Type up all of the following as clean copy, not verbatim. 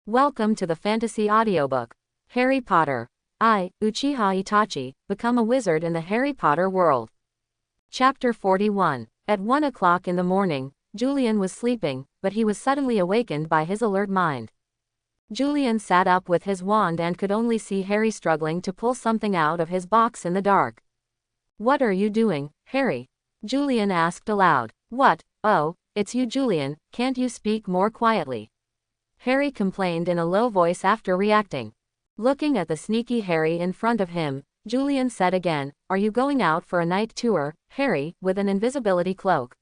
Welcome to the fantasy audiobook. Harry Potter. I, Uchiha Itachi, become a wizard in the Harry Potter world. Chapter 41. At 1 o'clock in the morning, Julian was sleeping, but he was suddenly awakened by his alert mind. Julian sat up with his wand and could only see Harry struggling to pull something out of his box in the dark. "What are you doing, Harry?" Julian asked aloud. "What? Oh, it's you, Julian, can't you speak more quietly?" Harry complained in a low voice after reacting. Looking at the sneaky Harry in front of him, Julian said again, "Are you going out for a night tour, Harry, with an invisibility cloak?"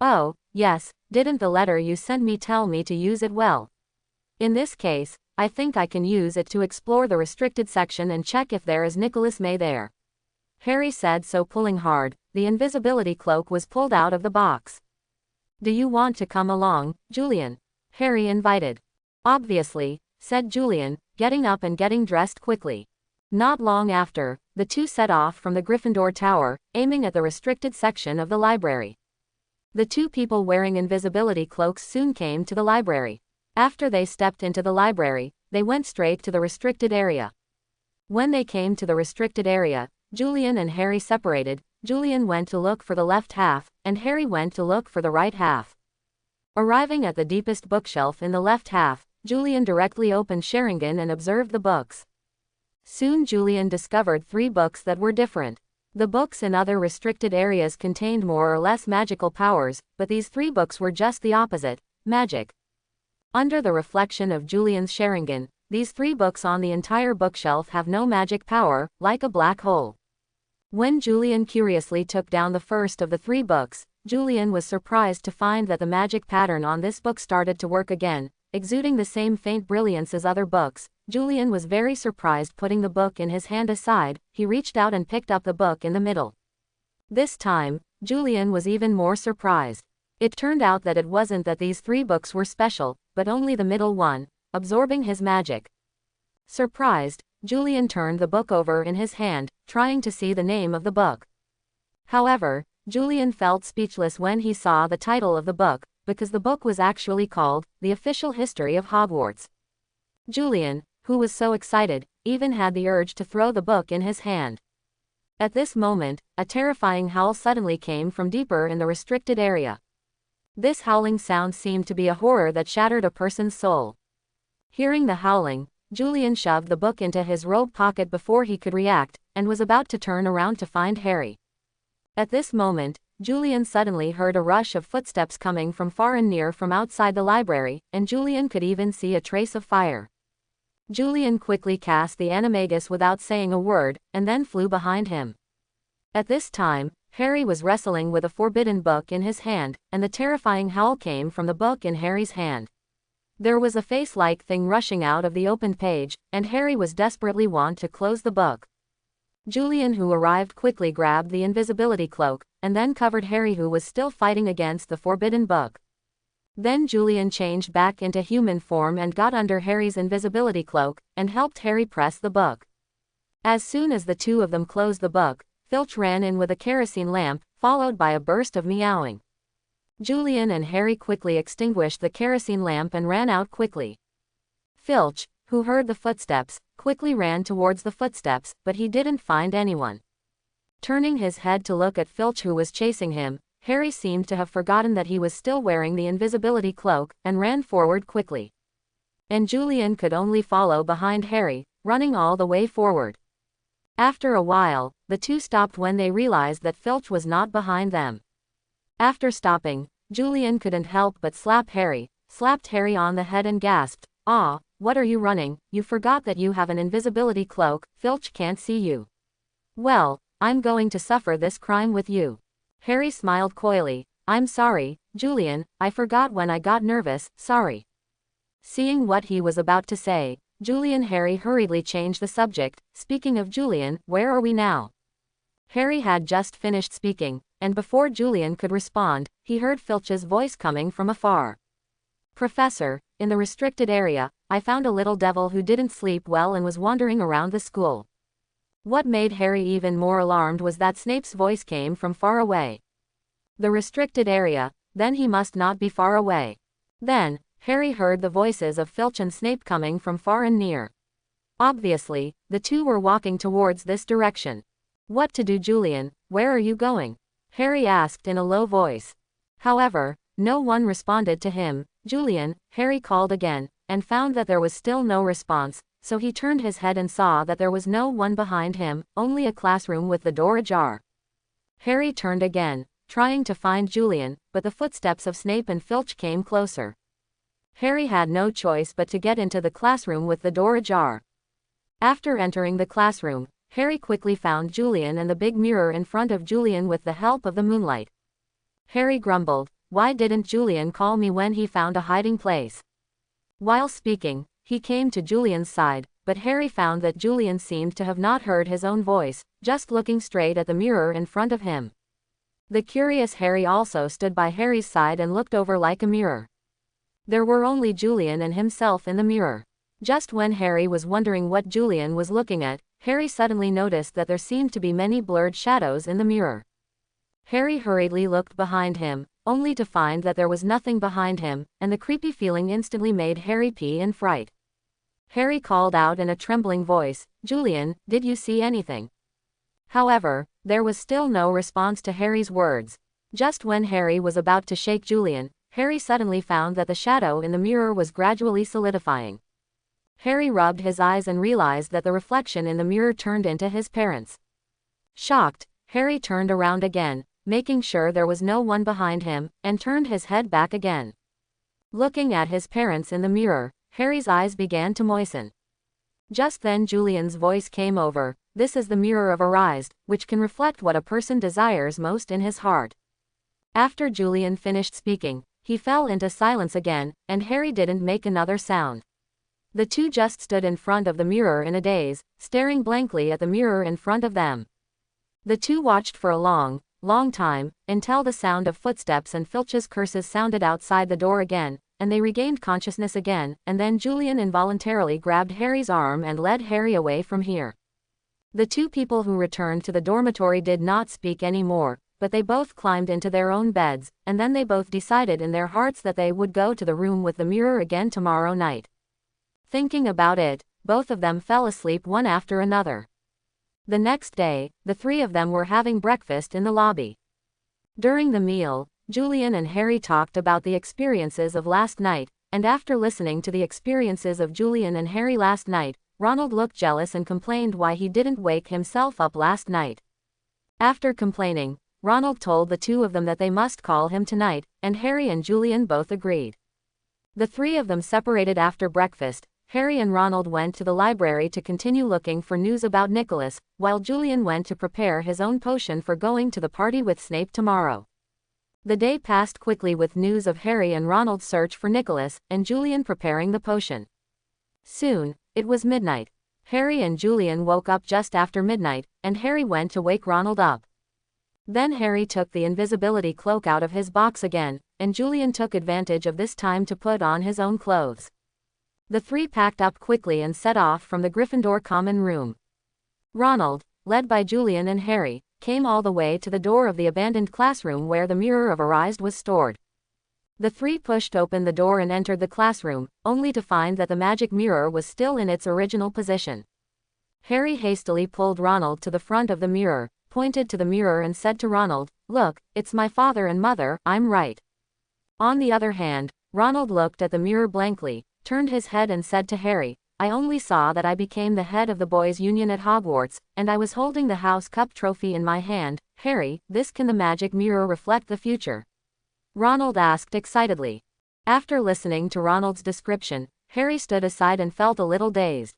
"Oh, yes, didn't the letter you sent me tell me to use it well? In this case, I think I can use it to explore the restricted section and check if there is Nicholas May there." Harry said, so pulling hard, the invisibility cloak was pulled out of the box. "Do you want to come along, Julian?" Harry invited. "Obviously," said Julian, getting up and getting dressed quickly. Not long after, the two set off from the Gryffindor Tower, aiming at the restricted section of the library. The two people wearing invisibility cloaks soon came to the library. After they stepped into the library, they went straight to the restricted area. When they came to the restricted area, Julian and Harry separated. Julian went to look for the left half, and Harry went to look for the right half. Arriving at the deepest bookshelf in the left half, Julian directly opened Sharingan and observed the books. Soon Julian discovered 3 books that were different. The books in other restricted areas contained more or less magical powers, but these 3 books were just the opposite: magic. Under the reflection of Julian's Sharingan, these 3 books on the entire bookshelf have no magic power, like a black hole. When Julian curiously took down the first of the 3 books, Julian was surprised to find that the magic pattern on this book started to work again, exuding the same faint brilliance as other books. Julian was very surprised. Putting the book in his hand aside, he reached out and picked up the book in the middle. This time, Julian was even more surprised. It turned out that it wasn't that these 3 books were special, but only the middle one, absorbing his magic. Surprised, Julian turned the book over in his hand, trying to see the name of the book. However, Julian felt speechless when he saw the title of the book, because the book was actually called The Official History of Hogwarts. Julian, who was so excited, even had the urge to throw the book in his hand. At this moment, a terrifying howl suddenly came from deeper in the restricted area. This howling sound seemed to be a horror that shattered a person's soul. Hearing the howling, Julian shoved the book into his robe pocket before he could react, and was about to turn around to find Harry. At this moment, Julian suddenly heard a rush of footsteps coming from far and near from outside the library, and Julian could even see a trace of fire. Julian quickly cast the animagus without saying a word, and then flew behind him. At this time, Harry was wrestling with a forbidden book in his hand, and the terrifying howl came from the book in Harry's hand. There was a face-like thing rushing out of the opened page, and Harry was desperately want to close the book. Julian, who arrived quickly, grabbed the invisibility cloak, and then covered Harry, who was still fighting against the forbidden book. Then Julian changed back into human form and got under Harry's invisibility cloak, and helped Harry press the book. As soon as the two of them closed the book, Filch ran in with a kerosene lamp, followed by a burst of meowing. Julian and Harry quickly extinguished the kerosene lamp and ran out quickly. Filch, who heard the footsteps, quickly ran towards the footsteps, but he didn't find anyone. Turning his head to look at Filch, who was chasing him, Harry seemed to have forgotten that he was still wearing the invisibility cloak, and ran forward quickly. And Julian could only follow behind Harry, running all the way forward. After a while, the two stopped when they realized that Filch was not behind them. After stopping, Julian couldn't help but slapped Harry on the head and gasped, "Ah, what are you running? You forgot that you have an invisibility cloak, Filch can't see you." "Well, I'm going to suffer this crime with you." Harry smiled coyly. "I'm sorry, Julian, I forgot when I got nervous, sorry." Seeing what he was about to say, Julian Harry hurriedly changed the subject. "Speaking of Julian, where are we now?" Harry had just finished speaking, and before Julian could respond, he heard Filch's voice coming from afar. "Professor, in the restricted area, I found a little devil who didn't sleep well and was wandering around the school." What made Harry even more alarmed was that Snape's voice came from far away. The restricted area, then he must not be far away. Then, Harry heard the voices of Filch and Snape coming from far and near. Obviously, the two were walking towards this direction. "What to do, Julian? Where are you going?" Harry asked in a low voice. However, no one responded to him. "Julian," Harry called again, and found that there was still no response, so he turned his head and saw that there was no one behind him, only a classroom with the door ajar. Harry turned again, trying to find Julian, but the footsteps of Snape and Filch came closer. Harry had no choice but to get into the classroom with the door ajar. After entering the classroom, Harry quickly found Julian and the big mirror in front of Julian with the help of the moonlight. Harry grumbled, "Why didn't Julian call me when he found a hiding place?" While speaking, he came to Julian's side, but Harry found that Julian seemed to have not heard his own voice, just looking straight at the mirror in front of him. The curious Harry also stood by Harry's side and looked over like a mirror. There were only Julian and himself in the mirror. Just when Harry was wondering what Julian was looking at, Harry suddenly noticed that there seemed to be many blurred shadows in the mirror. Harry hurriedly looked behind him, only to find that there was nothing behind him, and the creepy feeling instantly made Harry pee in fright. Harry called out in a trembling voice, "Julian, did you see anything?" However, there was still no response to Harry's words. Just when Harry was about to shake Julian, Harry suddenly found that the shadow in the mirror was gradually solidifying. Harry rubbed his eyes and realized that the reflection in the mirror turned into his parents. Shocked, Harry turned around again, making sure there was no one behind him, and turned his head back again. Looking at his parents in the mirror, Harry's eyes began to moisten. Just then Julian's voice came over, "This is the mirror of Arised, which can reflect what a person desires most in his heart." After Julian finished speaking, he fell into silence again, and Harry didn't make another sound. The two just stood in front of the mirror in a daze, staring blankly at the mirror in front of them. The two watched for a long time, until the sound of footsteps and Filch's curses sounded outside the door again, and they regained consciousness again, and then Julian involuntarily grabbed Harry's arm and led Harry away from here. The two people who returned to the dormitory did not speak anymore, but they both climbed into their own beds, and then they both decided in their hearts that they would go to the room with the mirror again tomorrow night. Thinking about it, both of them fell asleep one after another. The next day, the three of them were having breakfast in the lobby. During the meal, Julian and Harry talked about the experiences of last night, and after listening to the experiences of Julian and Harry last night, Ronald looked jealous and complained why he didn't wake himself up last night. After complaining, Ronald told the two of them that they must call him tonight, and Harry and Julian both agreed. The three of them separated after breakfast. Harry and Ronald went to the library to continue looking for news about Nicholas, while Julian went to prepare his own potion for going to the party with Snape tomorrow. The day passed quickly with news of Harry and Ronald's search for Nicholas, and Julian preparing the potion. Soon, it was midnight. Harry and Julian woke up just after midnight, and Harry went to wake Ronald up. Then Harry took the invisibility cloak out of his box again, and Julian took advantage of this time to put on his own clothes. The three packed up quickly and set off from the Gryffindor common room. Ronald, led by Julian and Harry, came all the way to the door of the abandoned classroom where the mirror of Arised was stored. The three pushed open the door and entered the classroom, only to find that the magic mirror was still in its original position. Harry hastily pulled Ronald to the front of the mirror, pointed to the mirror and said to Ronald, "Look, it's my father and mother, I'm right." On the other hand, Ronald looked at the mirror blankly, turned his head and said to Harry, "I only saw that I became the head of the boys' union at Hogwarts, and I was holding the House Cup trophy in my hand. Harry, can the magic mirror reflect the future?" Ronald asked excitedly. After listening to Ronald's description, Harry stood aside and felt a little dazed.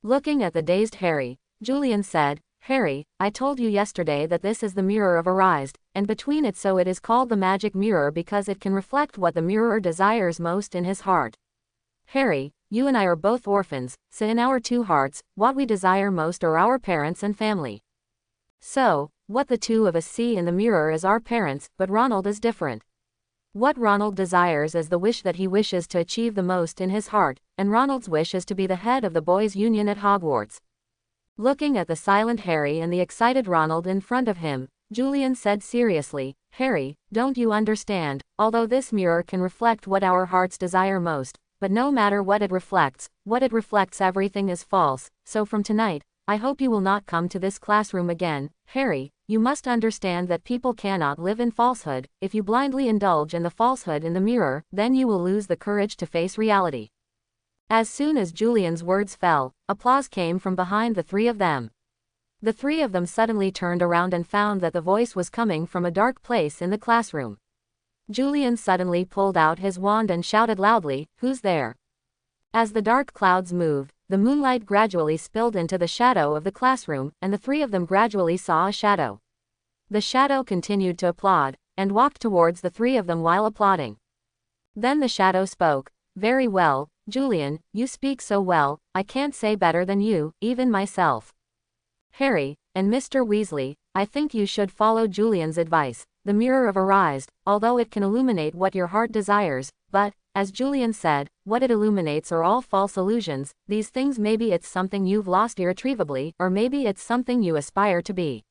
Looking at the dazed Harry, Julian said, "Harry, I told you yesterday that this is the mirror of Arised, and between it so it is called the magic mirror because it can reflect what the mirror desires most in his heart. Harry, you and I are both orphans, so in our two hearts, what we desire most are our parents and family. So, what the two of us see in the mirror is our parents, but Ronald is different. What Ronald desires is the wish that he wishes to achieve the most in his heart, and Ronald's wish is to be the head of the boys' union at Hogwarts." Looking at the silent Harry and the excited Ronald in front of him, Julian said seriously, Harry, don't you understand, although this mirror can reflect what our hearts desire most, but no matter what it reflects everything is false, so from tonight, I hope you will not come to this classroom again. Harry, you must understand that people cannot live in falsehood. If you blindly indulge in the falsehood in the mirror, then you will lose the courage to face reality. As soon as Julian's words fell, applause came from behind the three of them. The three of them suddenly turned around and found that the voice was coming from a dark place in the classroom. Julian suddenly pulled out his wand and shouted loudly, "Who's there?" As the dark clouds moved, the moonlight gradually spilled into the shadow of the classroom, and the three of them gradually saw a shadow. The shadow continued to applaud, and walked towards the three of them while applauding. Then the shadow spoke, "Very well, Julian, you speak so well, I can't say better than you, even myself. Harry, and Mr. Weasley, I think you should follow Julian's advice. The mirror of Arise, although it can illuminate what your heart desires, but, as Julian said, what it illuminates are all false illusions. These things, maybe it's something you've lost irretrievably, or maybe it's something you aspire to be.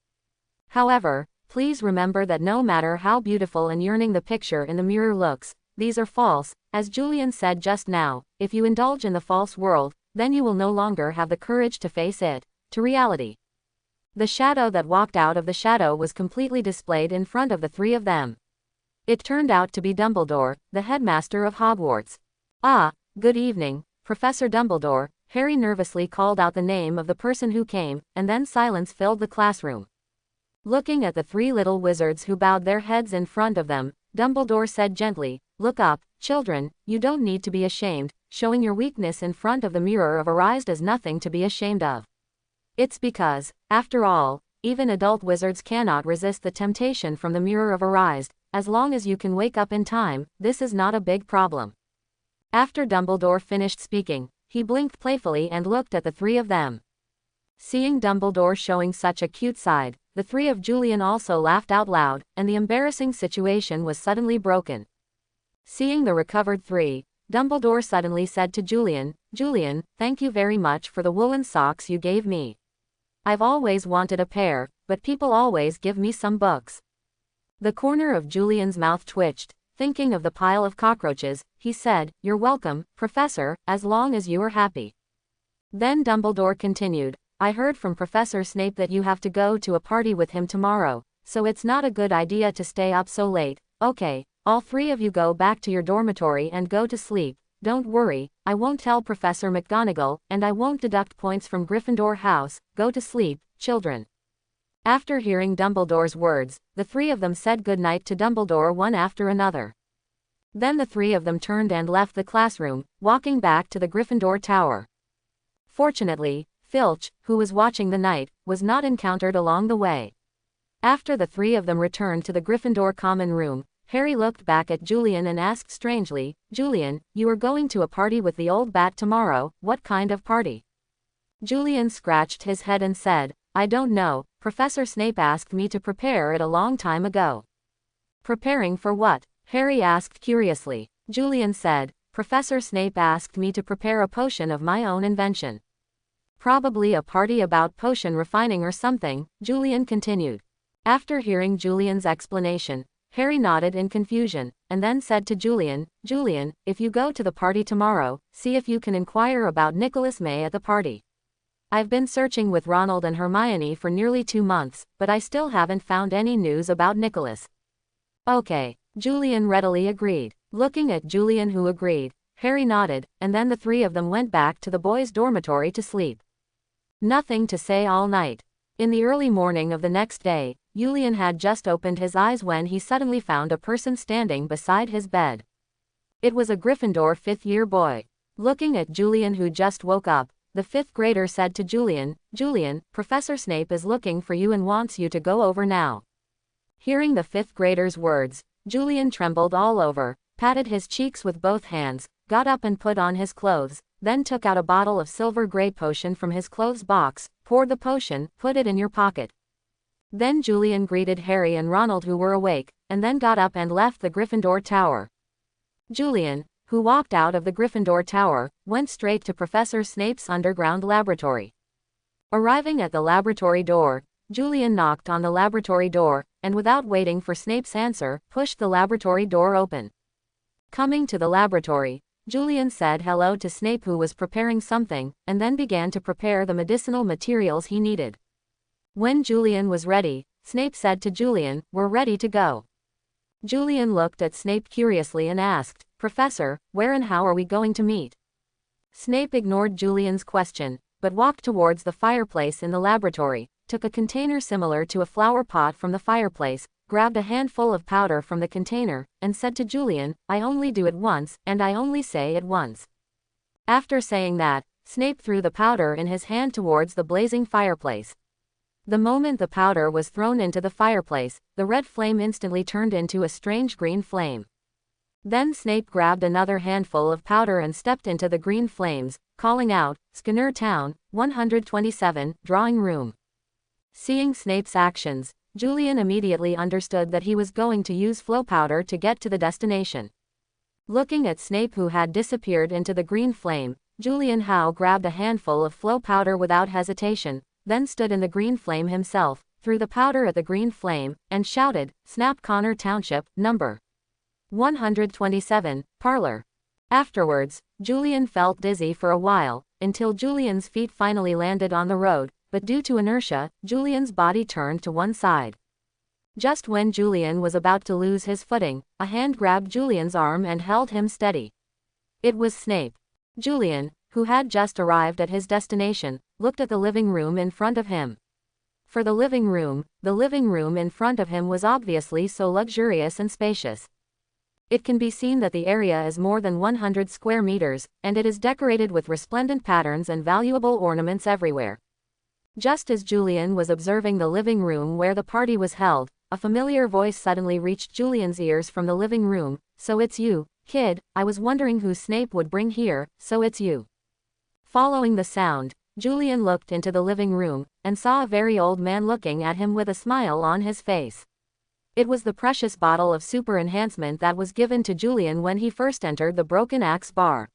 However, please remember that no matter how beautiful and yearning the picture in the mirror looks, these are false. As Julian said just now, if you indulge in the false world, then you will no longer have the courage to face it, to reality." The shadow that walked out of the shadow was completely displayed in front of the three of them. It turned out to be Dumbledore, the headmaster of Hogwarts. "Ah, good evening, Professor Dumbledore." Harry nervously called out the name of the person who came, and then silence filled the classroom. Looking at the three little wizards who bowed their heads in front of them, Dumbledore said gently, "Look up, children, you don't need to be ashamed. Showing your weakness in front of the mirror of Arise is nothing to be ashamed of. It's because, after all, even adult wizards cannot resist the temptation from the mirror of Arise. As long as you can wake up in time, this is not a big problem." After Dumbledore finished speaking, he blinked playfully and looked at the three of them. Seeing Dumbledore showing such a cute side, the three of Julian also laughed out loud, and the embarrassing situation was suddenly broken. Seeing the recovered three, Dumbledore suddenly said to Julian, "Julian, thank you very much for the woolen socks you gave me. I've always wanted a pair, but people always give me some books." The corner of Julian's mouth twitched. Thinking of the pile of cockroaches, he said, "You're welcome, Professor, as long as you are happy." Then Dumbledore continued, "I heard from Professor Snape that you have to go to a party with him tomorrow, so it's not a good idea to stay up so late. Okay, all three of you go back to your dormitory and go to sleep. Don't worry, I won't tell Professor McGonagall, and I won't deduct points from Gryffindor House. Go to sleep, children." After hearing Dumbledore's words, the three of them said good night to Dumbledore one after another. Then the three of them turned and left the classroom, walking back to the Gryffindor Tower. Fortunately, Filch, who was watching the night, was not encountered along the way. After the three of them returned to the Gryffindor common room, Harry looked back at Julian and asked strangely, "Julian, you are going to a party with the old bat tomorrow. What kind of party?" Julian scratched his head and said, "I don't know. Professor Snape asked me to prepare it a long time ago." "Preparing for what?" Harry asked curiously. Julian said, "Professor Snape asked me to prepare a potion of my own invention." "Probably a party about potion refining or something," Julian continued. After hearing Julian's explanation, Harry nodded in confusion, and then said to Julian, "Julian, if you go to the party tomorrow, see if you can inquire about Nicholas May at the party. I've been searching with Ronald and Hermione for nearly 2 months, but I still haven't found any news about Nicholas." "Okay," Julian readily agreed. Looking at Julian, who agreed, Harry nodded, and then the three of them went back to the boys' dormitory to sleep. Nothing to say all night. In the early morning of the next day, Julian had just opened his eyes when he suddenly found a person standing beside his bed. It was a Gryffindor 5th-year boy. Looking at Julian, who just woke up, the 5th grader said to Julian, "Julian, Professor Snape is looking for you and wants you to go over now." Hearing the 5th grader's words, Julian trembled all over, patted his cheeks with both hands, got up and put on his clothes, then took out a bottle of silver grey potion from his clothes box, poured the potion, put it in your pocket. Then Julian greeted Harry and Ronald, who were awake, and then got up and left the Gryffindor Tower. Julian, who walked out of the Gryffindor Tower, went straight to Professor Snape's underground laboratory. Arriving at the laboratory door, Julian knocked on the laboratory door, and without waiting for Snape's answer, pushed the laboratory door open. Coming to the laboratory, Julian said hello to Snape, who was preparing something, and then began to prepare the medicinal materials he needed. When Julian was ready, Snape said to Julian, "We're ready to go." Julian looked at Snape curiously and asked, "Professor, where and how are we going to meet?" Snape ignored Julian's question, but walked towards the fireplace in the laboratory, took a container similar to a flower pot from the fireplace, grabbed a handful of powder from the container, and said to Julian, "I only do it once, and I only say it once." After saying that, Snape threw the powder in his hand towards the blazing fireplace. The moment the powder was thrown into the fireplace, the red flame instantly turned into a strange green flame. Then Snape grabbed another handful of powder and stepped into the green flames, calling out, "Skinner Town, 127, drawing room." Seeing Snape's actions, Julian immediately understood that he was going to use flow powder to get to the destination. Looking at Snape, who had disappeared into the green flame, Julian Howe grabbed a handful of flow powder without hesitation, then stood in the green flame himself, threw the powder at the green flame, and shouted, "Snap Connor Township, number 127, parlor." Afterwards, Julian felt dizzy for a while, until Julian's feet finally landed on the road, but due to inertia, Julian's body turned to one side. Just when Julian was about to lose his footing, a hand grabbed Julian's arm and held him steady. It was Snape. Julian, who had just arrived at his destination, looked at the living room in front of him. For the living room in front of him was obviously so luxurious and spacious. It can be seen that the area is more than 100 square meters, and it is decorated with resplendent patterns and valuable ornaments everywhere. Just as Julian was observing the living room where the party was held, a familiar voice suddenly reached Julian's ears from the living room. "So it's you, kid, I was wondering who Snape would bring here, so it's you." Following the sound, Julian looked into the living room, and saw a very old man looking at him with a smile on his face. It was the precious bottle of super enhancement that was given to Julian when he first entered the Broken Axe Bar.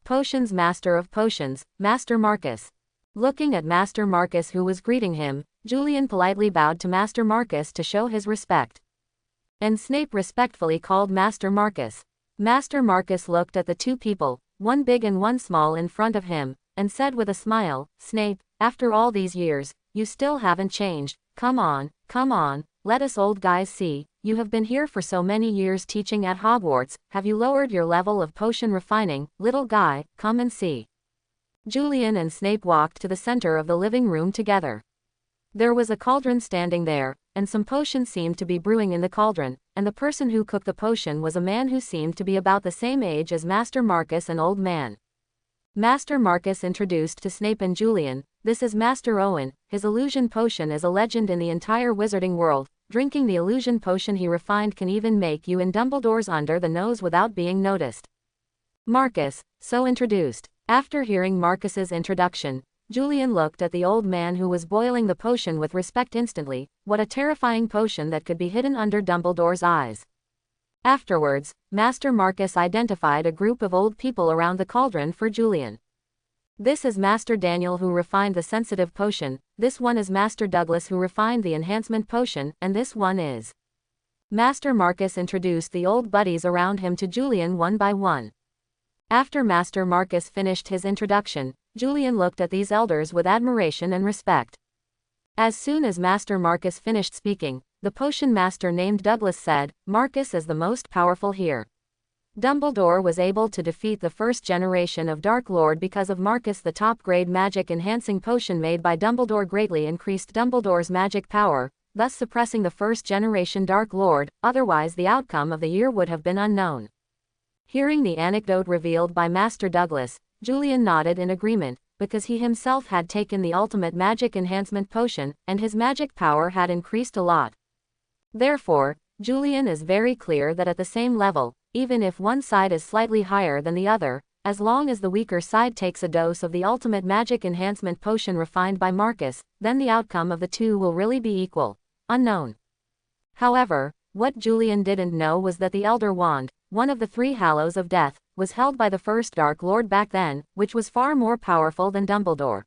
Potions Master of Potions, Master Marcus. Looking at Master Marcus, who was greeting him, Julian politely bowed to Master Marcus to show his respect. And Snape respectfully called Master Marcus. Master Marcus looked at the two people, one big and one small, in front of him, and said with a smile, "Snape, after all these years, you still haven't changed. Come on, let us old guys see, you have been here for so many years teaching at Hogwarts, have you lowered your level of potion refining, little guy? Come and see." Julian and Snape walked to the center of the living room together. There was a cauldron standing there, and some potion seemed to be brewing in the cauldron, and the person who cooked the potion was a man who seemed to be about the same age as Master Marcus, an old man. Master Marcus introduced to Snape and Julian, "This is Master Owen, his illusion potion is a legend in the entire wizarding world. Drinking the illusion potion he refined can even make you in Dumbledore's under the nose without being noticed." Marcus, so introduced. After hearing Marcus's introduction, Julian looked at the old man who was boiling the potion with respect instantly. What a terrifying potion that could be hidden under Dumbledore's eyes. Afterwards, Master Marcus identified a group of old people around the cauldron for Julian. "This is Master Daniel, who refined the sensitive potion, this one is Master Douglas, who refined the enhancement potion, and this one is..." Master Marcus introduced the old buddies around him to Julian one by one. After Master Marcus finished his introduction, Julian looked at these elders with admiration and respect. As soon as Master Marcus finished speaking, the potion master named Douglas said, "Marcus is the most powerful here. Dumbledore was able to defeat the first generation of Dark Lord because of Marcus. The top-grade magic-enhancing potion made by Dumbledore greatly increased Dumbledore's magic power, thus suppressing the first-generation Dark Lord, otherwise the outcome of the year would have been unknown." Hearing the anecdote revealed by Master Douglas, Julian nodded in agreement, because he himself had taken the ultimate magic enhancement potion, and his magic power had increased a lot. Therefore, Julian is very clear that at the same level, even if one side is slightly higher than the other, as long as the weaker side takes a dose of the ultimate magic enhancement potion refined by Marcus, then the outcome of the two will really be equal. Unknown. However, what Julian didn't know was that the Elder Wand, one of the three Hallows of Death, was held by the first Dark Lord back then, which was far more powerful than Dumbledore.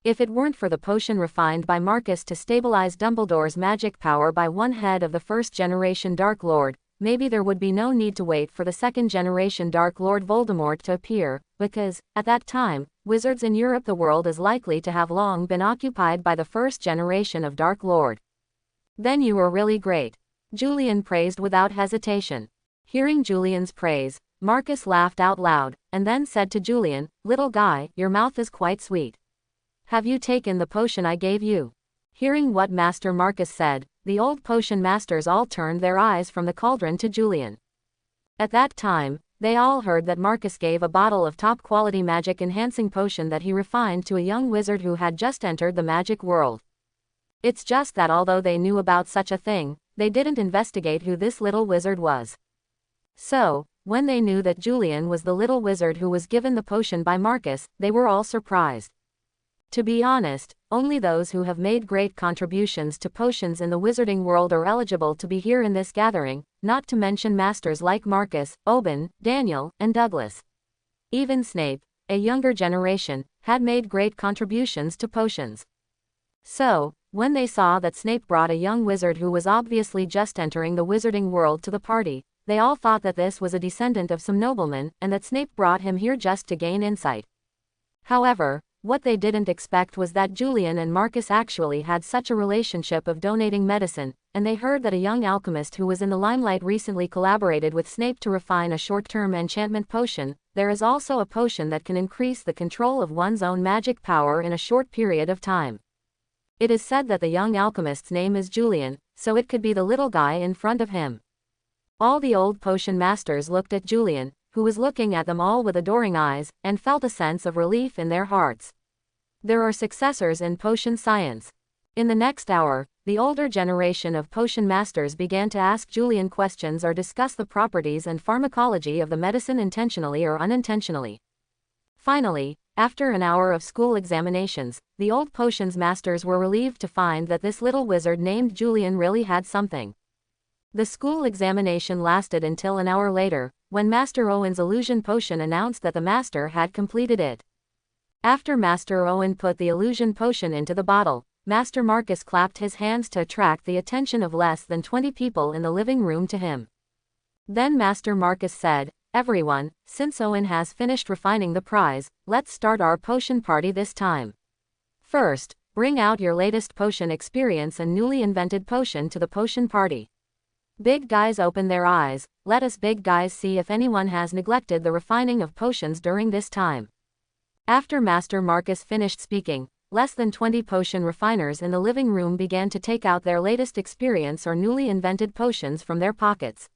If it weren't for the potion refined by Marcus to stabilize Dumbledore's magic power by one head of the first-generation Dark Lord, maybe there would be no need to wait for the second-generation Dark Lord Voldemort to appear, because, at that time, wizards in Europe the world is likely to have long been occupied by the first generation of Dark Lord. Then you were really great. Julian praised without hesitation. Hearing Julian's praise, Marcus laughed out loud, and then said to Julian, "Little guy, your mouth is quite sweet. Have you taken the potion I gave you?" Hearing what Master Marcus said, the old potion masters all turned their eyes from the cauldron to Julian. At that time, they all heard that Marcus gave a bottle of top-quality magic-enhancing potion that he refined to a young wizard who had just entered the magic world. It's just that although they knew about such a thing, they didn't investigate who this little wizard was. So, when they knew that Julian was the little wizard who was given the potion by Marcus, they were all surprised. To be honest, only those who have made great contributions to potions in the wizarding world are eligible to be here in this gathering, not to mention masters like Marcus, Oban, Daniel, and Douglas. Even Snape, a younger generation, had made great contributions to potions. So, when they saw that Snape brought a young wizard who was obviously just entering the wizarding world to the party, they all thought that this was a descendant of some nobleman and that Snape brought him here just to gain insight. However, what they didn't expect was that Julian and Marcus actually had such a relationship of donating medicine, and they heard that a young alchemist who was in the limelight recently collaborated with Snape to refine a short-term enchantment potion. There is also a potion that can increase the control of one's own magic power in a short period of time. It is said that the young alchemist's name is Julian, so it could be the little guy in front of him. All the old potion masters looked at Julian, who was looking at them all with adoring eyes, and felt a sense of relief in their hearts. There are successors in potion science. In the next hour, the older generation of potion masters began to ask Julian questions or discuss the properties and pharmacology of the medicine intentionally or unintentionally. Finally, after an hour of school examinations, the old potions masters were relieved to find that this little wizard named Julian really had something. The school examination lasted until an hour later, when Master Owen's illusion potion announced that the master had completed it. After Master Owen put the illusion potion into the bottle, Master Marcus clapped his hands to attract the attention of less than 20 people in the living room to him. Then Master Marcus said, "Everyone, since Owen has finished refining the prize, let's start our potion party this time. First, bring out your latest potion experience and newly invented potion to the potion party. Big guys open their eyes, let us big guys see if anyone has neglected the refining of potions during this time." After Master Marcus finished speaking, less than 20 potion refiners in the living room began to take out their latest experience or newly invented potions from their pockets.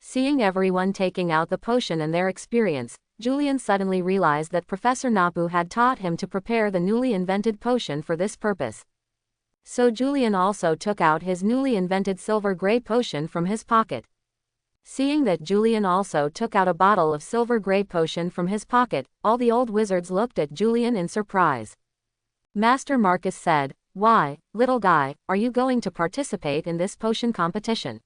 Seeing everyone taking out the potion and their experience, Julian suddenly realized that Professor Napu had taught him to prepare the newly invented potion for this purpose. So Julian also took out his newly invented silver gray potion from his pocket. Seeing that Julian also took out a bottle of silver gray potion from his pocket, all the old wizards looked at Julian in surprise. Master Marcus said, "Why, little guy, are you going to participate in this potion competition?"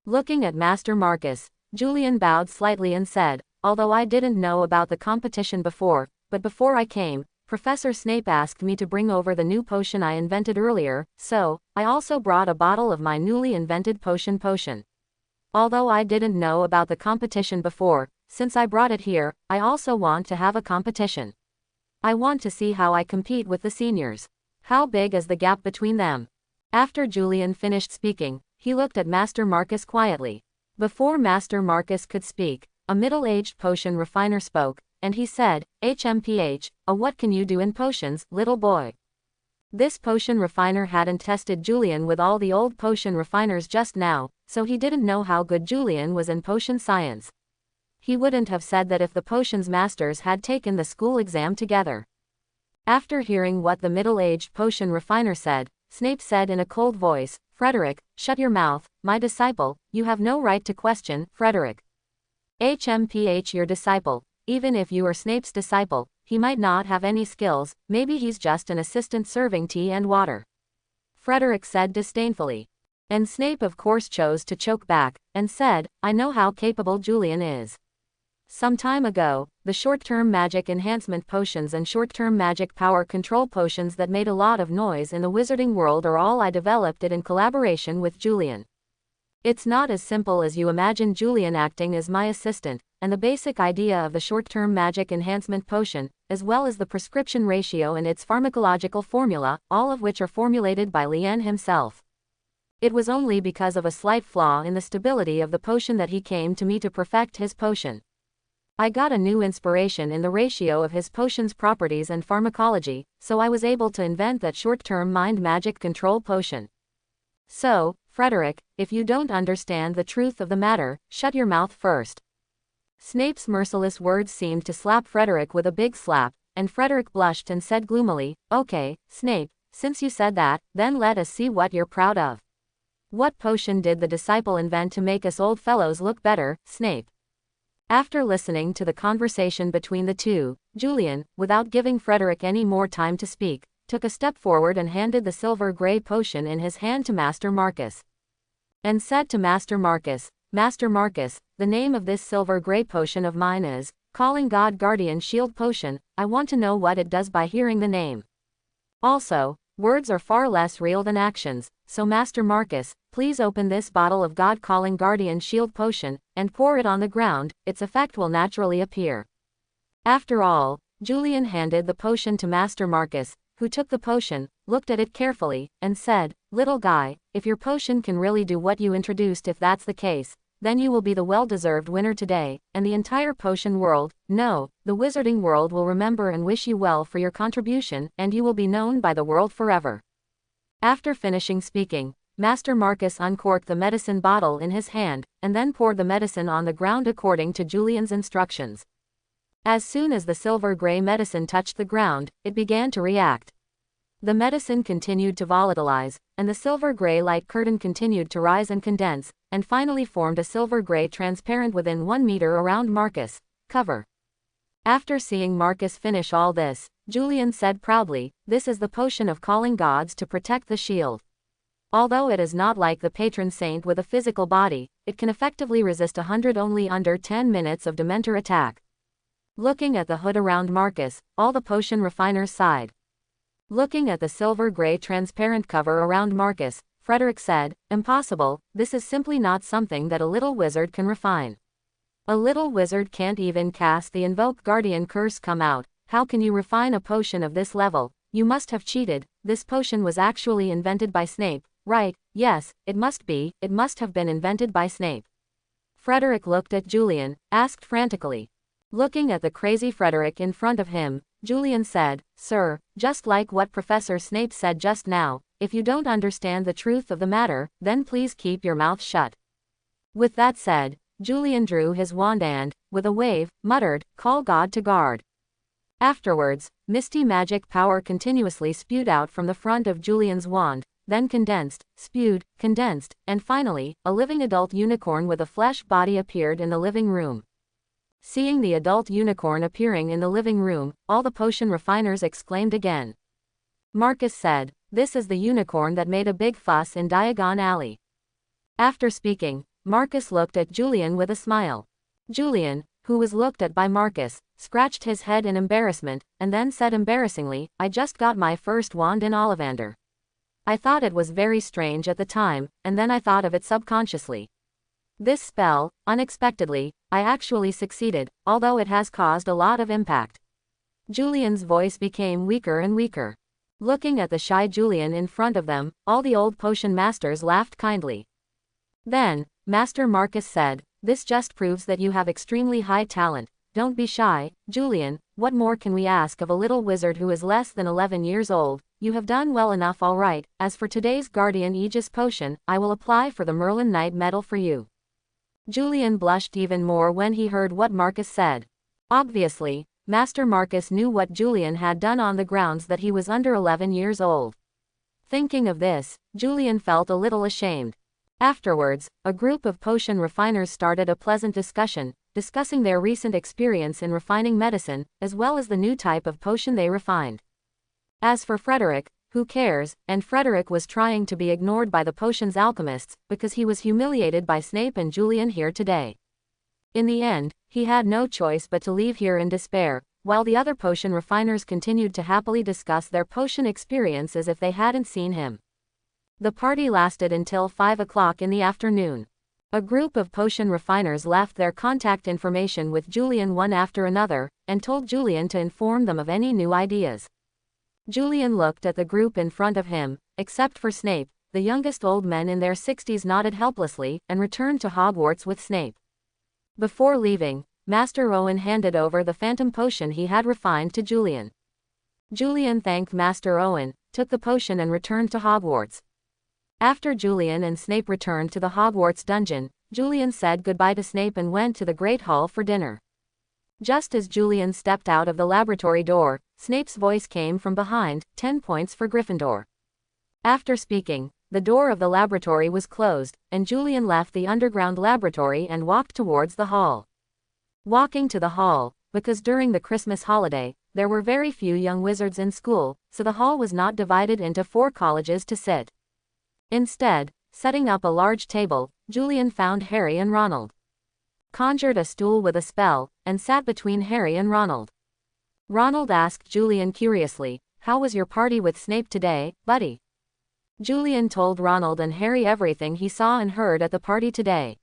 Looking at Master Marcus, Julian bowed slightly and said, "Although I didn't know about the competition before, but before I came, Professor Snape asked me to bring over the new potion I invented earlier, so I also brought a bottle of my newly invented potion. Although I didn't know about the competition before, since I brought it here, I also want to have a competition. I want to see how I compete with the seniors. How big is the gap between them?" After Julian finished speaking, he looked at Master Marcus quietly. Before Master Marcus could speak, a middle-aged potion refiner spoke, and he said, "HMPH, what can you do in potions, little boy?" This potion refiner hadn't tested Julian with all the old potion refiners just now, so he didn't know how good Julian was in potion science. He wouldn't have said that if the potions masters had taken the school exam together. After hearing what the middle-aged potion refiner said, Snape said in a cold voice, "Frederick, shut your mouth, my disciple, you have no right to question, Frederick. HMPH your disciple. Even if you are Snape's disciple, he might not have any skills, maybe he's just an assistant serving tea and water," Frederick said disdainfully. And Snape of course chose to choke back, and said, "I know how capable Julian is. Some time ago, the short-term magic enhancement potions and short-term magic power control potions that made a lot of noise in the wizarding world are all I developed it in collaboration with Julian. It's not as simple as you imagine. Julian acting as my assistant, and the basic idea of the short-term magic enhancement potion, as well as the prescription ratio and its pharmacological formula, all of which are formulated by Lien himself. It was only because of a slight flaw in the stability of the potion that he came to me to perfect his potion. I got a new inspiration in the ratio of his potion's properties and pharmacology, so I was able to invent that short-term mind magic control potion. So, Frederick, if you don't understand the truth of the matter, shut your mouth first. Snape's merciless words seemed to slap Frederick with a big slap, and Frederick blushed and said gloomily, "Okay, Snape, since you said that, then let us see what you're proud of. What potion did the disciple invent to make us old fellows look better, Snape?" After listening to the conversation between the two, Julian, without giving Frederick any more time to speak, took a step forward and handed the silver gray potion in his hand to Master Marcus. And said to Master Marcus, "Master Marcus, the name of this silver gray potion of mine is Calling God Guardian Shield Potion. I want to know what it does by hearing the name. Also, words are far less real than actions, so Master Marcus, please open this bottle of God Calling Guardian Shield Potion, and pour it on the ground. Its effect will naturally appear." After all, Julian handed the potion to Master Marcus, who took the potion, looked at it carefully, and said, "Little guy, if your potion can really do what you introduced, if that's the case, then you will be the well-deserved winner today, and the entire potion world, no, the wizarding world will remember and wish you well for your contribution, and you will be known by the world forever." After finishing speaking, Master Marcus uncorked the medicine bottle in his hand, and then poured the medicine on the ground according to Julian's instructions. As soon as the silver gray medicine touched the ground, it began to react. The medicine continued to volatilize, and the silver gray light curtain continued to rise and condense, and finally formed a silver gray transparent within 1 meter around Marcus' cover. After seeing Marcus finish all this, Julian said proudly, "This is the potion of calling gods to protect the shield. Although it is not like the patron saint with a physical body, it can effectively resist 100 only under 10 minutes of Dementor attack." Looking at the hood around Marcus, all the potion refiners sighed. Looking at the silver gray transparent cover around Marcus, Frederick said, "Impossible, this is simply not something that a little wizard can refine. A little wizard can't even cast the Invoke Guardian Curse. Come out, how can you refine a potion of this level? You must have cheated. This potion was actually invented by Snape, right? Yes, it must be, it must have been invented by Snape." Frederick looked at Julian, asked frantically. Looking at the crazy Frederick in front of him, Julian said, "Sir, just like what Professor Snape said just now, if you don't understand the truth of the matter, then please keep your mouth shut." With that said, Julian drew his wand and, with a wave, muttered, "Call God to guard." Afterwards, misty magic power continuously spewed out from the front of Julian's wand, then condensed, spewed, condensed, and finally, a living adult unicorn with a flesh body appeared in the living room. Seeing the adult unicorn appearing in the living room, all the potion refiners exclaimed again. Marcus said, "This is the unicorn that made a big fuss in Diagon Alley." After speaking, Marcus looked at Julian with a smile. Julian, who was looked at by Marcus, scratched his head in embarrassment, and then said embarrassingly, "I just got my first wand in Ollivander. I thought it was very strange at the time, and then I thought of it subconsciously. This spell, unexpectedly, I actually succeeded, although it has caused a lot of impact." Julian's voice became weaker and weaker. Looking at the shy Julian in front of them, all the old potion masters laughed kindly. Then, Master Marcus said, "This just proves that you have extremely high talent. Don't be shy, Julian. What more can we ask of a little wizard who is less than 11 years old? You have done well enough all right. As for today's Guardian Aegis potion, I will apply for the Merlin Knight medal for you." Julian blushed even more when he heard what Marcus said. Obviously, Master Marcus knew what Julian had done on the grounds that he was under 11 years old. Thinking of this, Julian felt a little ashamed. Afterwards, a group of potion refiners started a pleasant discussion, discussing their recent experience in refining medicine, as well as the new type of potion they refined. As for Frederick, who cares, and Frederick was trying to be ignored by the potions alchemists, because he was humiliated by Snape and Julian here today. In the end, he had no choice but to leave here in despair, while the other potion refiners continued to happily discuss their potion experience as if they hadn't seen him. The party lasted until 5 o'clock in the afternoon. A group of potion refiners left their contact information with Julian one after another, and told Julian to inform them of any new ideas. Julian looked at the group in front of him, except for Snape. The youngest old men in their 60s nodded helplessly, and returned to Hogwarts with Snape. Before leaving, Master Owen handed over the phantom potion he had refined to Julian. Julian thanked Master Owen, took the potion and returned to Hogwarts. After Julian and Snape returned to the Hogwarts dungeon, Julian said goodbye to Snape and went to the Great Hall for dinner. Just as Julian stepped out of the laboratory door, Snape's voice came from behind, 10 points for Gryffindor. After speaking, the door of the laboratory was closed, and Julian left the underground laboratory and walked towards the hall. Walking to the hall, because during the Christmas holiday, there were very few young wizards in school, so the hall was not divided into 4 colleges to sit. Instead, setting up a large table, Julian found Harry and Ronald. Conjured a stool with a spell, and sat between Harry and Ronald. Ronald asked Julian curiously, "How was your party with Snape today, buddy?" Julian told Ronald and Harry everything he saw and heard at the party today.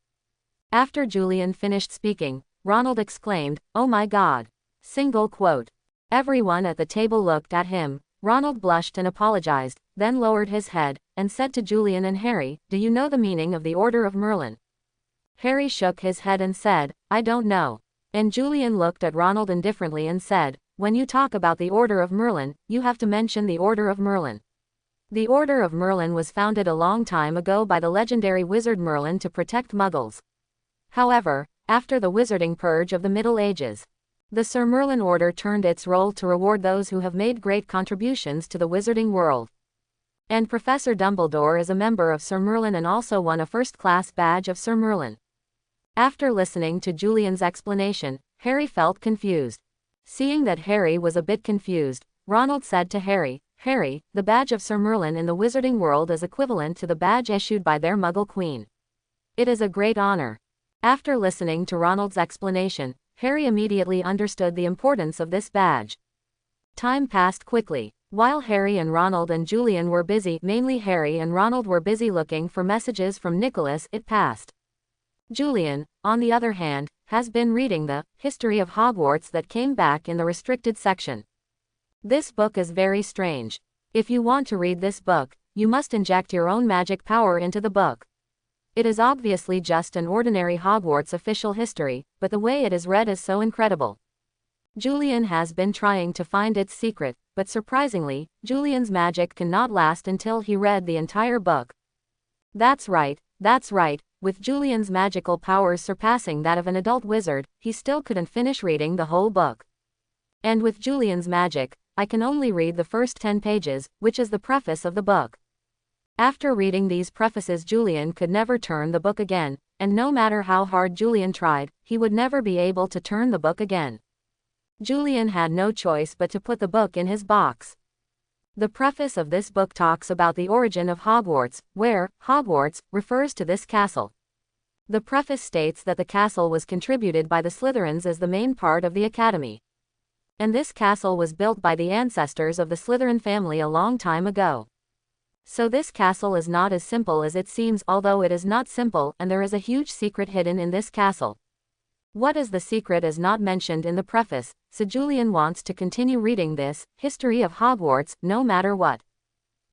After Julian finished speaking, Ronald exclaimed, "Oh my God!" Single quote. Everyone at the table looked at him. Ronald blushed and apologized, then lowered his head, and said to Julian and Harry, "Do you know the meaning of the Order of Merlin?" Harry shook his head and said, "I don't know." And Julian looked at Ronald indifferently and said, "When you talk about the Order of Merlin, you have to mention the Order of Merlin. The Order of Merlin was founded a long time ago by the legendary wizard Merlin to protect Muggles. However, after the wizarding purge of the Middle Ages, the Sir Merlin Order turned its role to reward those who have made great contributions to the wizarding world. And Professor Dumbledore is a member of Sir Merlin and also won a first-class badge of Sir Merlin." After listening to Julian's explanation, Harry felt confused. Seeing that Harry was a bit confused, Ronald said to Harry, "Harry, the badge of Sir Merlin in the wizarding world is equivalent to the badge issued by their Muggle Queen. It is a great honor." After listening to Ronald's explanation, Harry immediately understood the importance of this badge. Time passed quickly. While Harry and Ronald and Julian were busy, mainly Harry and Ronald were busy looking for messages from Nicholas, it passed. Julian, on the other hand, has been reading the History of Hogwarts that came back in the restricted section. This book is very strange. If you want to read this book, you must inject your own magic power into the book. It is obviously just an ordinary Hogwarts official history, but the way it is read is so incredible. Julian has been trying to find its secret, but surprisingly, Julian's magic cannot last until he read the entire book. That's right, with Julian's magical powers surpassing that of an adult wizard, he still couldn't finish reading the whole book. And with Julian's magic, I can only read the first 10 pages, which is the preface of the book. After reading these prefaces, Julian could never turn the book again, and no matter how hard Julian tried, he would never be able to turn the book again. Julian had no choice but to put the book in his box. The preface of this book talks about the origin of Hogwarts, where Hogwarts refers to this castle. The preface states that the castle was contributed by the Slytherins as the main part of the academy. And this castle was built by the ancestors of the Slytherin family a long time ago. So this castle is not as simple as it seems, although it is not simple, and there is a huge secret hidden in this castle. What is the secret is not mentioned in the preface, so Julian wants to continue reading this History of Hogwarts, no matter what.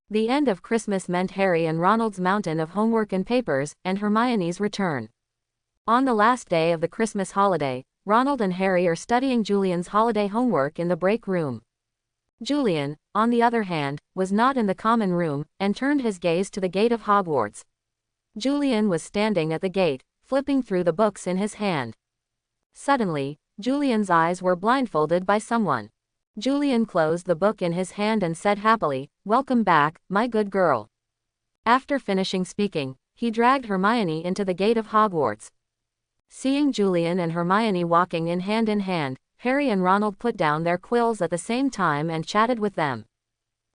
The end of Christmas meant Harry and Ronald's mountain of homework and papers, and Hermione's return. On the last day of the Christmas holiday, Ronald and Harry are studying Julian's holiday homework in the break room. Julian, on the other hand, was not in the common room, and turned his gaze to the gate of Hogwarts. Julian was standing at the gate, flipping through the books in his hand. Suddenly, Julian's eyes were blindfolded by someone. Julian closed the book in his hand and said happily, "Welcome back, my good girl." After finishing speaking, he dragged Hermione into the gate of Hogwarts. Seeing Julian and Hermione walking in hand, Harry and Ronald put down their quills at the same time and chatted with them.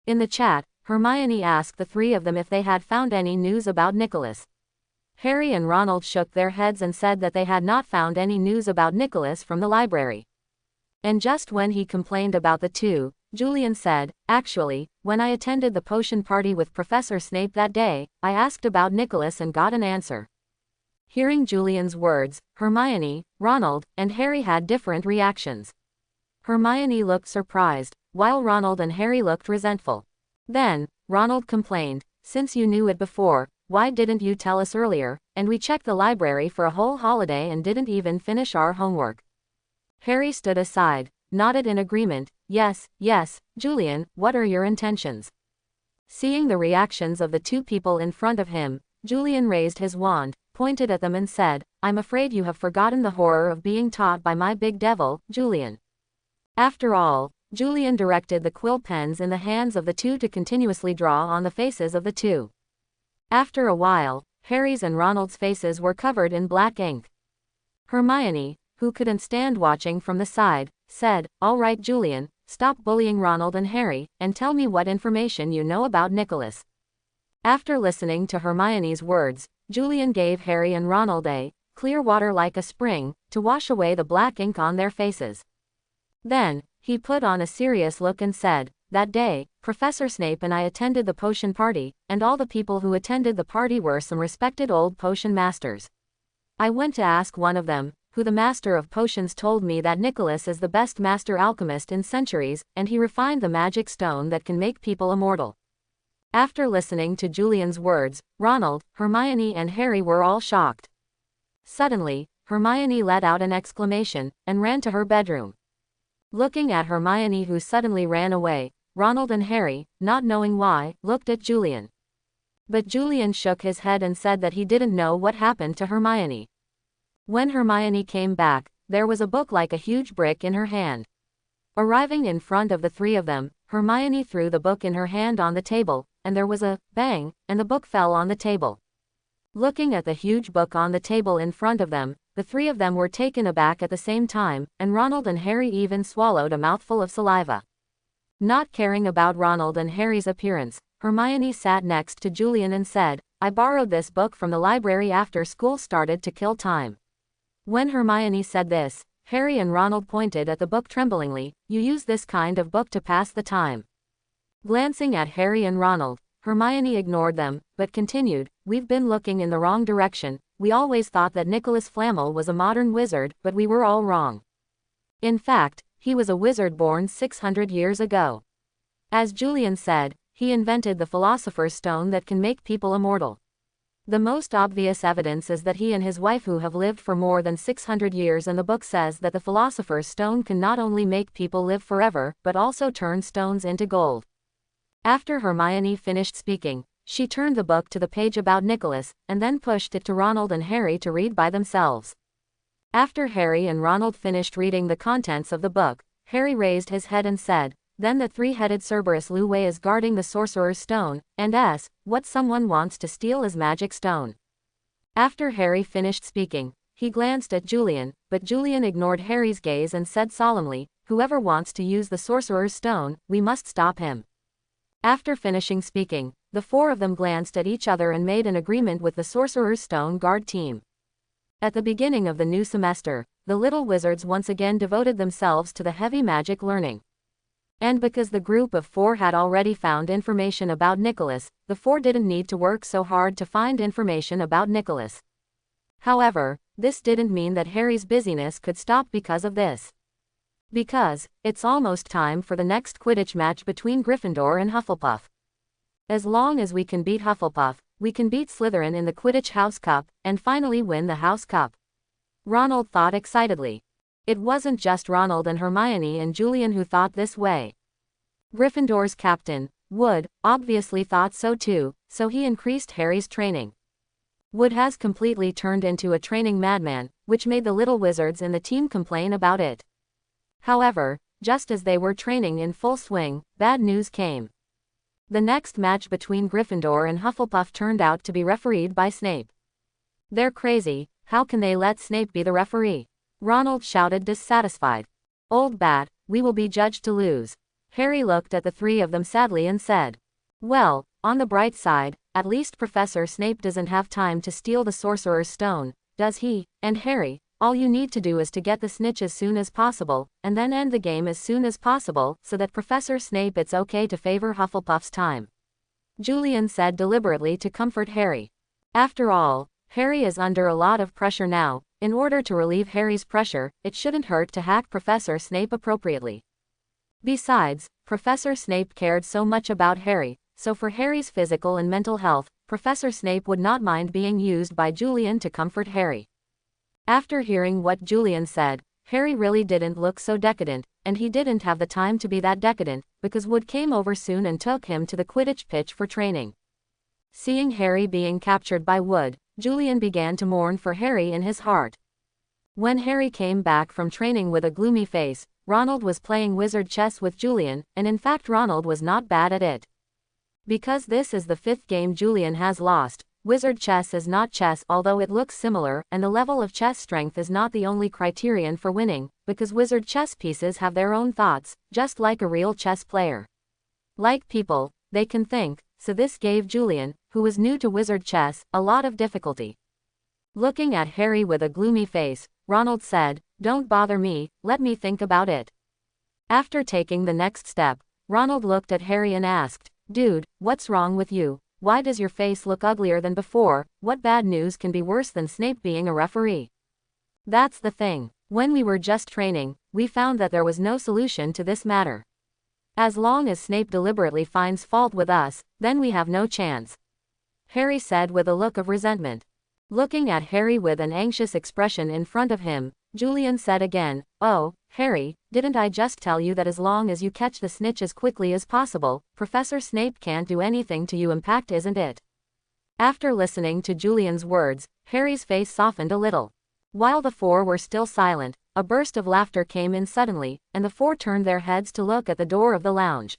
In the chat, Hermione asked the 3 of them if they had found any news about Nicholas. Harry and Ronald shook their heads and said that they had not found any news about Nicholas from the library. And just when he complained about the two, Julian said, "Actually, when I attended the potion party with Professor Snape that day, I asked about Nicholas and got an answer." Hearing Julian's words, Hermione, Ronald, and Harry had different reactions. Hermione looked surprised, while Ronald and Harry looked resentful. Then, Ronald complained, "Since you knew it before, why didn't you tell us earlier, and we checked the library for a whole holiday and didn't even finish our homework." Harry stood aside, nodded in agreement. Yes, Julian, what are your intentions?" Seeing the reactions of the two people in front of him, Julian raised his wand, pointed at them and said, "I'm afraid you have forgotten the horror of being taught by my big devil, Julian." After all, Julian directed the quill pens in the hands of the two to continuously draw on the faces of the two. After a while, Harry's and Ronald's faces were covered in black ink. Hermione, who couldn't stand watching from the side, said, "All right, Julian, stop bullying Ronald and Harry, and tell me what information you know about Nicholas." After listening to Hermione's words, Julian gave Harry and Ronald a clear water like a spring to wash away the black ink on their faces. Then, he put on a serious look and said, "That day, Professor Snape and I attended the potion party, and all the people who attended the party were some respected old potion masters. I went to ask one of them, who the master of potions told me that Nicholas is the best master alchemist in centuries, and he refined the magic stone that can make people immortal." After listening to Julian's words, Ronald, Hermione and Harry were all shocked. Suddenly, Hermione let out an exclamation, and ran to her bedroom. Looking at Hermione who suddenly ran away, Ronald and Harry, not knowing why, looked at Julian. But Julian shook his head and said that he didn't know what happened to Hermione. When Hermione came back, there was a book like a huge brick in her hand. Arriving in front of the three of them, Hermione threw the book in her hand on the table, and there was a bang, and the book fell on the table. Looking at the huge book on the table in front of them, the three of them were taken aback at the same time, and Ronald and Harry even swallowed a mouthful of saliva. Not caring about Ronald and Harry's appearance, Hermione sat next to Julian and said, "I borrowed this book from the library after school started to kill time." When Hermione said this, Harry and Ronald pointed at the book tremblingly. "You use this kind of book to pass the time." Glancing at Harry and Ronald, Hermione ignored them, but continued, "We've been looking in the wrong direction. We always thought that Nicholas Flamel was a modern wizard, but we were all wrong. In fact, he was a wizard born 600 years ago. As Julian said, he invented the Philosopher's Stone that can make people immortal. The most obvious evidence is that he and his wife who have lived for more than 600 years, and the book says that the Philosopher's Stone can not only make people live forever, but also turn stones into gold." After Hermione finished speaking, she turned the book to the page about Nicholas, and then pushed it to Ronald and Harry to read by themselves. After Harry and Ronald finished reading the contents of the book, Harry raised his head and said, "Then the three-headed Cerberus Lue is guarding the Sorcerer's Stone, and what someone wants to steal is magic stone." After Harry finished speaking, he glanced at Julian, but Julian ignored Harry's gaze and said solemnly, "Whoever wants to use the Sorcerer's Stone, we must stop him." After finishing speaking, the four of them glanced at each other and made an agreement with the Sorcerer's Stone Guard team. At the beginning of the new semester, the little wizards once again devoted themselves to the heavy magic learning. And because the group of four had already found information about Nicholas, the four didn't need to work so hard to find information about Nicholas. However, this didn't mean that Harry's busyness could stop because of this. Because, it's almost time for the next Quidditch match between Gryffindor and Hufflepuff. As long as we can beat Hufflepuff, we can beat Slytherin in the Quidditch House Cup, and finally win the House Cup. Ronald thought excitedly. It wasn't just Ronald and Hermione and Julian who thought this way. Gryffindor's captain, Wood, obviously thought so too, so he increased Harry's training. Wood has completely turned into a training madman, which made the little wizards in the team complain about it. However, just as they were training in full swing, bad news came. The next match between Gryffindor and Hufflepuff turned out to be refereed by Snape. "They're crazy, how can they let Snape be the referee?" Ronald shouted dissatisfied. "Old bat, we will be judged to lose." Harry looked at the three of them sadly and said, "Well, on the bright side, at least Professor Snape doesn't have time to steal the Sorcerer's Stone, does he? And Harry, all you need to do is to get the snitch as soon as possible, and then end the game as soon as possible, so that Professor Snape it's okay to favor Hufflepuff's time. Julian said deliberately to comfort Harry. After all, Harry is under a lot of pressure now. In order to relieve Harry's pressure, it shouldn't hurt to hack Professor Snape appropriately. Besides, Professor Snape cared so much about Harry, so for Harry's physical and mental health, Professor Snape would not mind being used by Julian to comfort Harry. After hearing what Julian said, Harry really didn't look so decadent, and he didn't have the time to be that decadent, because Wood came over soon and took him to the Quidditch pitch for training. Seeing Harry being captured by Wood, Julian began to mourn for Harry in his heart. When Harry came back from training with a gloomy face, Ronald was playing wizard chess with Julian, and in fact Ronald was not bad at it. Because this is the 5th game Julian has lost, wizard chess is not chess although it looks similar, and the level of chess strength is not the only criterion for winning, because wizard chess pieces have their own thoughts, just like a real chess player. Like people, they can think, so this gave Julian, who was new to wizard chess, a lot of difficulty. Looking at Harry with a gloomy face, Ronald said, "Don't bother me, let me think about it." After taking the next step, Ronald looked at Harry and asked, "Dude, what's wrong with you? Why does your face look uglier than before? What bad news can be worse than Snape being a referee?" That's the thing. When we were just training, we found that there was no solution to this matter. As long as Snape deliberately finds fault with us, then we have no chance. Harry said with a look of resentment. Looking at Harry with an anxious expression in front of him, Julian said again, "Oh, Harry, didn't I just tell you that as long as you catch the snitch as quickly as possible, Professor Snape can't do anything to you, impact, isn't it?" After listening to Julian's words, Harry's face softened a little. While the four were still silent, a burst of laughter came in suddenly, and the four turned their heads to look at the door of the lounge.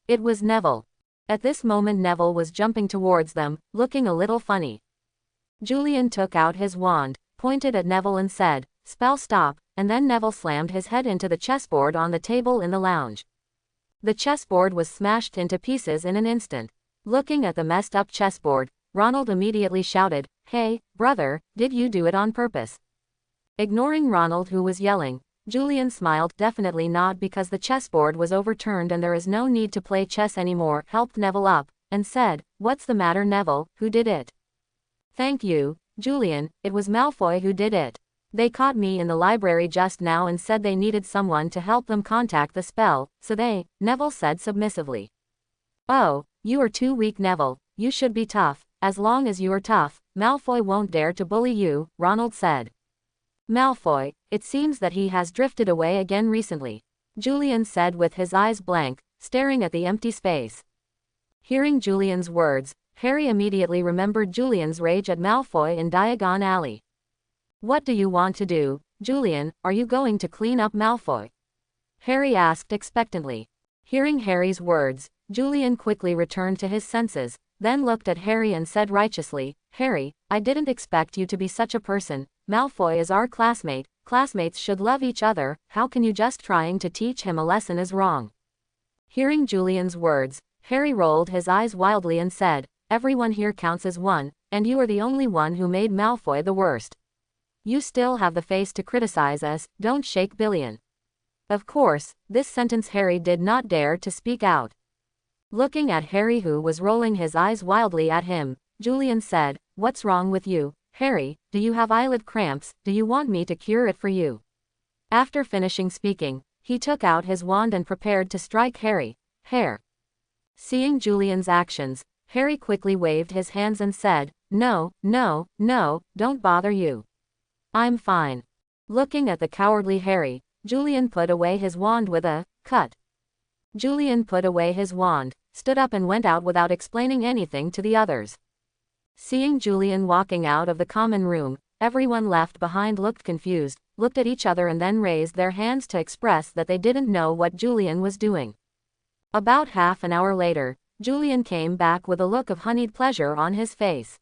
It was Neville. At this moment Neville was jumping towards them, looking a little funny. Julian took out his wand, pointed at Neville and said, "Spell stop," and then Neville slammed his head into the chessboard on the table in the lounge. The chessboard was smashed into pieces in an instant. Looking at the messed up chessboard, Ronald immediately shouted, "Hey, brother, did you do it on purpose?" Ignoring Ronald who was yelling, Julian smiled, "Definitely not, because the chessboard was overturned and there is no need to play chess anymore," helped Neville up, and said, "What's the matter, Neville, who did it?" "Thank you, Julian, it was Malfoy who did it. They caught me in the library just now and said they needed someone to help them contact the spell, so they," Neville said submissively. "Oh, you are too weak, Neville, you should be tough. As long as you are tough, Malfoy won't dare to bully you," Ronald said. "Malfoy, it seems that he has drifted away again recently," Julian said with his eyes blank, staring at the empty space. Hearing Julian's words, Harry immediately remembered Julian's rage at Malfoy in Diagon Alley. "What do you want to do, Julian? Are you going to clean up Malfoy?" Harry asked expectantly. Hearing Harry's words, Julian quickly returned to his senses, then looked at Harry and said righteously, "Harry, I didn't expect you to be such a person. Malfoy is our classmate, classmates should love each other, how can you just trying to teach him a lesson is wrong." Hearing Julian's words, Harry rolled his eyes wildly and said, "Everyone here counts as one, and you are the only one who made Malfoy the worst. You still have the face to criticize us, don't shake Billion." Of course, this sentence Harry did not dare to speak out. Looking at Harry who was rolling his eyes wildly at him, Julian said, "What's wrong with you, Harry? Do you have eyelid cramps? Do you want me to cure it for you?" After finishing speaking, he took out his wand and prepared to strike Harry. Hair. Seeing Julian's actions, Harry quickly waved his hands and said, "No, no, no, don't bother you. I'm fine." Looking at the cowardly Harry, Julian put away his wand with a cut. Julian put away his wand, stood up and went out without explaining anything to the others. Seeing Julian walking out of the common room, everyone left behind looked confused, looked at each other and then raised their hands to express that they didn't know what Julian was doing. About half an hour later, Julian came back with a look of honeyed pleasure on his face.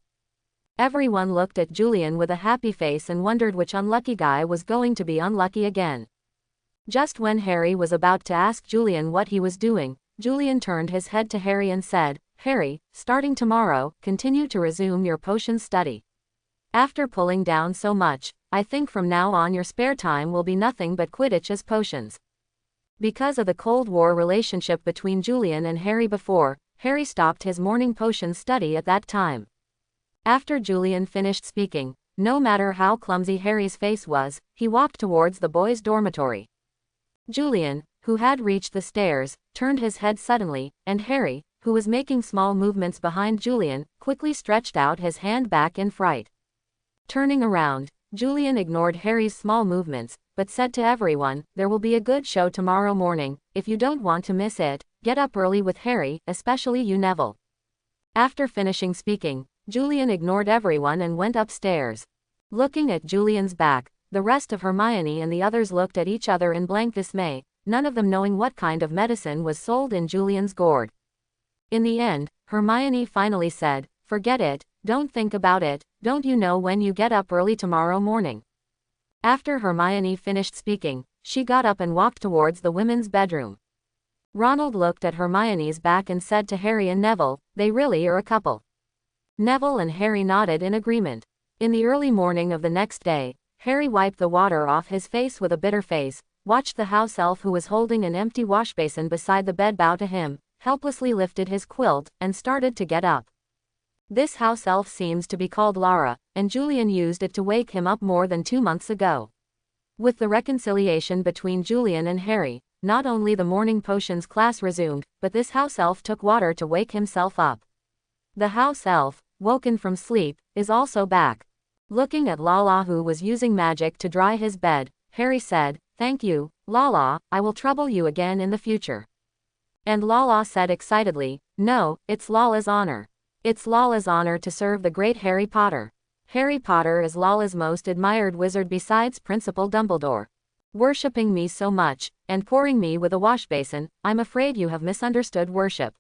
Everyone looked at Julian with a happy face and wondered which unlucky guy was going to be unlucky again. Just when Harry was about to ask Julian what he was doing, Julian turned his head to Harry and said, Harry, starting tomorrow, continue to resume your potions study. After pulling down so much, I think from now on your spare time will be nothing but Quidditch's potions. Because of the Cold War relationship between Julian and Harry before, Harry stopped his morning potions study at that time. After Julian finished speaking, no matter how clumsy Harry's face was, he walked towards the boys' dormitory. Julian, who had reached the stairs, turned his head suddenly, and Harry, who was making small movements behind Julian, quickly stretched out his hand back in fright. Turning around, Julian ignored Harry's small movements, but said to everyone, "There will be a good show tomorrow morning. If you don't want to miss it, get up early with Harry, especially you, Neville." After finishing speaking, Julian ignored everyone and went upstairs. Looking at Julian's back, the rest of Hermione and the others looked at each other in blank dismay, none of them knowing what kind of medicine was sold in Julian's gourd. In the end, Hermione finally said, "Forget it, don't think about it, don't you know when you get up early tomorrow morning?" After Hermione finished speaking, she got up and walked towards the women's bedroom. Ronald looked at Hermione's back and said to Harry and Neville, "They really are a couple." Neville and Harry nodded in agreement. In the early morning of the next day, Harry wiped the water off his face with a bitter face, watched the house elf who was holding an empty washbasin beside the bed bow to him, helplessly lifted his quilt, and started to get up. This house elf seems to be called Lara, and Julian used it to wake him up more than 2 months ago. With the reconciliation between Julian and Harry, not only the morning potions class resumed, but this house elf took water to wake himself up. The house elf, woken from sleep, is also back. Looking at Lala, who was using magic to dry his bed, Harry said, "Thank you, Lala, I will trouble you again in the future." And Lala said excitedly, "No, it's Lala's honor. It's Lala's honor to serve the great Harry Potter. Harry Potter is Lala's most admired wizard besides Principal Dumbledore. Worshipping me so much, and pouring me with a washbasin, I'm afraid you have misunderstood worship."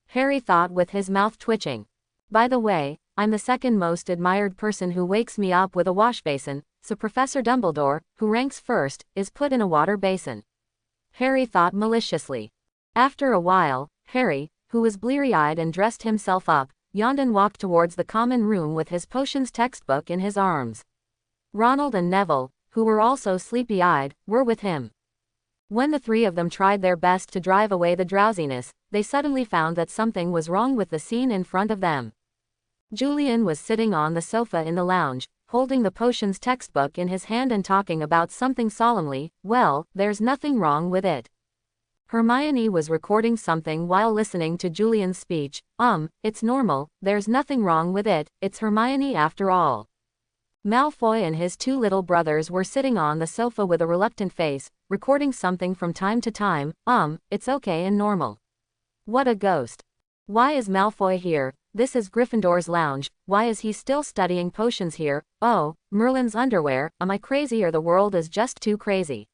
Harry thought with his mouth twitching. "By the way, I'm the second most admired person who wakes me up with a washbasin, so Professor Dumbledore, who ranks first, is put in a water basin." Harry thought maliciously. After a while, Harry, who was bleary-eyed and dressed himself up, yawned and walked towards the common room with his potions textbook in his arms. Ronald and Neville, who were also sleepy-eyed, were with him. When the three of them tried their best to drive away the drowsiness, they suddenly found that something was wrong with the scene in front of them. Julian was sitting on the sofa in the lounge, holding the potions textbook in his hand and talking about something solemnly. "Well, there's nothing wrong with it." Hermione was recording something while listening to Julian's speech. It's normal, there's nothing wrong with it, it's Hermione after all." Malfoy and his 2 little brothers were sitting on the sofa with a reluctant face, recording something from time to time. It's okay and normal." "What a ghost. Why is Malfoy here? This is Gryffindor's lounge, why is he still studying potions here? Oh, Merlin's underwear, am I crazy or the world is just too crazy?"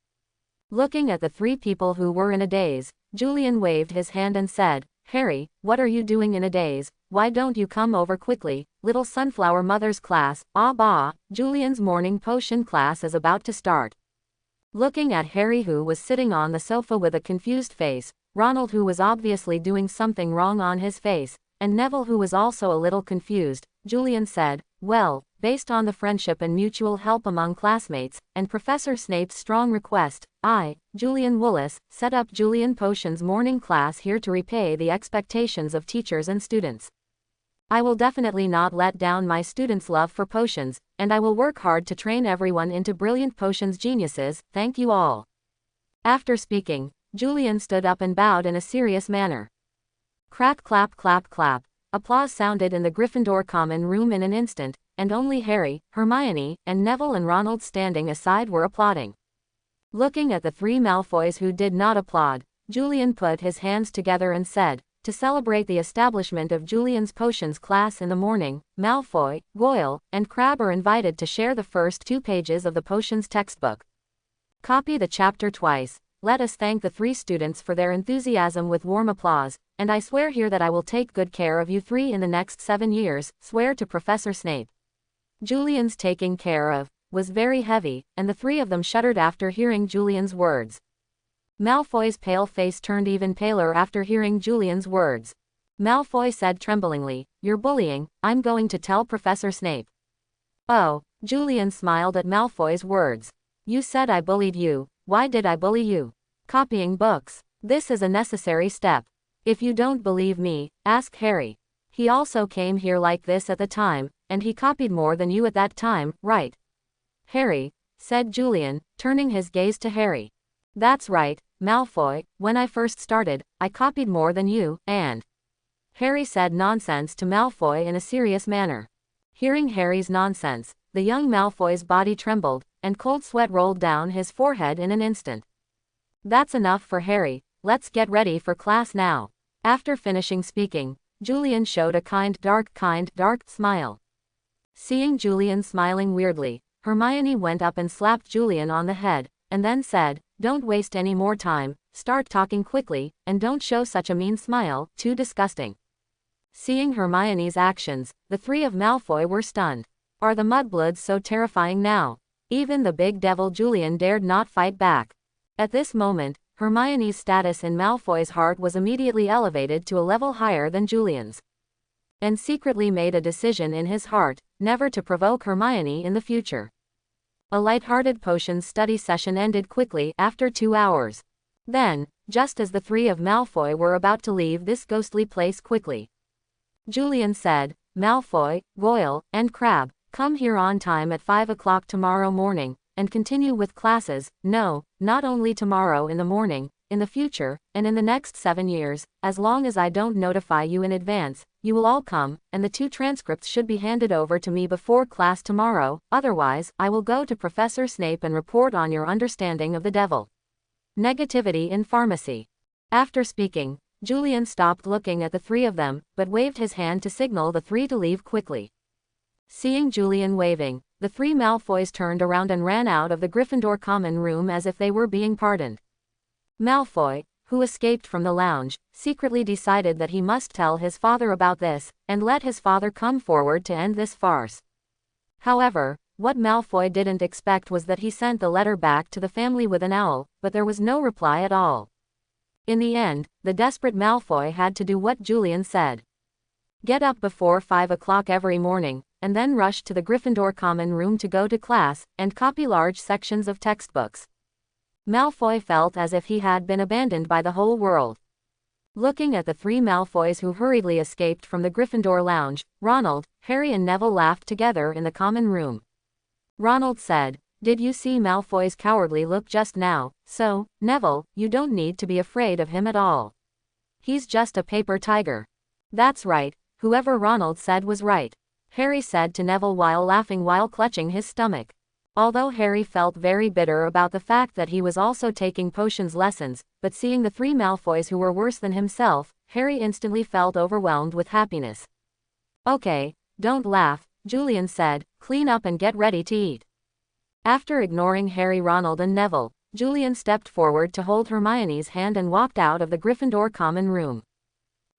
Looking at the 3 people who were in a daze, Julian waved his hand and said, "Harry, what are you doing in a daze? Why don't you come over quickly? Little Sunflower Mother's class, bah, Julian's morning potion class is about to start." Looking at Harry, who was sitting on the sofa with a confused face, Ronald, who was obviously doing something wrong on his face, and Neville, who was also a little confused, Julian said, "Well, based on the friendship and mutual help among classmates, and Professor Snape's strong request, I, Julian Willis, set up Julian Potion's morning class here to repay the expectations of teachers and students. I will definitely not let down my students' love for potions, and I will work hard to train everyone into brilliant potions geniuses. Thank you all." After speaking, Julian stood up and bowed in a serious manner. Crack, clap, clap, clap. Applause sounded in the Gryffindor common room in an instant, and only Harry, Hermione, and Neville and Ronald standing aside were applauding. Looking at the 3 Malfoys who did not applaud, Julian put his hands together and said, "To celebrate the establishment of Julian's potions class in the morning, Malfoy, Goyle, and Crabbe are invited to share the first 2 pages of the potions textbook. Copy the chapter twice. Let us thank the 3 students for their enthusiasm with warm applause, and I swear here that I will take good care of you 3 in the next 7 years, swear to Professor Snape." Julian's taking care of was very heavy, and the 3 of them shuddered after hearing Julian's words. Malfoy's pale face turned even paler after hearing Julian's words. Malfoy said tremblingly. You're bullying, I'm going to tell Professor Snape. Oh, Julian smiled at Malfoy's words. You said I bullied you, why did I bully you? Copying books. This is a necessary step. If you don't believe me, ask Harry. He also came here like this at the time, and he copied more than you at that time, right? Harry, said Julian, turning his gaze to Harry. That's right, Malfoy, when I first started, I copied more than you, and Harry said nonsense to Malfoy in a serious manner. Hearing Harry's nonsense, the young Malfoy's body trembled, and cold sweat rolled down his forehead in an instant. That's enough for Harry, let's get ready for class now. After finishing speaking, Julian showed a kind dark smile. Seeing Julian smiling weirdly, Hermione went up and slapped Julian on the head, and then said, Don't waste any more time, start talking quickly, and don't show such a mean smile, too disgusting. Seeing Hermione's actions, the three of Malfoy were stunned. Are the mudbloods so terrifying now? Even the big devil Julian dared not fight back. At this moment, Hermione's status in Malfoy's heart was immediately elevated to a level higher than Julian's. And secretly made a decision in his heart, never to provoke Hermione in the future. A light-hearted potions study session ended quickly after 2 hours. Then, just as the three of Malfoy were about to leave this ghostly place quickly, Julian said, Malfoy, Goyle, and Crabbe, come here on time at 5 o'clock tomorrow morning, and continue with classes. No, not only tomorrow in the morning, in the future, and in the next 7 years, as long as I don't notify you in advance, you will all come, and the 2 transcripts should be handed over to me before class tomorrow, otherwise, I will go to Professor Snape and report on your understanding of the devil. Negativity in pharmacy. After speaking, Julian stopped looking at the three of them, but waved his hand to signal the three to leave quickly. Seeing Julian waving, the three Malfoys turned around and ran out of the Gryffindor common room as if they were being pardoned. Malfoy, who escaped from the lounge, secretly decided that he must tell his father about this, and let his father come forward to end this farce. However, what Malfoy didn't expect was that he sent the letter back to the family with an owl, but there was no reply at all. In the end, the desperate Malfoy had to do what Julian said. Get up before 5 o'clock every morning, and then rush to the Gryffindor common room to go to class, and copy large sections of textbooks. Malfoy felt as if he had been abandoned by the whole world. Looking at the three Malfoys who hurriedly escaped from the Gryffindor lounge, Ronald, Harry and Neville laughed together in the common room. Ronald said, Did you see Malfoy's cowardly look just now? So, Neville, you don't need to be afraid of him at all. He's just a paper tiger. That's right, whoever Ronald said was right, Harry said to Neville while laughing while clutching his stomach. Although Harry felt very bitter about the fact that he was also taking potions lessons, but seeing the three Malfoys who were worse than himself, Harry instantly felt overwhelmed with happiness. Okay, don't laugh, Julian said, clean up and get ready to eat. After ignoring Harry, Ronald and Neville, Julian stepped forward to hold Hermione's hand and walked out of the Gryffindor common room.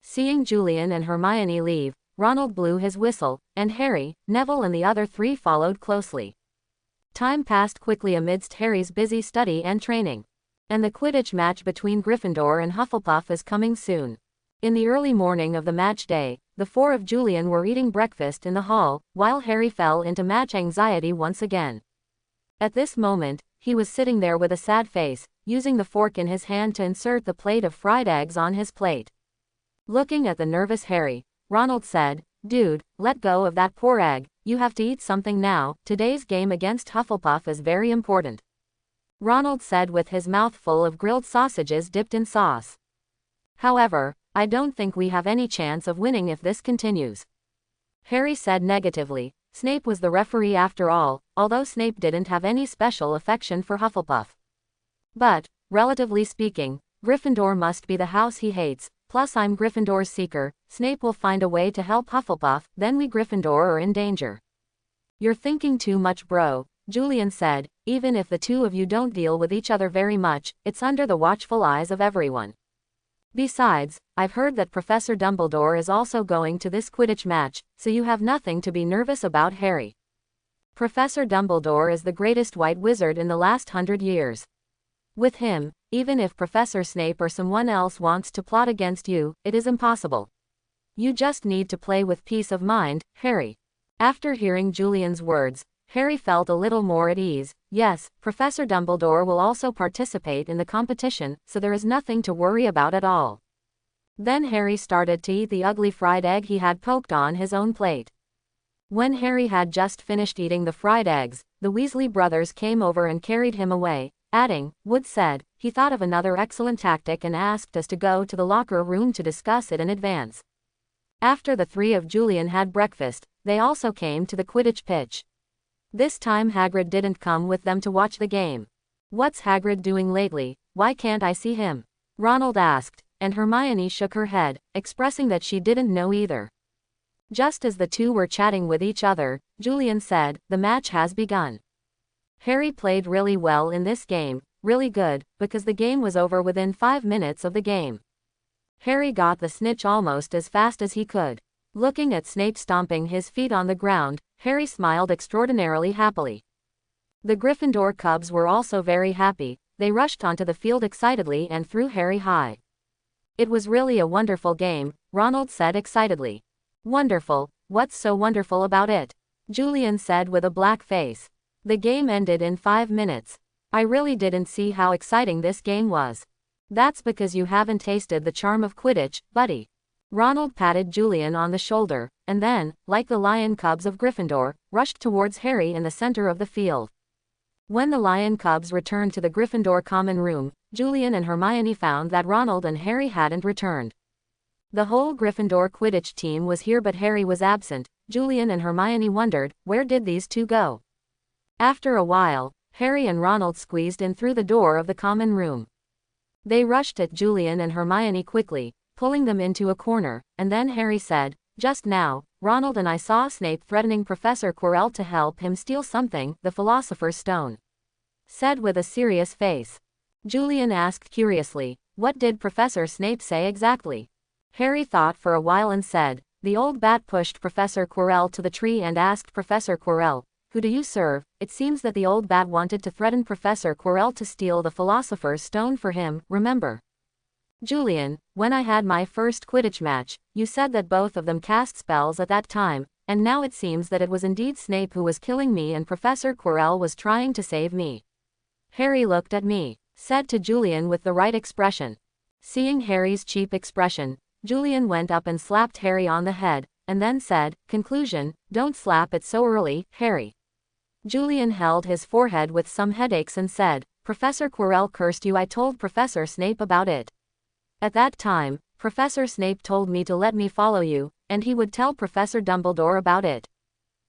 Seeing Julian and Hermione leave, Ronald blew his whistle, and Harry, Neville and the other three followed closely. Time passed quickly amidst Harry's busy study and training. And the Quidditch match between Gryffindor and Hufflepuff is coming soon. In the early morning of the match day, the four of Julian were eating breakfast in the hall, while Harry fell into match anxiety once again. At this moment, he was sitting there with a sad face, using the fork in his hand to insert the plate of fried eggs on his plate. Looking at the nervous Harry, Ronald said, Dude, let go of that poor egg, you have to eat something now, today's game against Hufflepuff is very important. Ronald said with his mouth full of grilled sausages dipped in sauce. However, I don't think we have any chance of winning if this continues. Harry said negatively. Snape was the referee after all, although Snape didn't have any special affection for Hufflepuff. But, relatively speaking, Gryffindor must be the house he hates, plus I'm Gryffindor's seeker, Snape will find a way to help Hufflepuff, then we Gryffindor are in danger. You're thinking too much, bro, Julian said, even if the two of you don't deal with each other very much, it's under the watchful eyes of everyone. Besides, I've heard that Professor Dumbledore is also going to this Quidditch match, so you have nothing to be nervous about, Harry. Professor Dumbledore is the greatest white wizard in the last 100 years. With him, even if Professor Snape or someone else wants to plot against you, it is impossible. You just need to play with peace of mind, Harry. After hearing Julian's words, Harry felt a little more at ease. Yes, Professor Dumbledore will also participate in the competition, so there is nothing to worry about at all. Then Harry started to eat the ugly fried egg he had poked on his own plate. When Harry had just finished eating the fried eggs, the Weasley brothers came over and carried him away, adding, Wood said, he thought of another excellent tactic and asked us to go to the locker room to discuss it in advance. After the three of Julian had breakfast, they also came to the Quidditch pitch. This time Hagrid didn't come with them to watch the game. What's Hagrid doing lately? Why can't I see him? Ronald asked, and Hermione shook her head, expressing that she didn't know either. Just as the two were chatting with each other, Julian said, the match has begun. Harry played really well in this game, really good, because the game was over within 5 minutes of the game. Harry got the snitch almost as fast as he could. Looking at Snape stomping his feet on the ground, Harry smiled extraordinarily happily. The Gryffindor Cubs were also very happy. They rushed onto the field excitedly and threw Harry high. It was really a wonderful game, Ronald said excitedly. Wonderful, what's so wonderful about it? Julian said with a black face. The game ended in 5 minutes. I really didn't see how exciting this game was. That's because you haven't tasted the charm of Quidditch, buddy. Ronald patted Julian on the shoulder, and then, like the lion cubs of Gryffindor, rushed towards Harry in the center of the field. When the lion cubs returned to the Gryffindor common room, Julian and Hermione found that Ronald and Harry hadn't returned. The whole Gryffindor Quidditch team was here but Harry was absent. Julian and Hermione wondered, where did these two go? After a while, Harry and Ronald squeezed in through the door of the common room. They rushed at Julian and Hermione quickly, pulling them into a corner, and then Harry said, just now, Ronald and I saw Snape threatening Professor Quirrell to help him steal something, the Philosopher's Stone. Said with a serious face. Julian asked curiously, what did Professor Snape say exactly? Harry thought for a while and said, the old bat pushed Professor Quirrell to the tree and asked Professor Quirrell, who do you serve? It seems that the old bat wanted to threaten Professor Quirrell to steal the Philosopher's Stone for him, remember? Julian, when I had my first Quidditch match, you said that both of them cast spells at that time, and now it seems that it was indeed Snape who was killing me and Professor Quirrell was trying to save me. Harry looked at me, said to Julian with the right expression. Seeing Harry's cheap expression, Julian went up and slapped Harry on the head, and then said, conclusion, don't slap it so early, Harry. Julian held his forehead with some headaches and said, Professor Quirrell cursed you. I told Professor Snape about it. At that time, Professor Snape told me to let me follow you, and he would tell Professor Dumbledore about it.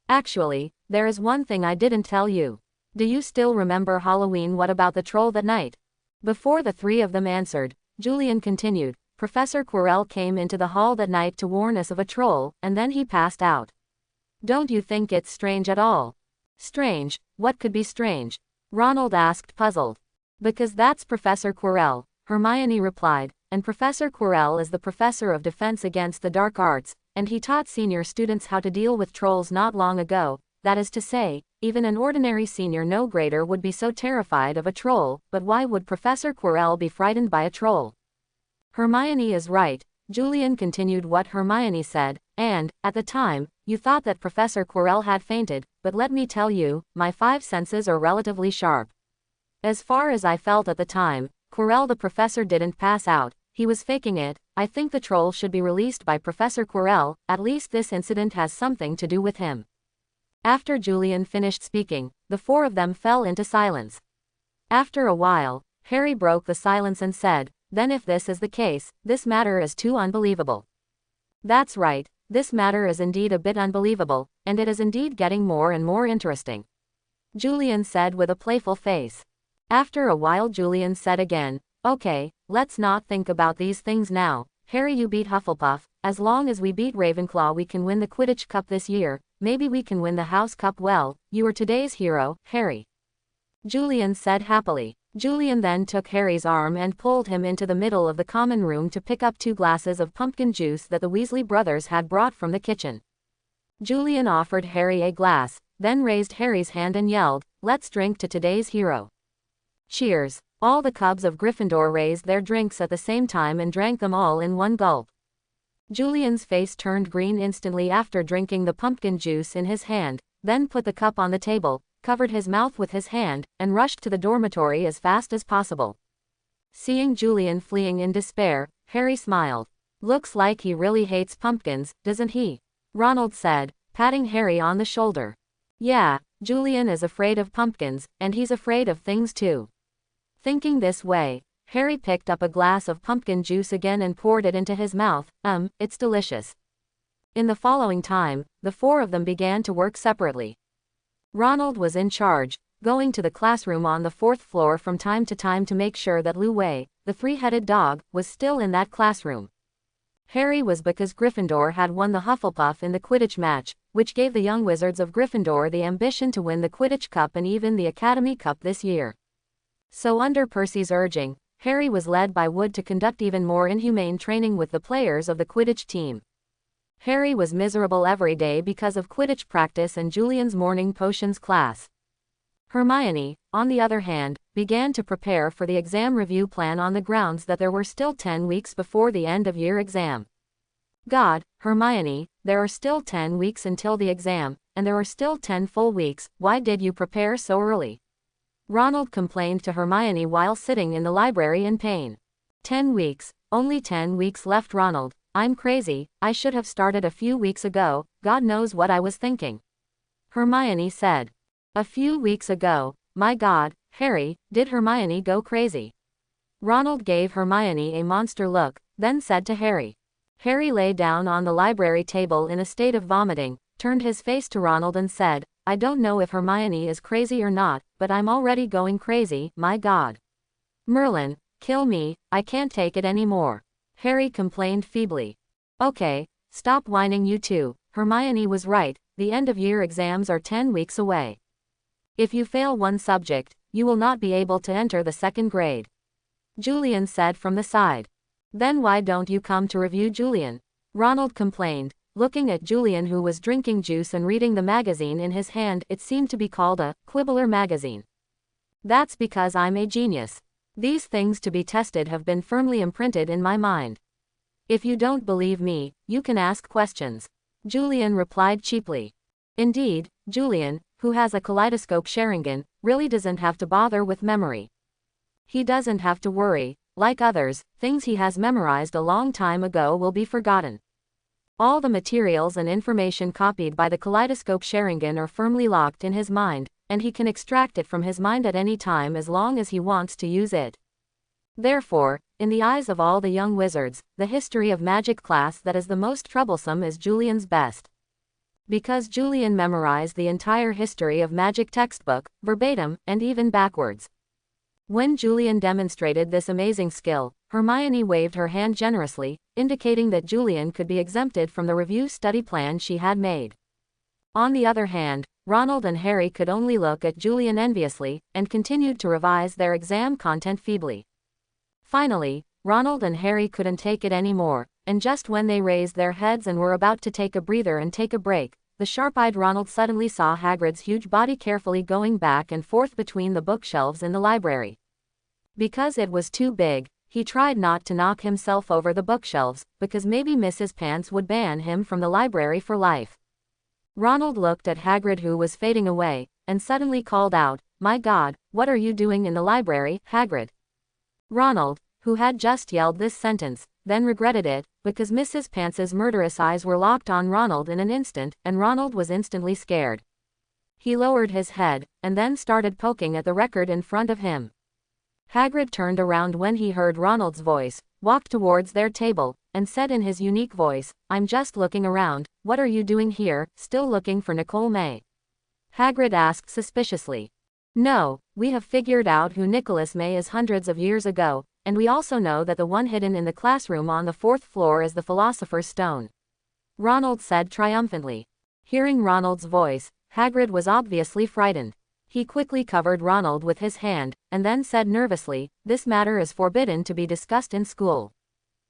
Actually, there is one thing I didn't tell you. Do you still remember Halloween? What about the troll that night? Before the three of them answered, Julian continued, Professor Quirrell came into the hall that night to warn us of a troll, and then he passed out. Don't you think it's strange at all? Strange? What could be strange? Ronald asked, puzzled. Because that's Professor Quirrell, Hermione replied, and Professor Quirrell is the professor of defense against the dark arts, and he taught senior students how to deal with trolls not long ago. That is to say, even an ordinary senior no grader would be so terrified of a troll, but why would Professor Quirrell be frightened by a troll? Hermione is right, Julian continued what Hermione said, and, at the time, you thought that Professor Quirrell had fainted, but let me tell you, my 5 senses are relatively sharp. As far as I felt at the time, Quirrell the professor didn't pass out, he was faking it. I think the troll should be released by Professor Quirrell, at least this incident has something to do with him. After Julian finished speaking, the 4 of them fell into silence. After a while, Harry broke the silence and said, then if this is the case, this matter is too unbelievable. That's right, this matter is indeed a bit unbelievable, and it is indeed getting more and more interesting. Julian said with a playful face. After a while Julian said again, okay, let's not think about these things now. Harry, you beat Hufflepuff. As long as we beat Ravenclaw we can win the Quidditch Cup this year, maybe we can win the House Cup. Well, you are today's hero, Harry. Julian said happily. Julian then took Harry's arm and pulled him into the middle of the common room to pick up 2 glasses of pumpkin juice that the Weasley brothers had brought from the kitchen. Julian offered Harry a glass, then raised Harry's hand and yelled, let's drink to today's hero. Cheers! All the Cubs of Gryffindor raised their drinks at the same time and drank them all in one gulp. Julian's face turned green instantly after drinking the pumpkin juice in his hand, then put the cup on the table, covered his mouth with his hand, and rushed to the dormitory as fast as possible. Seeing Julian fleeing in despair, Harry smiled. Looks like he really hates pumpkins, doesn't he? Ronald said, patting Harry on the shoulder. Yeah, Julian is afraid of pumpkins, and he's afraid of things too. Thinking this way, Harry picked up a glass of pumpkin juice again and poured it into his mouth. It's delicious. In the following time, the four of them began to work separately. Ronald was in charge, going to the classroom on the 4th floor from time to time to make sure that Lu Wei, the three-headed dog, was still in that classroom. Harry was because Gryffindor had won the Hufflepuff in the Quidditch match, which gave the young wizards of Gryffindor the ambition to win the Quidditch Cup and even the Academy Cup this year. So under Percy's urging, Harry was led by Wood to conduct even more inhumane training with the players of the Quidditch team. Harry was miserable every day because of Quidditch practice and Julian's morning potions class. Hermione, on the other hand, began to prepare for the exam review plan on the grounds that there were still 10 weeks before the end-of-year exam. God, Hermione, there are still 10 weeks until the exam, and there are still 10 full weeks, why did you prepare so early? Ronald complained to Hermione while sitting in the library in pain. 10 weeks, only 10 weeks left, Ronald. I'm crazy, I should have started a few weeks ago, God knows what I was thinking. Hermione said. A few weeks ago, my God, Harry, did Hermione go crazy? Ronald gave Hermione a monster look, then said to Harry. Harry lay down on the library table in a state of vomiting, turned his face to Ronald and said, I don't know if Hermione is crazy or not, but I'm already going crazy, my God. Merlin, kill me, I can't take it anymore. Harry complained feebly. Okay, stop whining you two, Hermione was right, the end-of-year exams are 10 weeks away. If you fail one subject, you will not be able to enter the 2nd grade. Julian said from the side. Then why don't you come to review, Julian? Ronald complained, looking at Julian who was drinking juice and reading the magazine in his hand. It seemed to be called a Quibbler magazine. That's because I'm a genius. These things to be tested have been firmly imprinted in my mind. If you don't believe me, you can ask questions. Julian replied cheaply. Indeed, Julian, who has a kaleidoscope Sharingan, really doesn't have to bother with memory. He doesn't have to worry, like others, things he has memorized a long time ago will be forgotten. All the materials and information copied by the kaleidoscope Sharingan are firmly locked in his mind, and he can extract it from his mind at any time as long as he wants to use it. Therefore, in the eyes of all the young wizards, the history of magic class that is the most troublesome is Julian's best. Because Julian memorized the entire history of magic textbook, verbatim, and even backwards. When Julian demonstrated this amazing skill, Hermione waved her hand generously, indicating that Julian could be exempted from the review study plan she had made. On the other hand, Ronald and Harry could only look at Julian enviously, and continued to revise their exam content feebly. Finally, Ronald and Harry couldn't take it anymore, and just when they raised their heads and were about to take a breather and take a break, the sharp-eyed Ronald suddenly saw Hagrid's huge body carefully going back and forth between the bookshelves in the library. Because it was too big, he tried not to knock himself over the bookshelves, because maybe Mrs. Pants would ban him from the library for life. Ronald looked at Hagrid who was fading away, and suddenly called out, My God, what are you doing in the library, Hagrid? Ronald, who had just yelled this sentence, then regretted it, because Mrs. Pants's murderous eyes were locked on Ronald in an instant, and Ronald was instantly scared. He lowered his head, and then started poking at the record in front of him. Hagrid turned around when he heard Ronald's voice, walked towards their table, and said in his unique voice, I'm just looking around, what are you doing here, still looking for Nicole May? Hagrid asked suspiciously. No, we have figured out who Nicholas May is hundreds of years ago, and we also know that the one hidden in the classroom on the 4th floor is the Philosopher's Stone. Ronald said triumphantly. Hearing Ronald's voice, Hagrid was obviously frightened. He quickly covered Ronald with his hand, and then said nervously, This matter is forbidden to be discussed in school.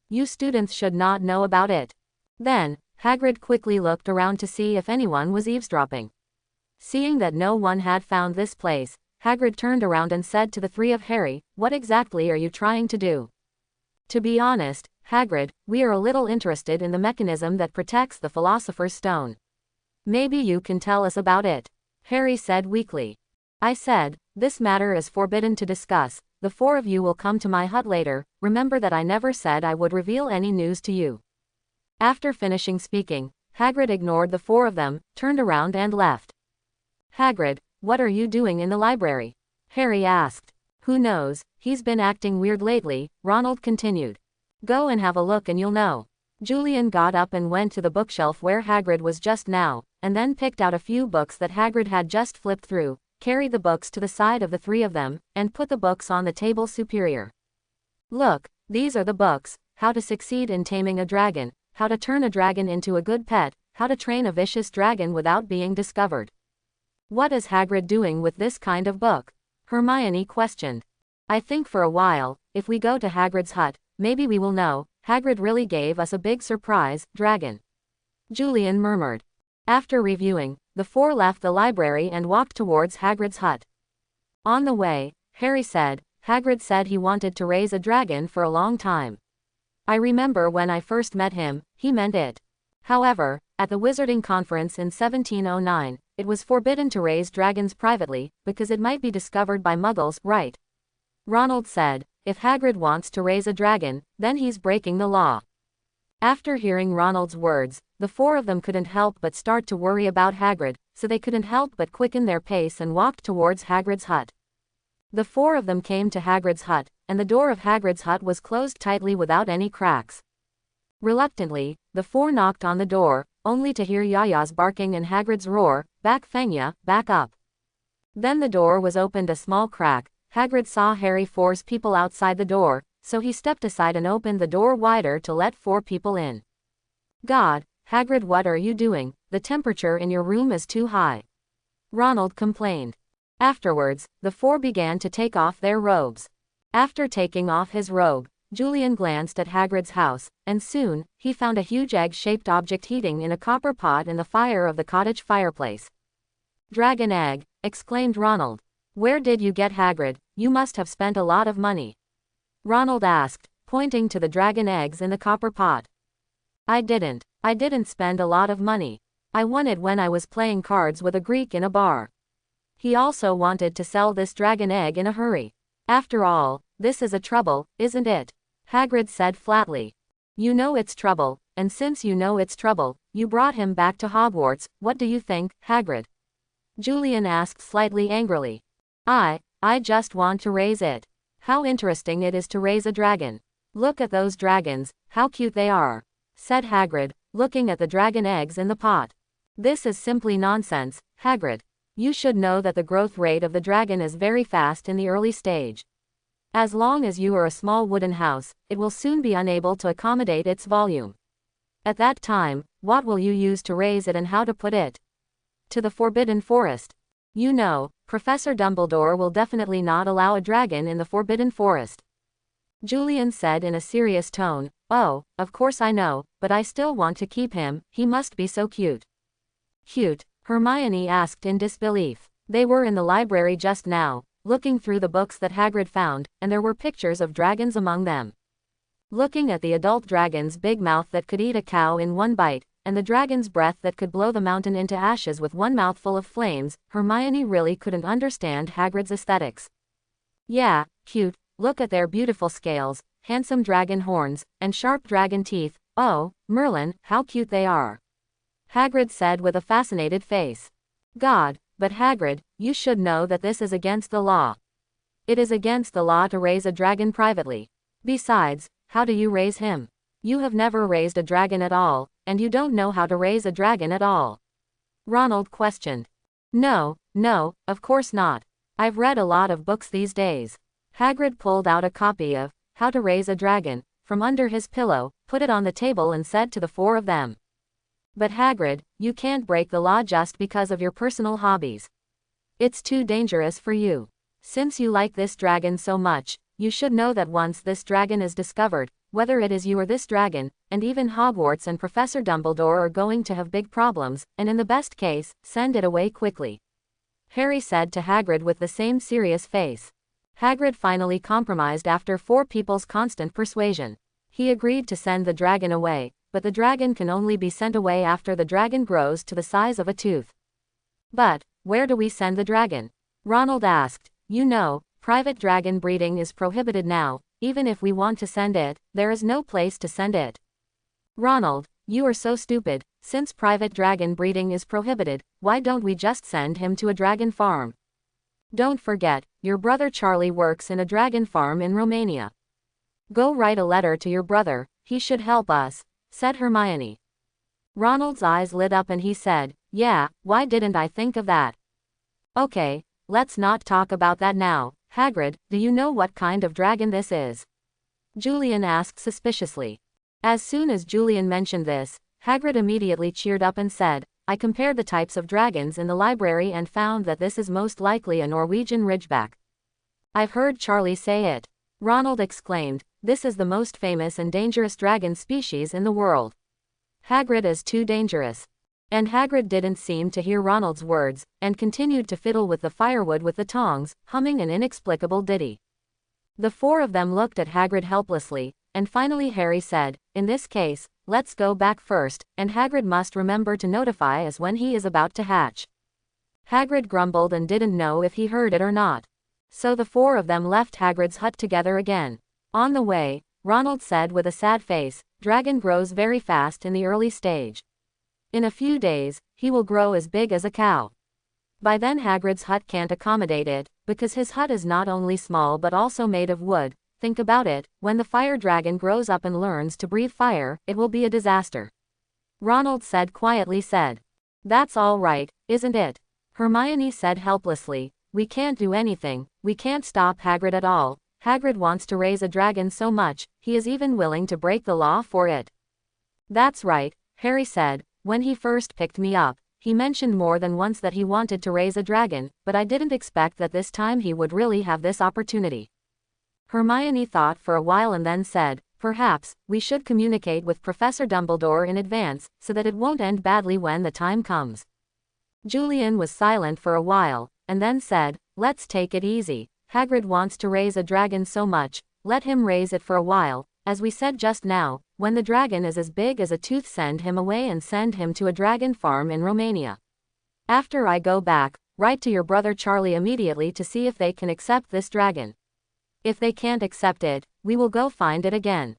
You students should not know about it. Then, Hagrid quickly looked around to see if anyone was eavesdropping. Seeing that no one had found this place, Hagrid turned around and said to the three of Harry, What exactly are you trying to do? To be honest, Hagrid, we are a little interested in the mechanism that protects the Philosopher's Stone. Maybe you can tell us about it, Harry said weakly. I said, this matter is forbidden to discuss. The four of you will come to my hut later. Remember that I never said I would reveal any news to you. After finishing speaking, Hagrid ignored the four of them, turned around and left. Hagrid, what are you doing in the library? Harry asked. Who knows, he's been acting weird lately, Ronald continued. Go and have a look and you'll know. Julian got up and went to the bookshelf where Hagrid was just now, and then picked out a few books that Hagrid had just flipped through, carried the books to the side of the three of them, and put the books on the table superior. Look, these are the books: How to Succeed in Taming a Dragon, How to Turn a Dragon into a Good Pet, How to Train a Vicious Dragon Without Being Discovered. What is Hagrid doing with this kind of book? Hermione questioned. I think for a while, if we go to Hagrid's hut, maybe we will know. Hagrid really gave us a big surprise, dragon. Julian murmured. After reviewing, the four left the library and walked towards Hagrid's hut. On the way, Harry said, Hagrid said he wanted to raise a dragon for a long time. I remember when I first met him, he meant it. However, at the Wizarding Conference in 1709, it was forbidden to raise dragons privately, because it might be discovered by Muggles, right? Ronald said, if Hagrid wants to raise a dragon, then he's breaking the law. After hearing Ronald's words, the four of them couldn't help but start to worry about Hagrid, so they couldn't help but quicken their pace and walked towards Hagrid's hut. The four of them came to Hagrid's hut, and the door of Hagrid's hut was closed tightly without any cracks. Reluctantly, the four knocked on the door, only to hear Yaya's barking and Hagrid's roar, back Fenya, back up. Then the door was opened a small crack. Hagrid saw Harry force people outside the door, so he stepped aside and opened the door wider to let four people in. God, Hagrid, what are you doing? The temperature in your room is too high, Ronald complained. Afterwards, the four began to take off their robes. After taking off his robe, Julian glanced at Hagrid's house, and soon, he found a huge egg-shaped object heating in a copper pot in the fire of the cottage fireplace. Dragon egg, exclaimed Ronald. Where did you get Hagrid? You must have spent a lot of money, Ronald asked, pointing to the dragon eggs in the copper pot. I didn't spend a lot of money. I won it when I was playing cards with a Greek in a bar. He also wanted to sell this dragon egg in a hurry. After all, this is a trouble, isn't it? Hagrid said flatly. You know it's trouble, and since you know it's trouble, you brought him back to Hogwarts. What do you think, Hagrid? Julian asked slightly angrily. I just want to raise it. How interesting it is to raise a dragon. Look at those dragons, how cute they are, said Hagrid, looking at the dragon eggs in the pot. This is simply nonsense, Hagrid. You should know that the growth rate of the dragon is very fast in the early stage. As long as you are a small wooden house, it will soon be unable to accommodate its volume. At that time, what will you use to raise it and how to put it to the Forbidden Forest? You know, Professor Dumbledore will definitely not allow a dragon in the Forbidden Forest. Julian said in a serious tone, Oh, of course I know, but I still want to keep him, he must be so cute. Cute? Hermione asked in disbelief. They were in the library just now, looking through the books that Hagrid found, and there were pictures of dragons among them. Looking at the adult dragon's big mouth that could eat a cow in one bite, and the dragon's breath that could blow the mountain into ashes with one mouthful of flames, Hermione really couldn't understand Hagrid's aesthetics. Yeah, cute, look at their beautiful scales, handsome dragon horns, and sharp dragon teeth. Oh, Merlin, how cute they are, Hagrid said with a fascinated face. God, but Hagrid, you should know that this is against the law. It is against the law to raise a dragon privately. Besides, how do you raise him? You have never raised a dragon at all, and you don't know how to raise a dragon at all, Ronald questioned. No, of course not. I've read a lot of books these days. Hagrid pulled out a copy of How to Raise a Dragon from under his pillow, put it on the table and said to the four of them. But Hagrid, you can't break the law just because of your personal hobbies. It's too dangerous for you. Since you like this dragon so much, you should know that once this dragon is discovered, whether it is you or this dragon, and even Hogwarts and Professor Dumbledore are going to have big problems, and in the best case, send it away quickly, Harry said to Hagrid with the same serious face. Hagrid finally compromised after four people's constant persuasion. He agreed to send the dragon away, but the dragon can only be sent away after the dragon grows to the size of a tooth. But, where do we send the dragon? Ronald asked. You know, private dragon breeding is prohibited now. Even if we want to send it, there is no place to send it. Ronald, you are so stupid. Since private dragon breeding is prohibited, why don't we just send him to a dragon farm? Don't forget, your brother Charlie works in a dragon farm in Romania. Go write a letter to your brother, he should help us, said Hermione. Ronald's eyes lit up and he said, yeah, why didn't I think of that? Okay, let's not talk about that now. Hagrid, do you know what kind of dragon this is? Julian asked suspiciously. As soon as Julian mentioned this, Hagrid immediately cheered up and said, I compared the types of dragons in the library and found that this is most likely a Norwegian ridgeback. I've heard Charlie say it. Ronald exclaimed, this is the most famous and dangerous dragon species in the world. Hagrid is too dangerous. And Hagrid didn't seem to hear Ronald's words, and continued to fiddle with the firewood with the tongs, humming an inexplicable ditty. The four of them looked at Hagrid helplessly, and finally Harry said, in this case, let's go back first, and Hagrid must remember to notify us when he is about to hatch. Hagrid grumbled and didn't know if he heard it or not. So the four of them left Hagrid's hut together again. On the way, Ronald said with a sad face, dragon grows very fast in the early stage. In a few days, he will grow as big as a cow. By then Hagrid's hut can't accommodate it, because his hut is not only small but also made of wood. Think about it, when the fire dragon grows up and learns to breathe fire, it will be a disaster. Ronald quietly said. That's all right, isn't it? Hermione said helplessly, we can't do anything, we can't stop Hagrid at all. Hagrid wants to raise a dragon so much, he is even willing to break the law for it. That's right, Harry said, when he first picked me up, he mentioned more than once that he wanted to raise a dragon, but I didn't expect that this time he would really have this opportunity. Hermione thought for a while and then said, perhaps, we should communicate with Professor Dumbledore in advance, so that it won't end badly when the time comes. Julian was silent for a while, and then said, let's take it easy. Hagrid wants to raise a dragon so much, let him raise it for a while. As we said just now, when the dragon is as big as a tooth, send him away and send him to a dragon farm in Romania. After I go back, write to your brother Charlie immediately to see if they can accept this dragon. If they can't accept it, we will go find it again.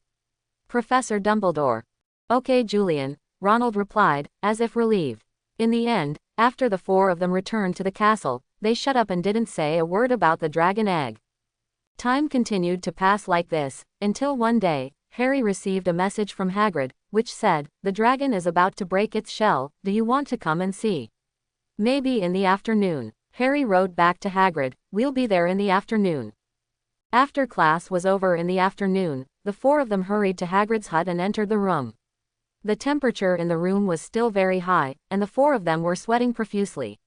Professor Dumbledore. Okay, Julian, Ronald replied, as if relieved. In the end, after the four of them returned to the castle, they shut up and didn't say a word about the dragon egg. Time continued to pass like this, until one day, Harry received a message from Hagrid, which said, the dragon is about to break its shell, do you want to come and see? Maybe in the afternoon. Harry wrote back to Hagrid, we'll be there in the afternoon. After class was over in the afternoon, the four of them hurried to Hagrid's hut and entered the room. The temperature in the room was still very high, and the four of them were sweating profusely.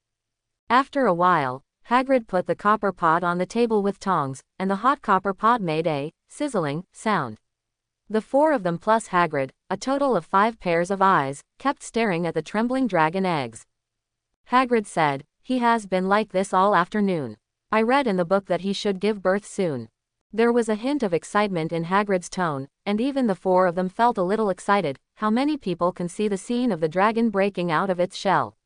After a while, Hagrid put the copper pot on the table with tongs, and the hot copper pot made a sizzling sound. The four of them plus Hagrid, a total of 5 pairs of eyes, kept staring at the trembling dragon eggs. Hagrid said, he has been like this all afternoon. I read in the book that he should give birth soon. There was a hint of excitement in Hagrid's tone, and even the four of them felt a little excited. How many people can see the scene of the dragon breaking out of its shell?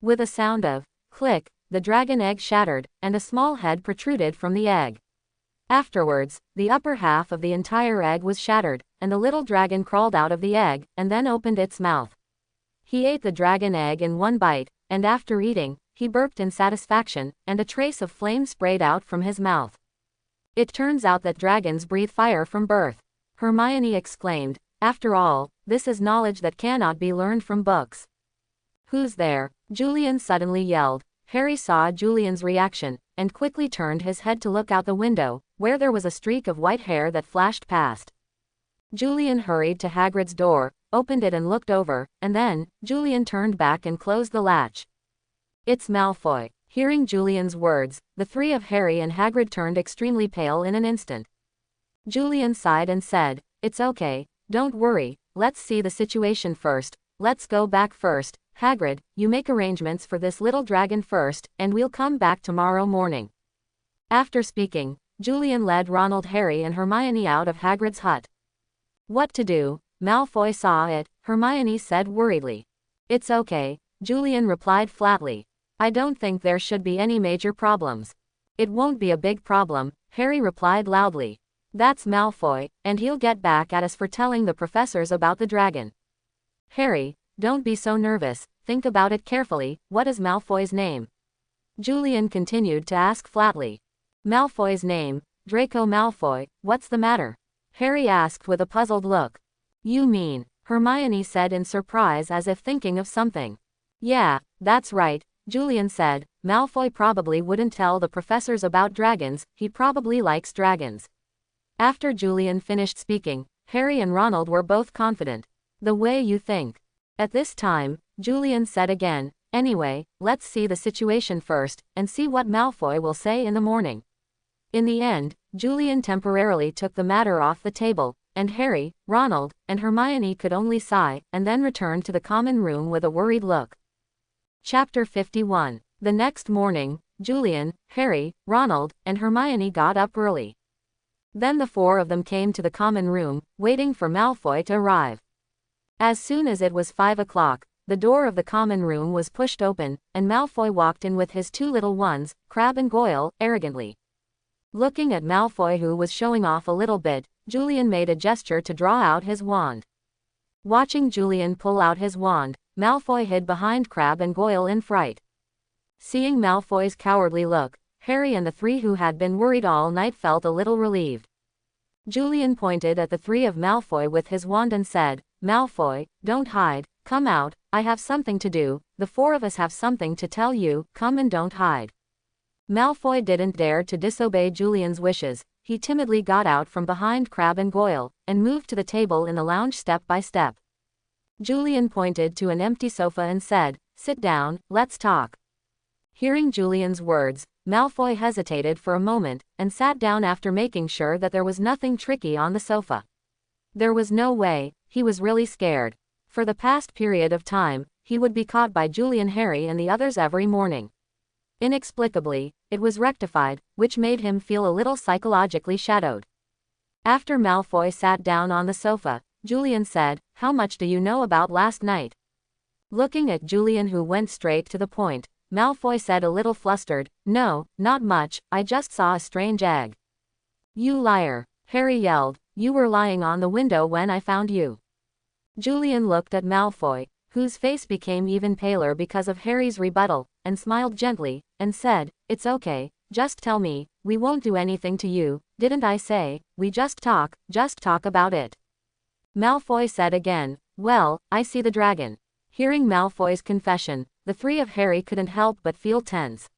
With a sound of click, the dragon egg shattered, and a small head protruded from the egg. Afterwards, the upper half of the entire egg was shattered, and the little dragon crawled out of the egg, and then opened its mouth. He ate the dragon egg in one bite, and after eating, he burped in satisfaction, and a trace of flame sprayed out from his mouth. It turns out that dragons breathe fire from birth. Hermione exclaimed, after all, this is knowledge that cannot be learned from books. Who's there? Julian suddenly yelled. Harry saw Julian's reaction, and quickly turned his head to look out the window, where there was a streak of white hair that flashed past. Julian hurried to Hagrid's door, opened it and looked over, and then, Julian turned back and closed the latch. It's Malfoy. Hearing Julian's words, the three of Harry and Hagrid turned extremely pale in an instant. Julian sighed and said, it's okay, don't worry, let's see the situation first, let's go back first. Hagrid, you make arrangements for this little dragon first, and we'll come back tomorrow morning. After speaking, Julian led Ronald, Harry and Hermione out of Hagrid's hut. What to do? Malfoy saw it, Hermione said worriedly. It's okay, Julian replied flatly. I don't think there should be any major problems. It won't be a big problem, Harry replied loudly. That's Malfoy, and he'll get back at us for telling the professors about the dragon. Harry, don't be so nervous, think about it carefully, what is Malfoy's name? Julian continued to ask flatly. Malfoy's name, Draco Malfoy, what's the matter? Harry asked with a puzzled look. You mean, Hermione said in surprise as if thinking of something. Yeah, that's right, Julian said, Malfoy probably wouldn't tell the professors about dragons, he probably likes dragons. After Julian finished speaking, Harry and Ronald were both confident. The way you think. At this time, Julian said again, anyway, let's see the situation first, and see what Malfoy will say in the morning. In the end, Julian temporarily took the matter off the table, and Harry, Ronald, and Hermione could only sigh, and then return to the common room with a worried look. Chapter 51. The next morning, Julian, Harry, Ronald, and Hermione got up early. Then the four of them came to the common room, waiting for Malfoy to arrive. As soon as it was 5 o'clock, the door of the common room was pushed open, and Malfoy walked in with his two little ones, Crabbe and Goyle, arrogantly. Looking at Malfoy, who was showing off a little bit, Julian made a gesture to draw out his wand. Watching Julian pull out his wand, Malfoy hid behind Crabbe and Goyle in fright. Seeing Malfoy's cowardly look, Harry and the three who had been worried all night felt a little relieved. Julian pointed at the three of Malfoy with his wand and said, Malfoy, don't hide, come out, I have something to do, the four of us have something to tell you, come and don't hide. Malfoy didn't dare to disobey Julian's wishes, he timidly got out from behind Crabbe and Goyle, and moved to the table in the lounge step by step. Julian pointed to an empty sofa and said, sit down, let's talk. Hearing Julian's words, Malfoy hesitated for a moment, and sat down after making sure that there was nothing tricky on the sofa. There was no way, he was really scared. For the past period of time, he would be caught by Julian, Harry and the others every morning. Inexplicably, it was rectified, which made him feel a little psychologically shadowed. After Malfoy sat down on the sofa, Julian said, how much do you know about last night? Looking at Julian, who went straight to the point, Malfoy said a little flustered, no, not much, I just saw a strange egg. You liar, Harry yelled, you were lying on the window when I found you. Julian looked at Malfoy, whose face became even paler because of Harry's rebuttal, and smiled gently, and said, it's okay, just tell me, we won't do anything to you, didn't I say, we just talk about it. Malfoy said again, well, I see the dragon. Hearing Malfoy's confession, the three of Harry couldn't help but feel tense.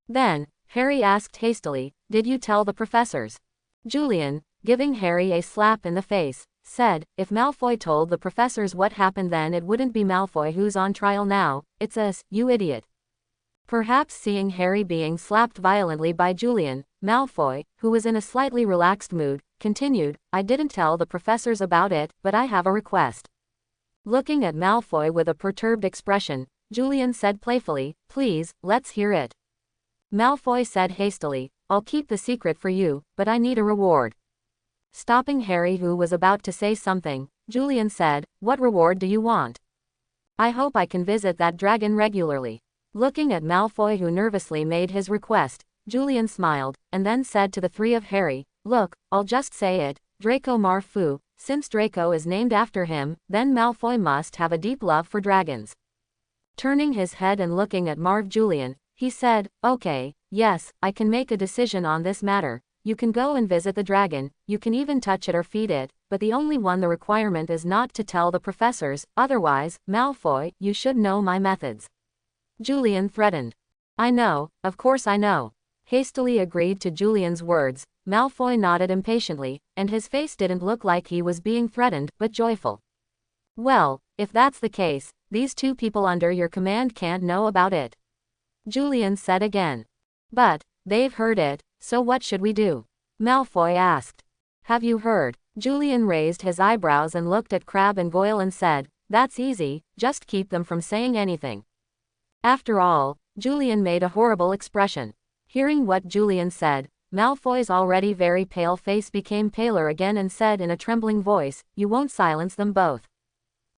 Then, Harry asked hastily, did you tell the professors? Julian, giving Harry a slap in the face, said, if Malfoy told the professors what happened, then it wouldn't be Malfoy who's on trial now, it's us, you idiot. Perhaps seeing Harry being slapped violently by Julian, Malfoy, who was in a slightly relaxed mood, continued, I didn't tell the professors about it, but I have a request. Looking at Malfoy with a perturbed expression, Julian said playfully, please, let's hear it. Malfoy said hastily, I'll keep the secret for you, but I need a reward. Stopping Harry, who was about to say something, Julian said, what reward do you want? I hope I can visit that dragon regularly. Looking at Malfoy, who nervously made his request, Julian smiled, and then said to the three of Harry, look, I'll just say it, Draco Malfoy, since Draco is named after him, then Malfoy must have a deep love for dragons. Turning his head and looking at Julian, he said, okay, yes, I can make a decision on this matter. You can go and visit the dragon, you can even touch it or feed it, but the requirement is not to tell the professors, otherwise, Malfoy, you should know my methods. Julian threatened. I know, of course I know. Hastily agreed to Julian's words, Malfoy nodded impatiently, and his face didn't look like he was being threatened, but joyful. Well, if that's the case, these two people under your command can't know about it. Julian said again. But, they've heard it, so what should we do? Malfoy asked. Have you heard? Julian raised his eyebrows and looked at Crabbe and Goyle and said, that's easy, just keep them from saying anything. After all, Julian made a horrible expression. Hearing what Julian said, Malfoy's already very pale face became paler again and said in a trembling voice, "You won't silence them both."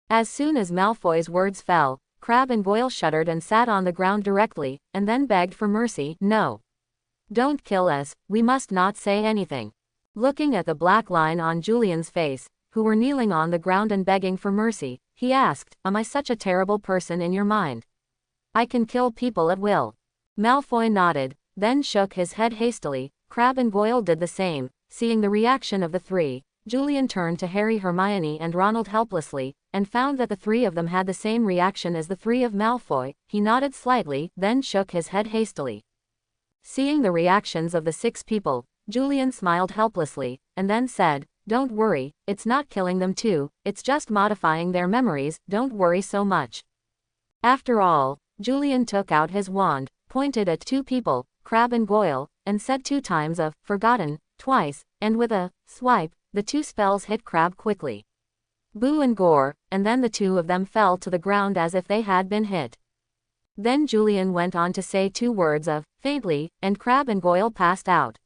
As soon as Malfoy's words fell, Crabbe and Goyle shuddered and sat on the ground directly, and then begged for mercy. "No. Don't kill us, we must not say anything." Looking at the black line on Julian's face, who were kneeling on the ground and begging for mercy, he asked, "Am I such a terrible person in your mind? I can kill people at will." Malfoy nodded, then shook his head hastily. Crabbe and Goyle did the same. Seeing the reaction of the three, Julian turned to Harry, Hermione and Ronald helplessly, and found that the three of them had the same reaction as the three of Malfoy. He nodded slightly, then shook his head hastily. Seeing the reactions of the 6 people, Julian smiled helplessly, and then said, "Don't worry, it's not killing them too, it's just modifying their memories, don't worry so much." After all, Julian took out his wand, pointed at 2 people, Crabbe and Goyle, and said 2 times of "forgotten" twice, and with a swipe, the 2 spells hit Crabbe quickly. Boo and Gore, and then the 2 of them fell to the ground as if they had been hit. Then Julian went on to say 2 words of faintly, and Crabbe and Goyle passed out.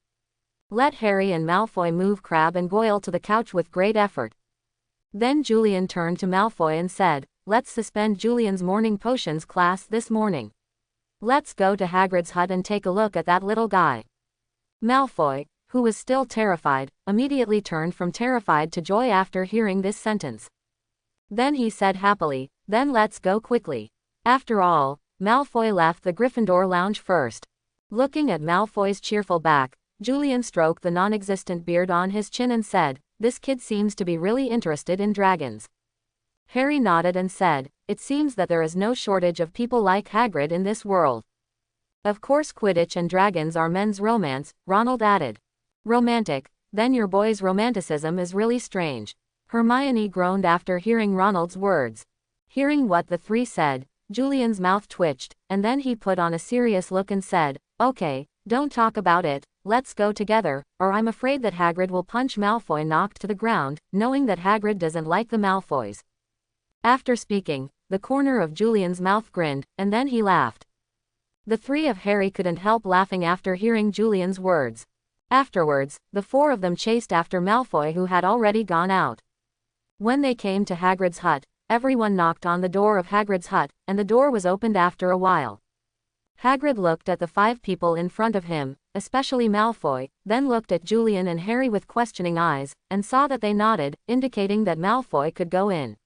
Let Harry and Malfoy move Crabbe and Goyle to the couch with great effort. Then Julian turned to Malfoy and said, "Let's suspend Julian's morning potions class this morning. Let's go to Hagrid's hut and take a look at that little guy." Malfoy, who was still terrified, immediately turned from terrified to joy after hearing this sentence. Then he said happily, "Then let's go quickly." After all, Malfoy left the Gryffindor lounge first. Looking at Malfoy's cheerful back, Julian stroked the non-existent beard on his chin and said, "This kid seems to be really interested in dragons." Harry nodded and said, "It seems that there is no shortage of people like Hagrid in this world." "Of course Quidditch and dragons are men's romance," Ronald added. "Romantic, then your boy's romanticism is really strange." Hermione groaned after hearing Ronald's words. Hearing what the 3 said, Julian's mouth twitched, and then he put on a serious look and said, "Okay, don't talk about it, let's go together, or I'm afraid that Hagrid will punch Malfoy knocked to the ground, knowing that Hagrid doesn't like the Malfoys." After speaking, the corner of Julian's mouth grinned, and then he laughed. The 3 of Harry couldn't help laughing after hearing Julian's words. Afterwards, the 4 of them chased after Malfoy, who had already gone out. When they came to Hagrid's hut, everyone knocked on the door of Hagrid's hut, and the door was opened after a while. Hagrid looked at the 5 people in front of him, especially Malfoy, then looked at Julian and Harry with questioning eyes, and saw that they nodded, indicating that Malfoy could go in.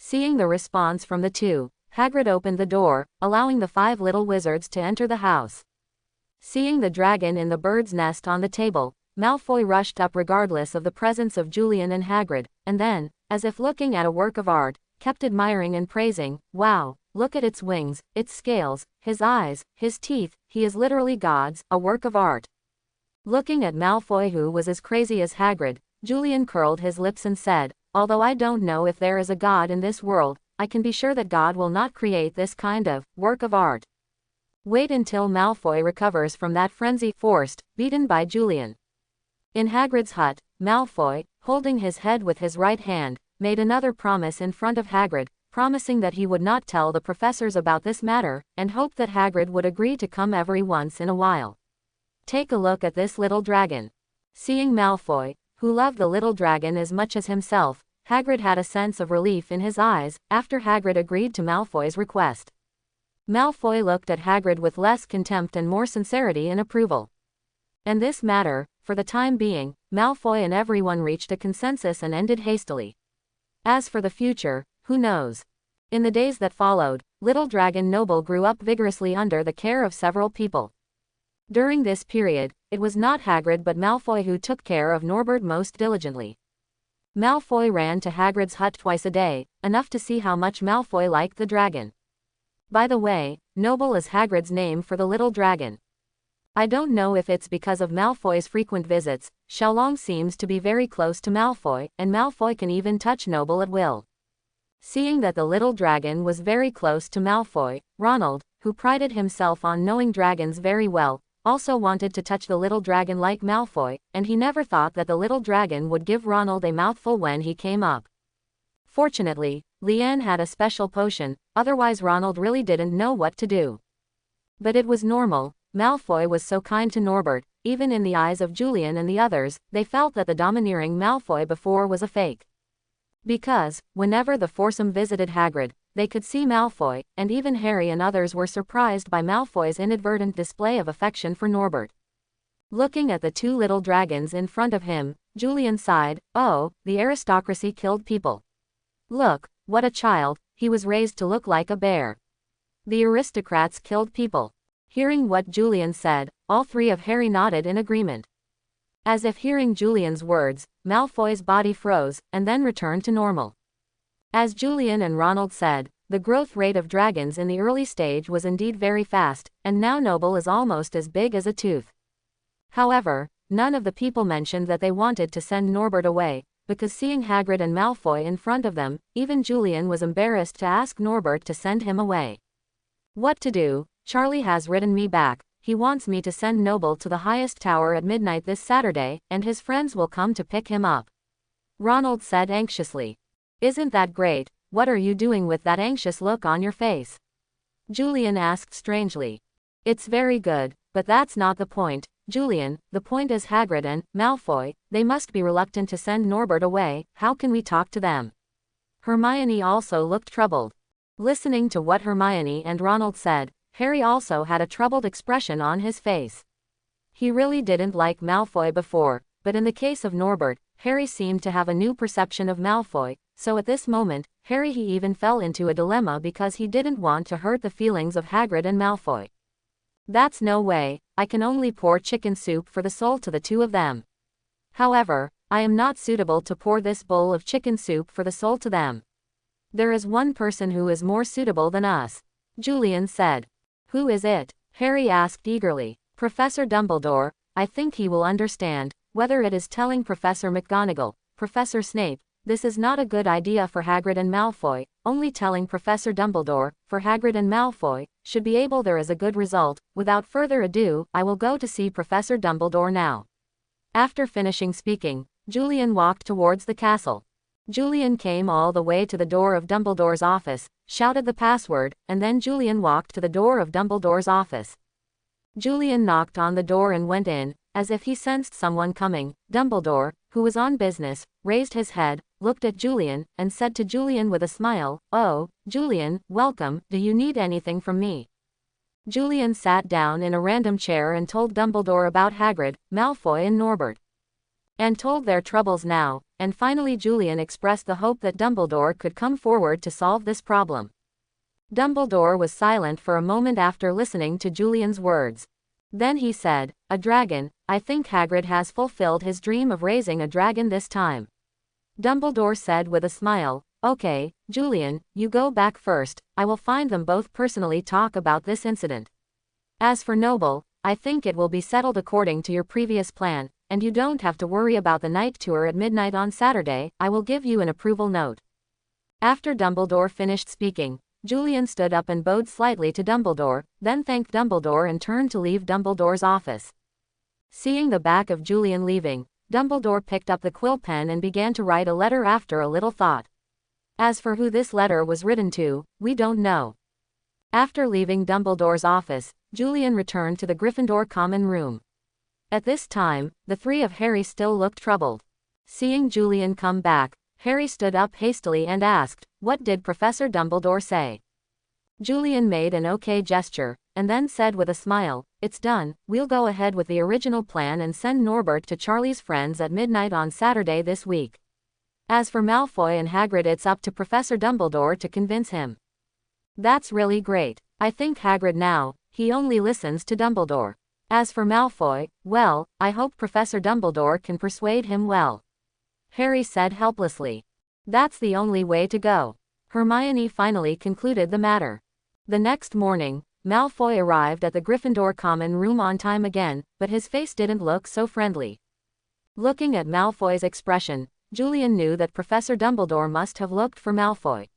Seeing the response from the 2, Hagrid opened the door, allowing the 5 little wizards to enter the house. Seeing the dragon in the bird's nest on the table, Malfoy rushed up regardless of the presence of Julian and Hagrid, and then, as if looking at a work of art, kept admiring and praising, "Wow, look at its wings, its scales, his eyes, his teeth, he is literally God's, a work of art." Looking at Malfoy, who was as crazy as Hagrid, Julian curled his lips and said, "Although I don't know if there is a God in this world, I can be sure that God will not create this kind of work of art." Wait until Malfoy recovers from that frenzy, forced, beaten by Julian. In Hagrid's hut, Malfoy, holding his head with his right hand, made another promise in front of Hagrid, promising that he would not tell the professors about this matter, and hoped that Hagrid would agree to come every once in a while. "Take a look at this little dragon." Seeing Malfoy, who loved the little dragon as much as himself, Hagrid had a sense of relief in his eyes, after Hagrid agreed to Malfoy's request. Malfoy looked at Hagrid with less contempt and more sincerity and approval. And this matter, for the time being, Malfoy and everyone reached a consensus and ended hastily. As for the future, who knows? In the days that followed, Little Dragon Noble grew up vigorously under the care of several people. During this period, it was not Hagrid but Malfoy who took care of Norbert most diligently. Malfoy ran to Hagrid's hut twice a day, enough to see how much Malfoy liked the dragon. By the way, Noble is Hagrid's name for the little dragon. I don't know if it's because of Malfoy's frequent visits, Xiaolong seems to be very close to Malfoy, and Malfoy can even touch Noble at will. Seeing that the little dragon was very close to Malfoy, Ronald, who prided himself on knowing dragons very well, also wanted to touch the little dragon like Malfoy, and he never thought that the little dragon would give Ronald a mouthful when he came up. Fortunately, Leanne had a special potion, otherwise Ronald really didn't know what to do. But it was normal, Malfoy was so kind to Norbert, even in the eyes of Julian and the others, they felt that the domineering Malfoy before was a fake. Because, whenever the foursome visited Hagrid, they could see Malfoy, and even Harry and others were surprised by Malfoy's inadvertent display of affection for Norbert. Looking at the two little dragons in front of him, Julian sighed, "Oh, the aristocracy killed people. Look, what a child, he was raised to look like a bear. The aristocrats killed people." Hearing what Julian said, all three of Harry nodded in agreement. As if hearing Julian's words, Malfoy's body froze, and then returned to normal. As Julian and Ronald said, the growth rate of dragons in the early stage was indeed very fast, and now Noble is almost as big as a tooth. However, none of the people mentioned that they wanted to send Norbert away, because seeing Hagrid and Malfoy in front of them, even Julian was embarrassed to ask Norbert to send him away. "What to do? Charlie has written me back. He wants me to send Noble to the highest tower at midnight this Saturday, and his friends will come to pick him up," Ronald said anxiously. "Isn't that great? What are you doing with that anxious look on your face?" Julian asked strangely. "It's very good, but that's not the point, Julian. The point is Hagrid and Malfoy, they must be reluctant to send Norbert away. How can we talk to them?" Hermione also looked troubled. Listening to what Hermione and Ronald said, Harry also had a troubled expression on his face. He really didn't like Malfoy before, but in the case of Norbert, Harry seemed to have a new perception of Malfoy, so at this moment, he even fell into a dilemma because he didn't want to hurt the feelings of Hagrid and Malfoy. "That's no way, I can only pour chicken soup for the soul to the two of them. However, I am not suitable to pour this bowl of chicken soup for the soul to them. There is one person who is more suitable than us," Julian said. "Who is it?" Harry asked eagerly. "Professor Dumbledore. I think he will understand, whether it is telling Professor McGonagall, Professor Snape, this is not a good idea for Hagrid and Malfoy, only telling Professor Dumbledore, for Hagrid and Malfoy, should be able there is a good result. Without further ado, I will go to see Professor Dumbledore now." After finishing speaking, Julian walked towards the castle. Julian came all the way to the door of Dumbledore's office, shouted the password, and then Julian walked to the door of Dumbledore's office. Julian knocked on the door and went in, as if he sensed someone coming. Dumbledore, who was on business, raised his head, looked at Julian, and said to Julian with a smile, "Oh, Julian, welcome, do you need anything from me?" Julian sat down in a random chair and told Dumbledore about Hagrid, Malfoy and Norbert. And told their troubles now, and finally Julian expressed the hope that Dumbledore could come forward to solve this problem. Dumbledore was silent for a moment after listening to Julian's words. Then he said, "A dragon, I think Hagrid has fulfilled his dream of raising a dragon this time." Dumbledore said with a smile, "Okay, Julian, you go back first, I will find them both personally talk about this incident. As for Noble, I think it will be settled according to your previous plan, and you don't have to worry about the night tour at midnight on Saturday. I will give you an approval note." After Dumbledore finished speaking, Julian stood up and bowed slightly to Dumbledore, then thanked Dumbledore and turned to leave Dumbledore's office. Seeing the back of Julian leaving, Dumbledore picked up the quill pen and began to write a letter after a little thought. As for who this letter was written to, we don't know. After leaving Dumbledore's office, Julian returned to the Gryffindor common room. At this time, the three of Harry still looked troubled. Seeing Julian come back, Harry stood up hastily and asked, "What did Professor Dumbledore say?" Julian made an okay gesture, and then said with a smile, "It's done, we'll go ahead with the original plan and send Norbert to Charlie's friends at midnight on Saturday this week. As for Malfoy and Hagrid, it's up to Professor Dumbledore to convince him." "That's really great. I think Hagrid now, he only listens to Dumbledore. As for Malfoy, well, I hope Professor Dumbledore can persuade him well," Harry said helplessly. "That's the only way to go." Hermione finally concluded the matter. The next morning, Malfoy arrived at the Gryffindor common room on time again, but his face didn't look so friendly. Looking at Malfoy's expression, Julian knew that Professor Dumbledore must have looked for Malfoy.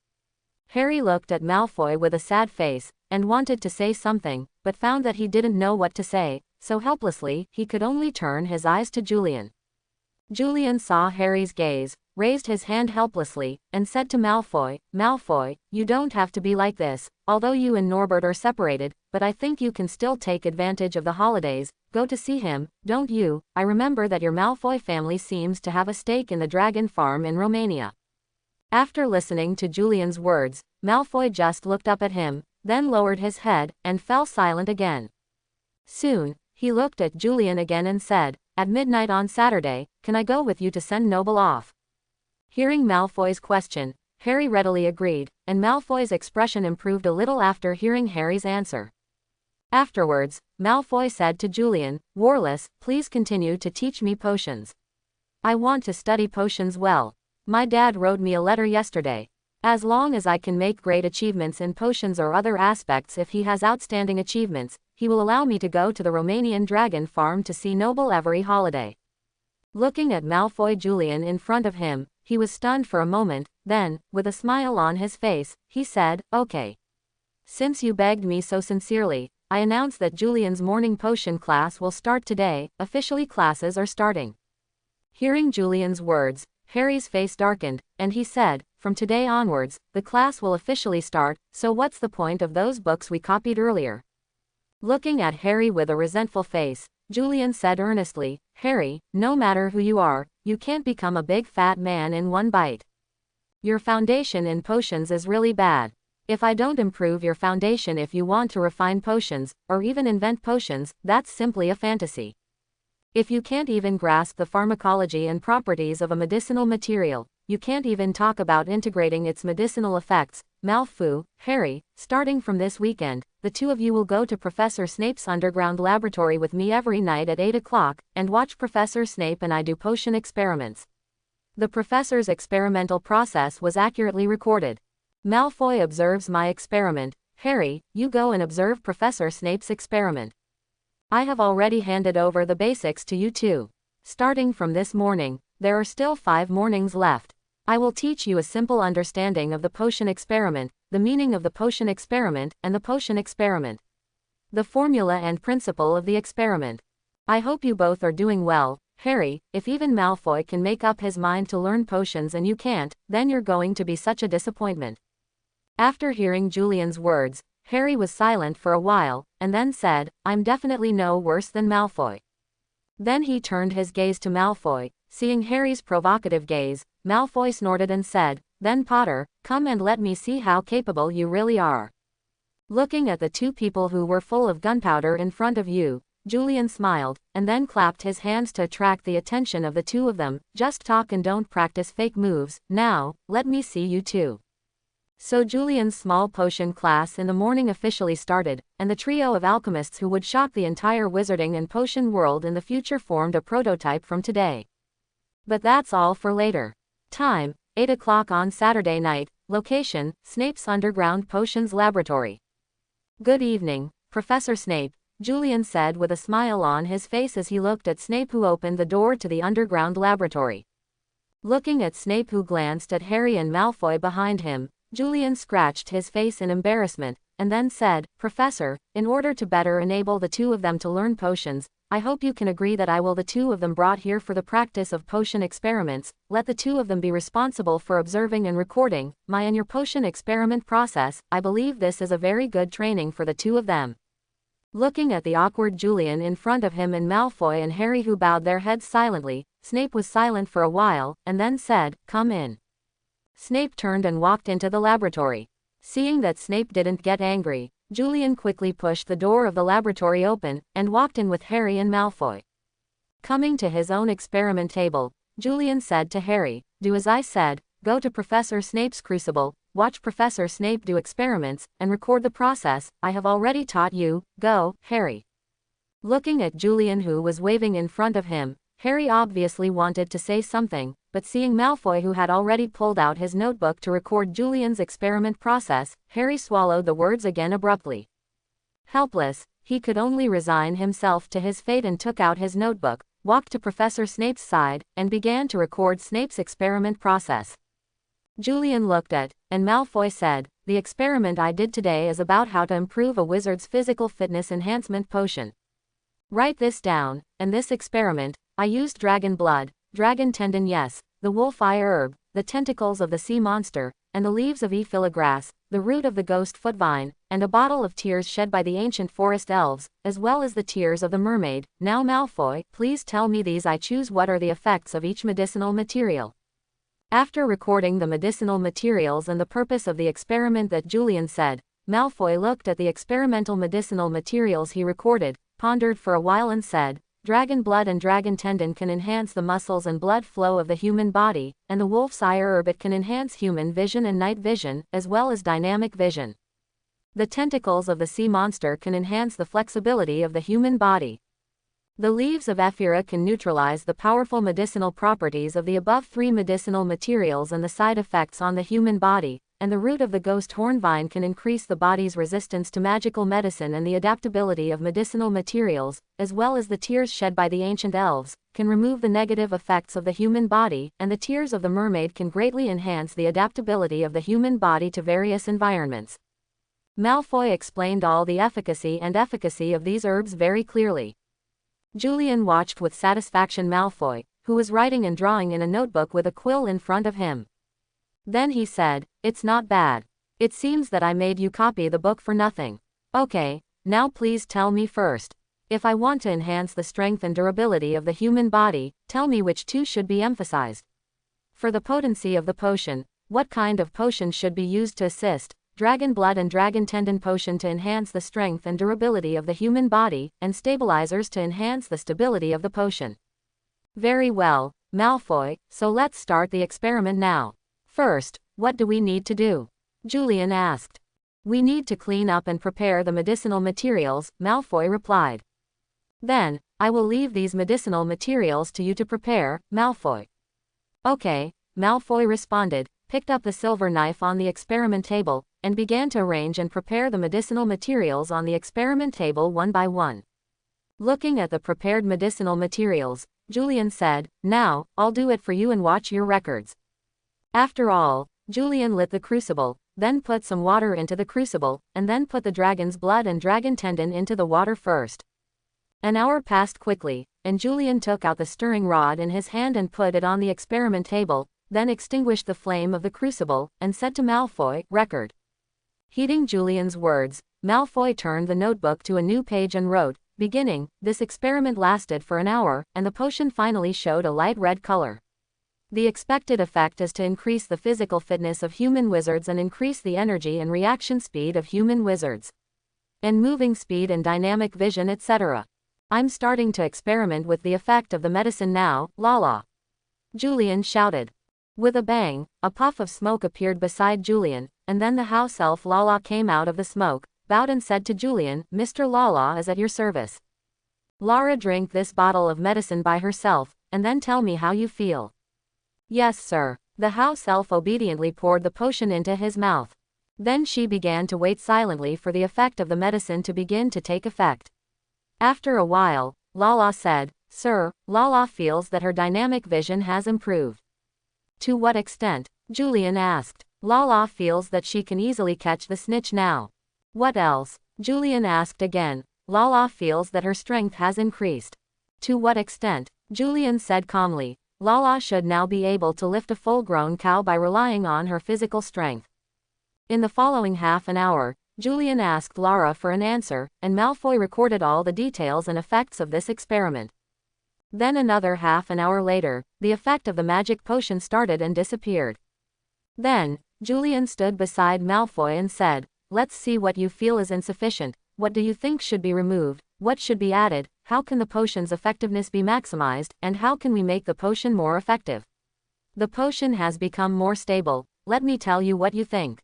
Harry looked at Malfoy with a sad face, and wanted to say something, but found that he didn't know what to say, so helplessly, he could only turn his eyes to Julian. Julian saw Harry's gaze, raised his hand helplessly, and said to Malfoy, "Malfoy, you don't have to be like this, although you and Norbert are separated, but I think you can still take advantage of the holidays, go to see him, don't you? I remember that your Malfoy family seems to have a stake in the dragon farm in Romania." After listening to Julian's words, Malfoy just looked up at him, then lowered his head, and fell silent again. Soon, he looked at Julian again and said, "At midnight on Saturday, can I go with you to send Noble off?" Hearing Malfoy's question, Harry readily agreed, and Malfoy's expression improved a little after hearing Harry's answer. Afterwards, Malfoy said to Julian, "Warless, please continue to teach me potions. I want to study potions well. My dad wrote me a letter yesterday. As long as I can make great achievements in potions or other aspects, if he has outstanding achievements, he will allow me to go to the Romanian dragon farm to see Noble every holiday." Looking at Malfoy Julian in front of him, he was stunned for a moment, then, with a smile on his face, he said, "Okay. Since you begged me so sincerely, I announce that Julian's morning potion class will start today. Officially, classes are starting." Hearing Julian's words, Harry's face darkened, and he said, "From today onwards, the class will officially start, so what's the point of those books we copied earlier?" Looking at Harry with a resentful face, Julian said earnestly, "Harry, no matter who you are, you can't become a big fat man in one bite. Your foundation in potions is really bad. If I don't improve your foundation, if you want to refine potions, or even invent potions, that's simply a fantasy. If you can't even grasp the pharmacology and properties of a medicinal material, you can't even talk about integrating its medicinal effects, Malfoy, Harry, starting from this weekend, the two of you will go to Professor Snape's underground laboratory with me every night at 8 o'clock, and watch Professor Snape and I do potion experiments. The professor's experimental process was accurately recorded. Malfoy observes my experiment. Harry, you go and observe Professor Snape's experiment. I have already handed over the basics to you two. Starting from this morning, there are still 5 mornings left. I will teach you a simple understanding of the potion experiment, the meaning of the potion experiment, and the potion experiment. The formula and principle of the experiment. I hope you both are doing well. Harry, if even Malfoy can make up his mind to learn potions and you can't, then you're going to be such a disappointment." After hearing Julian's words, Harry was silent for a while, and then said, "I'm definitely no worse than Malfoy." Then he turned his gaze to Malfoy. Seeing Harry's provocative gaze, Malfoy snorted and said, "Then Potter, come and let me see how capable you really are." Looking at the two people who were full of gunpowder in front of you, Julian smiled, and then clapped his hands to attract the attention of the two of them. "Just talk and don't practice fake moves. Now, let me see you two." So Julian's small potion class in the morning officially started, and the trio of alchemists who would shock the entire wizarding and potion world in the future formed a prototype from today. But that's all for later. Time, 8 o'clock on Saturday night. Location, Snape's underground potions laboratory. "Good evening, Professor Snape," Julian said with a smile on his face as he looked at Snape, who opened the door to the underground laboratory. Looking at Snape, who glanced at Harry and Malfoy behind him, Julian scratched his face in embarrassment, and then said, "Professor, in order to better enable the two of them to learn potions, I hope you can agree that I will the two of them brought here for the practice of potion experiments, let the two of them be responsible for observing and recording my and your potion experiment process. I believe this is a very good training for the two of them." Looking at the awkward Julian in front of him and Malfoy and Harry, who bowed their heads silently, Snape was silent for a while, and then said, "Come in." Snape turned and walked into the laboratory. Seeing that Snape didn't get angry, Julian quickly pushed the door of the laboratory open, and walked in with Harry and Malfoy. Coming to his own experiment table, Julian said to Harry, "Do as I said, go to Professor Snape's crucible, watch Professor Snape do experiments, and record the process I have already taught you. Go, Harry." Looking at Julian, who was waving in front of him, Harry obviously wanted to say something, but seeing Malfoy, who had already pulled out his notebook to record Julian's experiment process, Harry swallowed the words again abruptly. Helpless, he could only resign himself to his fate and took out his notebook, walked to Professor Snape's side, and began to record Snape's experiment process. Julian looked at, and Malfoy said, "The experiment I did today is about how to improve a wizard's physical fitness enhancement potion. Write this down, and this experiment, I used dragon blood, dragon tendon, yes, the wolf-eye herb, the tentacles of the sea monster, and the leaves of grass, the root of the ghost foot-vine, and a bottle of tears shed by the ancient forest elves, as well as the tears of the mermaid. Now Malfoy, please tell me these I choose what are the effects of each medicinal material. After recording the medicinal materials and the purpose of the experiment that Julian said, Malfoy looked at the experimental medicinal materials he recorded, pondered for a while and said, dragon blood and dragon tendon can enhance the muscles and blood flow of the human body, and the wolf's eye herb it can enhance human vision and night vision, as well as dynamic vision. The tentacles of the sea monster can enhance the flexibility of the human body. The leaves of Ephira can neutralize the powerful medicinal properties of the above three medicinal materials and the side effects on the human body, and the root of the ghost hornvine can increase the body's resistance to magical medicine, and the adaptability of medicinal materials, as well as the tears shed by the ancient elves, can remove the negative effects of the human body, and the tears of the mermaid can greatly enhance the adaptability of the human body to various environments. Malfoy explained all the efficacy of these herbs very clearly. Julian watched with satisfaction Malfoy, who was writing and drawing in a notebook with a quill in front of him. Then he said, "It's not bad. It seems that I made you copy the book for nothing. Okay, now please tell me first. If I want to enhance the strength and durability of the human body, tell me which two should be emphasized. For the potency of the potion, what kind of potion should be used to assist? Dragon blood and dragon tendon potion to enhance the strength and durability of the human body, and stabilizers to enhance the stability of the potion." Very well, Malfoy, so let's start the experiment now. First, what do we need to do? Julian asked. We need to clean up and prepare the medicinal materials, Malfoy replied. Then, I will leave these medicinal materials to you to prepare, Malfoy. Okay, Malfoy responded, picked up the silver knife on the experiment table, and began to arrange and prepare the medicinal materials on the experiment table one by one. Looking at the prepared medicinal materials, Julian said, "Now, I'll do it for you and watch your records." After all, Julian lit the crucible, then put some water into the crucible, and then put the dragon's blood and dragon tendon into the water first. An hour passed quickly, and Julian took out the stirring rod in his hand and put it on the experiment table, then extinguished the flame of the crucible, and said to Malfoy, "Record." Heeding Julian's words, Malfoy turned the notebook to a new page and wrote, beginning, "This experiment lasted for an hour, and the potion finally showed a light red color. The expected effect is to increase the physical fitness of human wizards and increase the energy and reaction speed of human wizards. And moving speed and dynamic vision, etc. I'm starting to experiment with the effect of the medicine now, Lala." Julian shouted. With a bang, a puff of smoke appeared beside Julian, and then the house elf Lala came out of the smoke, bowed and said to Julian, "Mr. Lala is at your service. Lara, drink this bottle of medicine by herself, and then tell me how you feel." "Yes, sir." The house elf obediently poured the potion into his mouth. Then she began to wait silently for the effect of the medicine to begin to take effect. After a while, Lala said, "Sir, Lala feels that her dynamic vision has improved." "To what extent?" Julian asked. "Lala feels that she can easily catch the snitch now." "What else?" Julian asked again. "Lala feels that her strength has increased." "To what extent?" Julian said calmly. "Lala should now be able to lift a full-grown cow by relying on her physical strength." In the following half an hour, Julian asked Lara for an answer, and Malfoy recorded all the details and effects of this experiment. Then another half an hour later, the effect of the magic potion started and disappeared. Then, Julian stood beside Malfoy and said, "Let's see what you feel is insufficient. What do you think should be removed? What should be added? How can the potion's effectiveness be maximized, and how can we make the potion more effective? The potion has become more stable. Let me tell you what you think."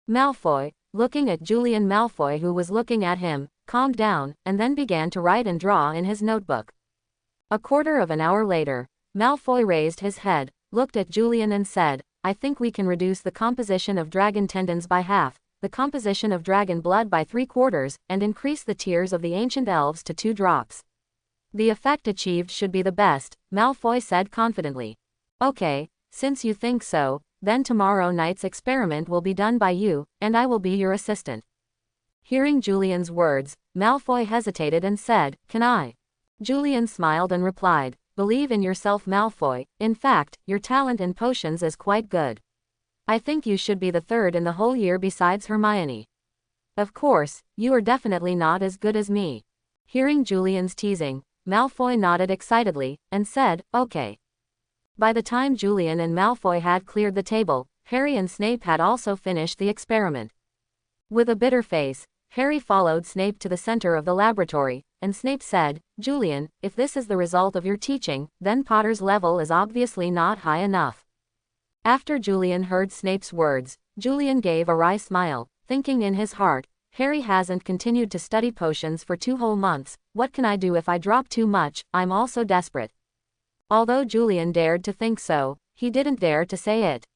Malfoy, looking at Julian Malfoy who was looking at him, calmed down, and then began to write and draw in his notebook. A quarter of an hour later, Malfoy raised his head, looked at Julian and said, "I think we can reduce the composition of dragon tendons by half, the composition of dragon blood by 3/4, and increase the tears of the ancient elves to 2 drops. The effect achieved should be the best," Malfoy said confidently. "Okay, since you think so, then tomorrow night's experiment will be done by you, and I will be your assistant." Hearing Julian's words, Malfoy hesitated and said, "Can I?" Julian smiled and replied, believe in yourself, Malfoy. In fact, your talent in potions is quite good. I think you should be the third in the whole year besides Hermione. Of course, you are definitely not as good as me. Hearing Julian's teasing, Malfoy nodded excitedly, and said, okay. By the time Julian and Malfoy had cleared the table, Harry and Snape had also finished the experiment. With a bitter face, Harry followed Snape to the center of the laboratory, and Snape said, Julian, if this is the result of your teaching, then Potter's level is obviously not high enough. After Julian heard Snape's words, Julian gave a wry smile, thinking in his heart, Harry hasn't continued to study potions for 2 whole months, what can I do if I drop too much? I'm also desperate. Although Julian dared to think so, he didn't dare to say it.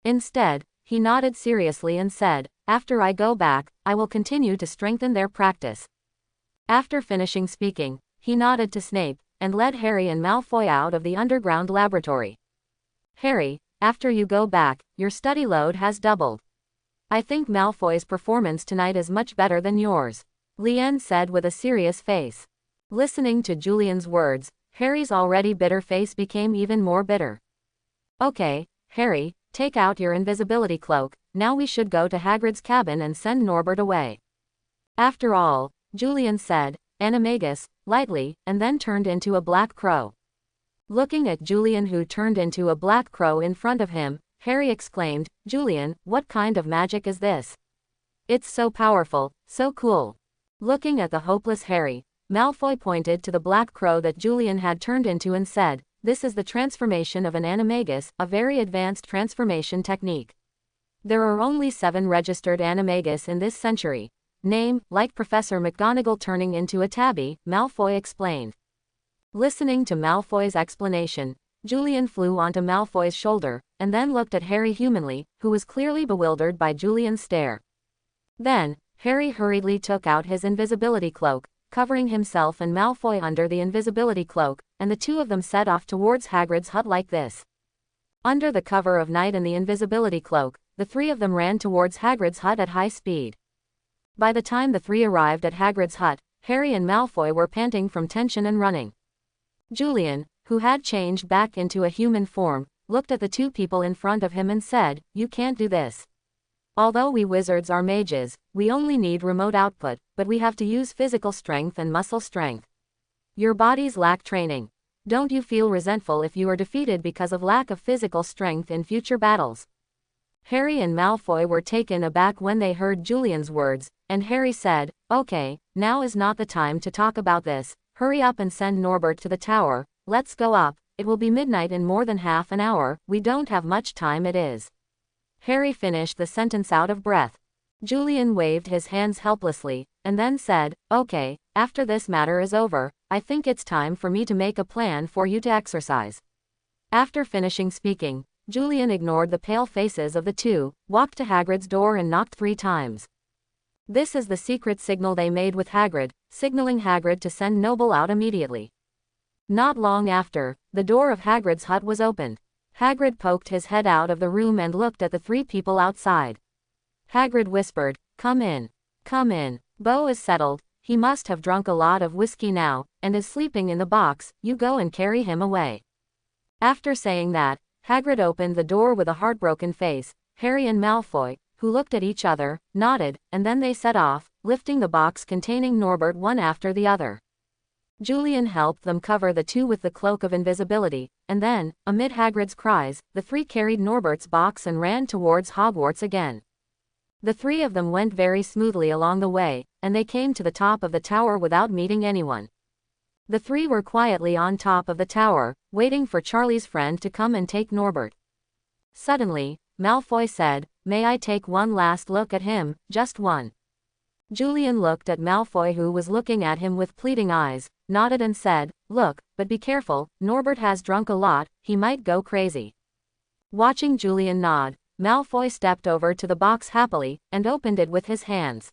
Instead, he nodded seriously and said, after I go back, I will continue to strengthen their practice. After finishing speaking, he nodded to Snape, and led Harry and Malfoy out of the underground laboratory. Harry, after you go back, your study load has doubled. I think Malfoy's performance tonight is much better than yours, Liane said with a serious face. Listening to Julian's words, Harry's already bitter face became even more bitter. Okay, Harry, take out your invisibility cloak, now we should go to Hagrid's cabin and send Norbert away. After all, Julian said, animagus, lightly, and then turned into a black crow. Looking at Julian, who turned into a black crow in front of him, Harry exclaimed, Julian, what kind of magic is this? It's so powerful, so cool. Looking at the hopeless Harry, Malfoy pointed to the black crow that Julian had turned into and said, this is the transformation of an animagus, a very advanced transformation technique. There are only 7 registered animagus in this century. Name, like Professor McGonagall turning into a tabby, Malfoy explained. Listening to Malfoy's explanation, Julian flew onto Malfoy's shoulder, and then looked at Harry humanly, who was clearly bewildered by Julian's stare. Then, Harry hurriedly took out his invisibility cloak, covering himself and Malfoy under the invisibility cloak, and the two of them set off towards Hagrid's hut like this. Under the cover of night and the invisibility cloak, the 3 of them ran towards Hagrid's hut at high speed. By the time the 3 arrived at Hagrid's hut, Harry and Malfoy were panting from tension and running. Julian, who had changed back into a human form, looked at the 2 people in front of him and said, you can't do this. Although we wizards are mages, we only need remote output, but we have to use physical strength and muscle strength. Your bodies lack training. Don't you feel resentful if you are defeated because of lack of physical strength in future battles? Harry and Malfoy were taken aback when they heard Julian's words, and Harry said, okay, now is not the time to talk about this, hurry up and send Norbert to the tower, let's go up, it will be midnight in more than half an hour, we don't have much time it is. Harry finished the sentence out of breath. Julian waved his hands helplessly, and then said, okay, after this matter is over, I think it's time for me to make a plan for you to exercise. After finishing speaking, Julian ignored the pale faces of the 2, walked to Hagrid's door and knocked 3 times. This is the secret signal they made with Hagrid, signaling Hagrid to send Noble out immediately. Not long after, the door of Hagrid's hut was opened. Hagrid poked his head out of the room and looked at the 3 people outside. Hagrid whispered, come in. Come in. Bo is settled, he must have drunk a lot of whiskey now, and is sleeping in the box, you go and carry him away. After saying that, Hagrid opened the door with a heartbroken face. Harry and Malfoy, who looked at each other, nodded, and then they set off, lifting the box containing Norbert one after the other. Julian helped them cover the 2 with the cloak of invisibility, and then, amid Hagrid's cries, the 3 carried Norbert's box and ran towards Hogwarts again. The 3 of them went very smoothly along the way, and they came to the top of the tower without meeting anyone. The 3 were quietly on top of the tower, waiting for Charlie's friend to come and take Norbert. Suddenly, Malfoy said, may I take one last look at him, just one? Julian looked at Malfoy, who was looking at him with pleading eyes, nodded and said, look, but be careful, Norbert has drunk a lot, he might go crazy. Watching Julian nod, Malfoy stepped over to the box happily, and opened it with his hands.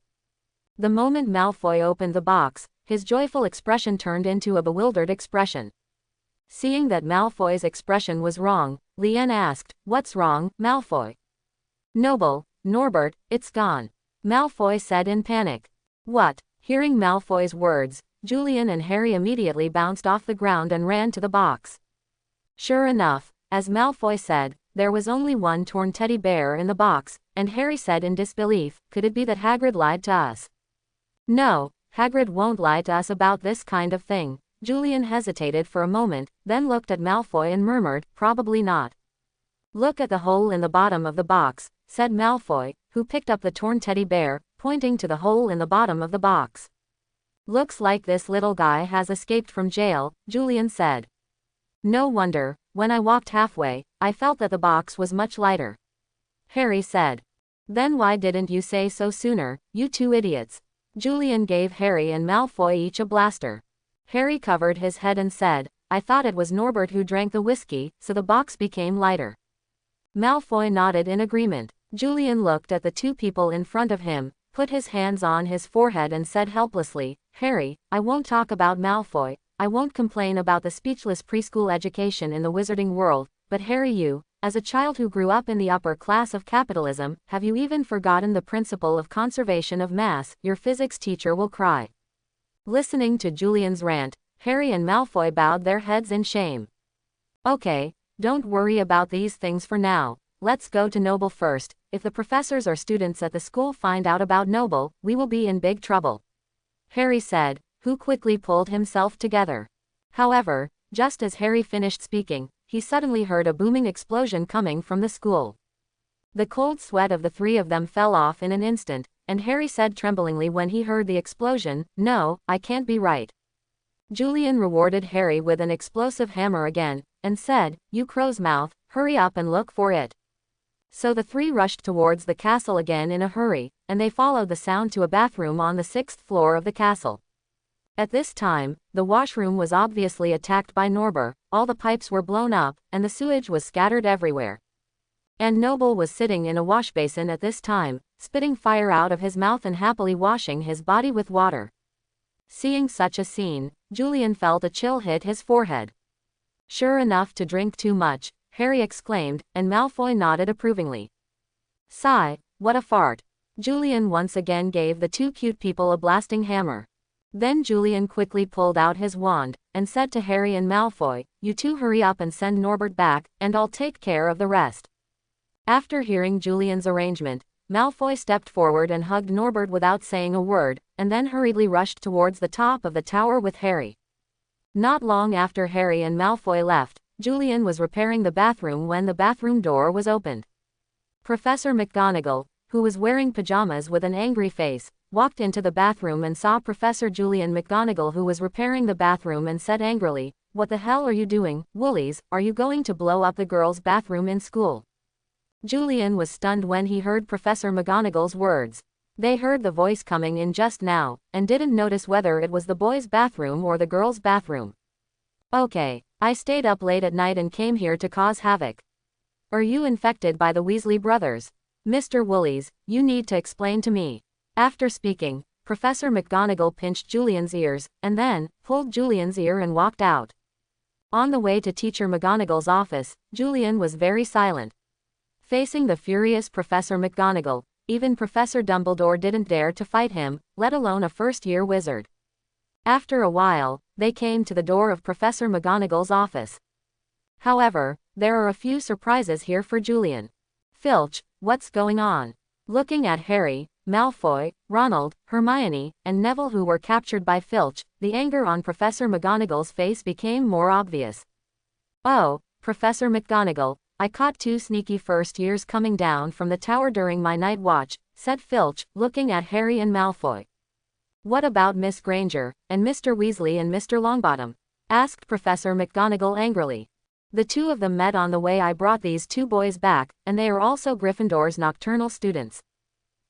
The moment Malfoy opened the box, his joyful expression turned into a bewildered expression. Seeing that Malfoy's expression was wrong, Liane asked, what's wrong, Malfoy? Noble, Norbert, it's gone. Malfoy said in panic. What? Hearing Malfoy's words, Julian and Harry immediately bounced off the ground and ran to the box. Sure enough, as Malfoy said, there was only one torn teddy bear in the box, and Harry said in disbelief, "Could it be that Hagrid lied to us?" "No, Hagrid won't lie to us about this kind of thing." Julian hesitated for a moment, then looked at Malfoy and murmured, "Probably not." "Look at the hole in the bottom of the box," said Malfoy, who picked up the torn teddy bear, pointing to the hole in the bottom of the box. "Looks like this little guy has escaped from jail," Julian said. "No wonder, when I walked halfway, I felt that the box was much lighter," Harry said. "Then why didn't you say so sooner, you two idiots?" Julian gave Harry and Malfoy each a blaster. Harry covered his head and said, "I thought it was Norbert who drank the whiskey, so the box became lighter." Malfoy nodded in agreement. Julian looked at the two people in front of him, put his hands on his forehead and said helplessly, "Harry, I won't talk about Malfoy, I won't complain about the speechless preschool education in the wizarding world, but Harry, you, as a child who grew up in the upper class of capitalism, have you even forgotten the principle of conservation of mass? Your physics teacher will cry." Listening to Julian's rant, Harry and Malfoy bowed their heads in shame. "Okay, don't worry about these things for now. Let's go to Noble first. If the professors or students at the school find out about Noble, we will be in big trouble," Harry said, who quickly pulled himself together. However, just as Harry finished speaking, he suddenly heard a booming explosion coming from the school. The cold sweat of the three of them fell off in an instant, and Harry said tremblingly when he heard the explosion, "No, I can't be right." Julian rewarded Harry with an explosive hammer again, and said, "You crow's mouth, hurry up and look for it." So the three rushed towards the castle again in a hurry, and they followed the sound to a bathroom on the 6th floor of the castle. At this time, the washroom was obviously attacked by Norbert, all the pipes were blown up, and the sewage was scattered everywhere. And Noble was sitting in a washbasin at this time, spitting fire out of his mouth and happily washing his body with water. Seeing such a scene, Julian felt a chill hit his forehead. "Sure enough to drink too much," Harry exclaimed, and Malfoy nodded approvingly. "Sigh, what a fart." Julian once again gave the two cute people a blasting hammer. Then Julian quickly pulled out his wand, and said to Harry and Malfoy, "You two hurry up and send Norbert back, and I'll take care of the rest." After hearing Julian's arrangement, Malfoy stepped forward and hugged Norbert without saying a word, and then hurriedly rushed towards the top of the tower with Harry. Not long after Harry and Malfoy left, Julian was repairing the bathroom when the bathroom door was opened. Professor McGonagall, who was wearing pajamas with an angry face, walked into the bathroom and saw Professor Julian McGonagall, who was repairing the bathroom, and said angrily, "What the hell are you doing, Woolies? Are you going to blow up the girls' bathroom in school?" Julian was stunned when he heard Professor McGonagall's words. They heard the voice coming in just now, and didn't notice whether it was the boys' bathroom or the girls' bathroom. "Okay, I stayed up late at night and came here to cause havoc. Are you infected by the Weasley brothers? Mr. Woolies, you need to explain to me." After speaking, Professor McGonagall pinched Julian's ears, and then pulled Julian's ear and walked out. On the way to Teacher McGonagall's office, Julian was very silent. Facing the furious Professor McGonagall, even Professor Dumbledore didn't dare to fight him, let alone a first-year wizard. After a while, they came to the door of Professor McGonagall's office. However, there are a few surprises here for Julian. "Filch, what's going on?" Looking at Harry, Malfoy, Ronald, Hermione, and Neville, who were captured by Filch, the anger on Professor McGonagall's face became more obvious. "Oh, Professor McGonagall, I caught two sneaky first-years coming down from the tower during my night watch," said Filch, looking at Harry and Malfoy. "What about Miss Granger, and Mr. Weasley and Mr. Longbottom?" asked Professor McGonagall angrily. "The two of them met on the way. I brought these two boys back, and they are also Gryffindor's nocturnal students,"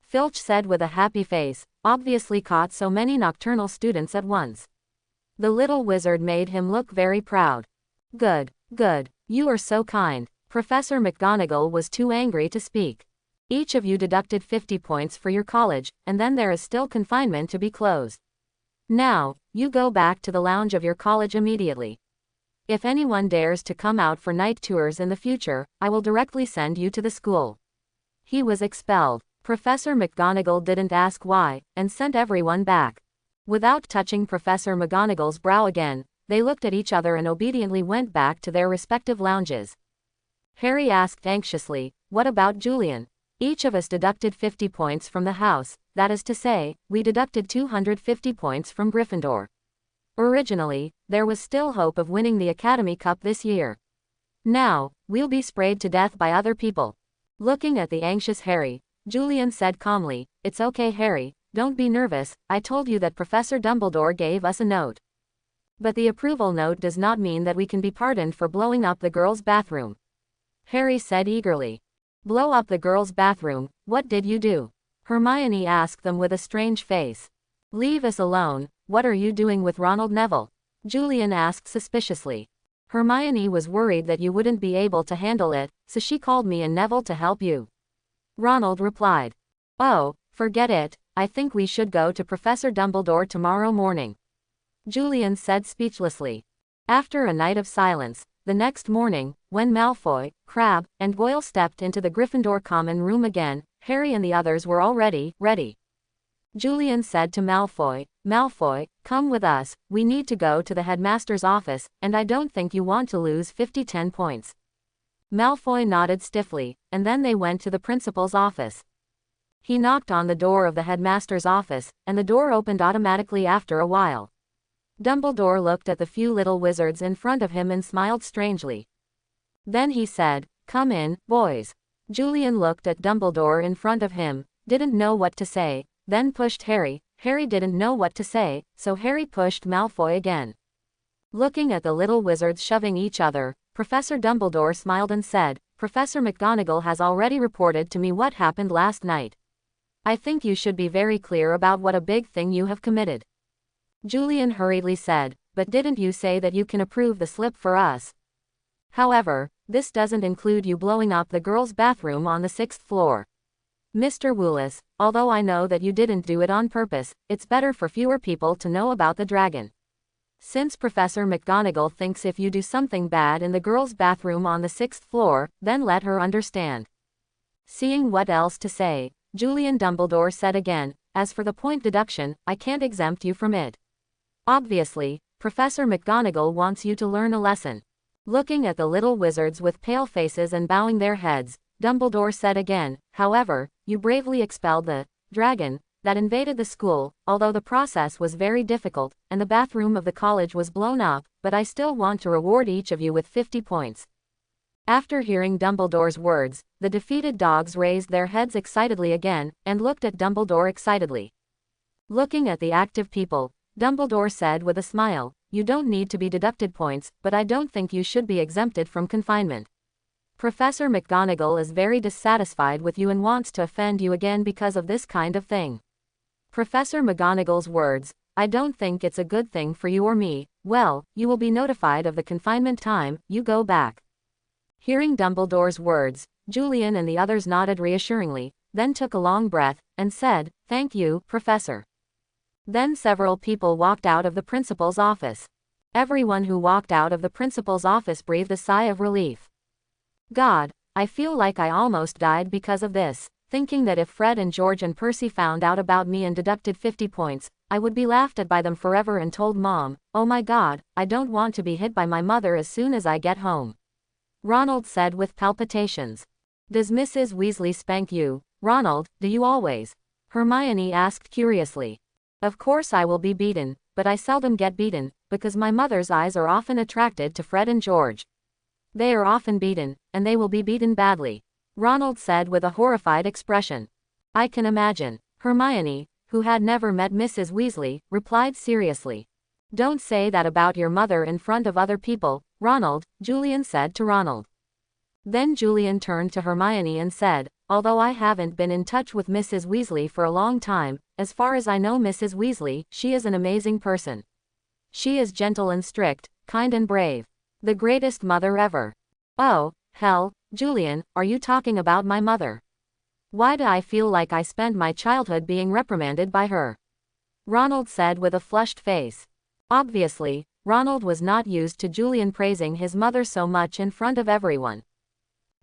Filch said with a happy face, obviously caught so many nocturnal students at once. The little wizard made him look very proud. Good, good, you are so kind." Professor McGonagall was too angry to speak. "Each of you deducted 50 points for your college, and then there is still confinement to be closed. Now, you go back to the lounge of your college immediately. If anyone dares to come out for night tours in the future, I will directly send you to the school." He was expelled. Professor McGonagall didn't ask why, and sent everyone back. Without touching Professor McGonagall's brow again, they looked at each other and obediently went back to their respective lounges. Harry asked anxiously, "What about Julian?" "Each of us deducted 50 points from the house, that is to say, we deducted 250 points from Gryffindor. Originally, there was still hope of winning the Academy Cup this year. Now, we'll be sprayed to death by other people." Looking at the anxious Harry, Julian said calmly, "It's okay, Harry, don't be nervous. I told you that Professor Dumbledore gave us a note. But the approval note does not mean that we can be pardoned for blowing up the girls' bathroom." Harry said eagerly. "Blow up the girls' bathroom? What did you do?" Hermione asked them with a strange face. "Leave us alone. What are you doing with Ronald Neville?" Julian asked suspiciously. "Hermione was worried that you wouldn't be able to handle it, so she called me and Neville to help you," Ronald replied. "Oh, forget it. I think we should go to Professor Dumbledore tomorrow morning," Julian said speechlessly. After a night of silence, the next morning, when Malfoy, Crabbe, and Goyle stepped into the Gryffindor common room again, Harry and the others were already ready. Julian said to Malfoy, "Malfoy, come with us, we need to go to the headmaster's office, and I don't think you want to lose 50-10 points." Malfoy nodded stiffly, and then they went to the principal's office. He knocked on the door of the headmaster's office, and the door opened automatically after a while. Dumbledore looked at the few little wizards in front of him and smiled strangely. Then he said, "Come in, boys." Julian looked at Dumbledore in front of him, didn't know what to say, then pushed Harry. Harry didn't know what to say, so Harry pushed Malfoy again. Looking at the little wizards shoving each other, Professor Dumbledore smiled and said, "Professor McGonagall has already reported to me what happened last night. I think you should be very clear about what a big thing you have committed." Julian hurriedly said, "But didn't you say that you can approve the slip for us? However, this doesn't include you blowing up the girls' bathroom on the 6th floor. Mr. Woolis, although I know that you didn't do it on purpose, it's better for fewer people to know about the dragon. Since Professor McGonagall thinks if you do something bad in the girls' bathroom on the 6th floor, then let her understand." Seeing what else to say, Julian Dumbledore said again, "As for the point deduction, I can't exempt you from it. Obviously, Professor McGonagall wants you to learn a lesson." Looking at the little wizards with pale faces and bowing their heads, Dumbledore said again, "However, you bravely expelled the dragon that invaded the school, although the process was very difficult, and the bathroom of the college was blown up, but I still want to reward each of you with 50 points." After hearing Dumbledore's words, the defeated dogs raised their heads excitedly again, and looked at Dumbledore excitedly. Looking at the active people, Dumbledore said with a smile, "You don't need to be deducted points, but I don't think you should be exempted from confinement. Professor McGonagall is very dissatisfied with you and wants to offend you again because of this kind of thing." Professor McGonagall's words, "I don't think it's a good thing for you or me. Well, you will be notified of the confinement time, you go back." Hearing Dumbledore's words, Julian and the others nodded reassuringly, then took a long breath, and said, "Thank you, Professor." Then several people walked out of the principal's office. Everyone who walked out of the principal's office breathed a sigh of relief. "God, I feel like I almost died because of this, thinking that if Fred and George and Percy found out about me and deducted 50 points, I would be laughed at by them forever and told Mom, oh my God, I don't want to be hit by my mother as soon as I get home," Ronald said with palpitations. "Does Mrs. Weasley spank you, Ronald, do you always?" Hermione asked curiously. "Of course I will be beaten, but I seldom get beaten, because my mother's eyes are often attracted to Fred and George. They are often beaten, and they will be beaten badly," Ronald said with a horrified expression. "I can imagine." Hermione, who had never met Mrs. Weasley, replied seriously. "Don't say that about your mother in front of other people, Ronald," Julian said to Ronald. Then Julian turned to Hermione and said, "Although I haven't been in touch with Mrs. Weasley for a long time, as far as I know Mrs. Weasley, she is an amazing person. She is gentle and strict, kind and brave. The greatest mother ever." "Oh, hell, Julian, are you talking about my mother? Why do I feel like I spent my childhood being reprimanded by her?" Ronald said with a flushed face. Obviously, Ronald was not used to Julian praising his mother so much in front of everyone.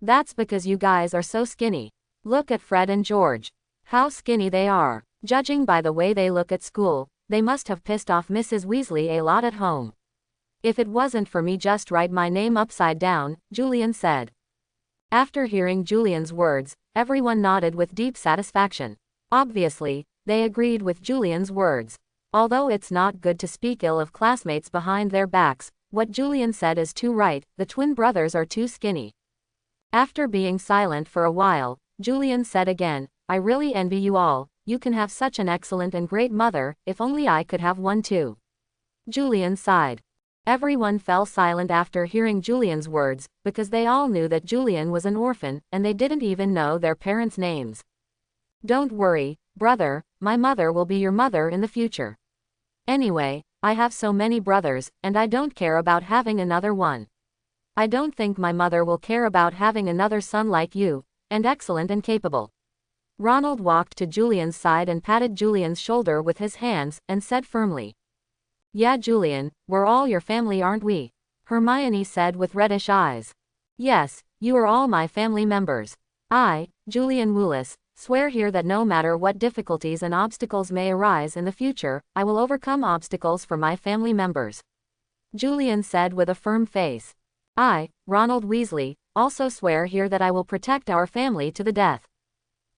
"That's because you guys are so skinny. Look at Fred and George. How skinny they are. Judging by the way they look at school, they must have pissed off Mrs. Weasley a lot at home. If it wasn't for me just write my name upside down, Julian said. After hearing Julian's words, everyone nodded with deep satisfaction. Obviously, they agreed with Julian's words. Although it's not good to speak ill of classmates behind their backs, what Julian said is too right, the twin brothers are too skinny. After being silent for a while, Julian said again, I really envy you all, you can have such an excellent and great mother, if only I could have one too. Julian sighed. Everyone fell silent after hearing Julian's words, because they all knew that Julian was an orphan, and they didn't even know their parents' names. Don't worry, brother, my mother will be your mother in the future. Anyway, I have so many brothers, and I don't care about having another one. I don't think my mother will care about having another son like you, and excellent and capable. Ronald walked to Julian's side and patted Julian's shoulder with his hands, and said firmly. Yeah, Julian, we're all your family, aren't we? Hermione said with reddish eyes. Yes, you are all my family members. I, Julian Woolis, swear here that no matter what difficulties and obstacles may arise in the future, I will overcome obstacles for my family members. Julian said with a firm face. I, Ronald Weasley, also swear here that I will protect our family to the death.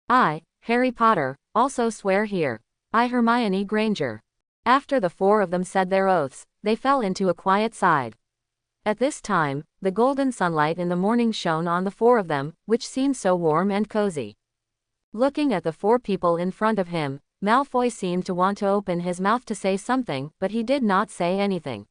I, Harry Potter, also swear here. I, Hermione Granger. After the four of them said their oaths, they fell into a quiet side. At this time, the golden sunlight in the morning shone on the four of them, which seemed so warm and cozy. Looking at the four people in front of him, Malfoy seemed to want to open his mouth to say something, but he did not say anything.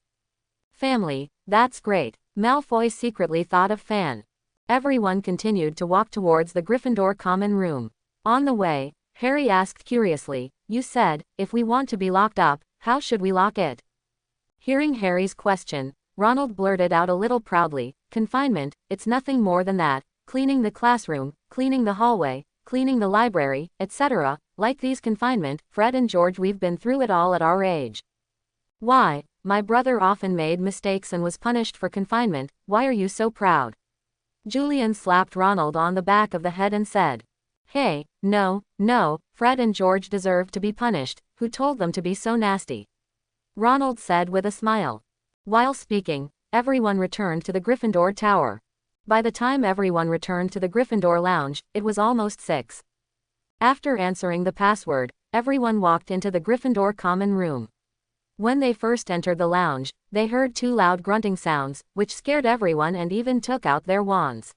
Family, that's great, Malfoy secretly thought of Fan. Everyone continued to walk towards the Gryffindor common room. On the way, Harry asked curiously, you said, if we want to be locked up, how should we lock it? Hearing Harry's question, Ronald blurted out a little proudly, confinement, it's nothing more than that, cleaning the classroom, cleaning the hallway, cleaning the library, etc., like these confinement, Fred and George, we've been through it all at our age. Why, my brother often made mistakes and was punished for confinement, why are you so proud? Julian slapped Ronald on the back of the head and said. Hey, no, Fred and George deserve to be punished, who told them to be so nasty? Ronald said with a smile. While speaking, everyone returned to the Gryffindor Tower. By the time everyone returned to the Gryffindor lounge, it was almost 6. After answering the password, everyone walked into the Gryffindor common room. When they first entered the lounge, they heard 2 loud grunting sounds, which scared everyone and even took out their wands.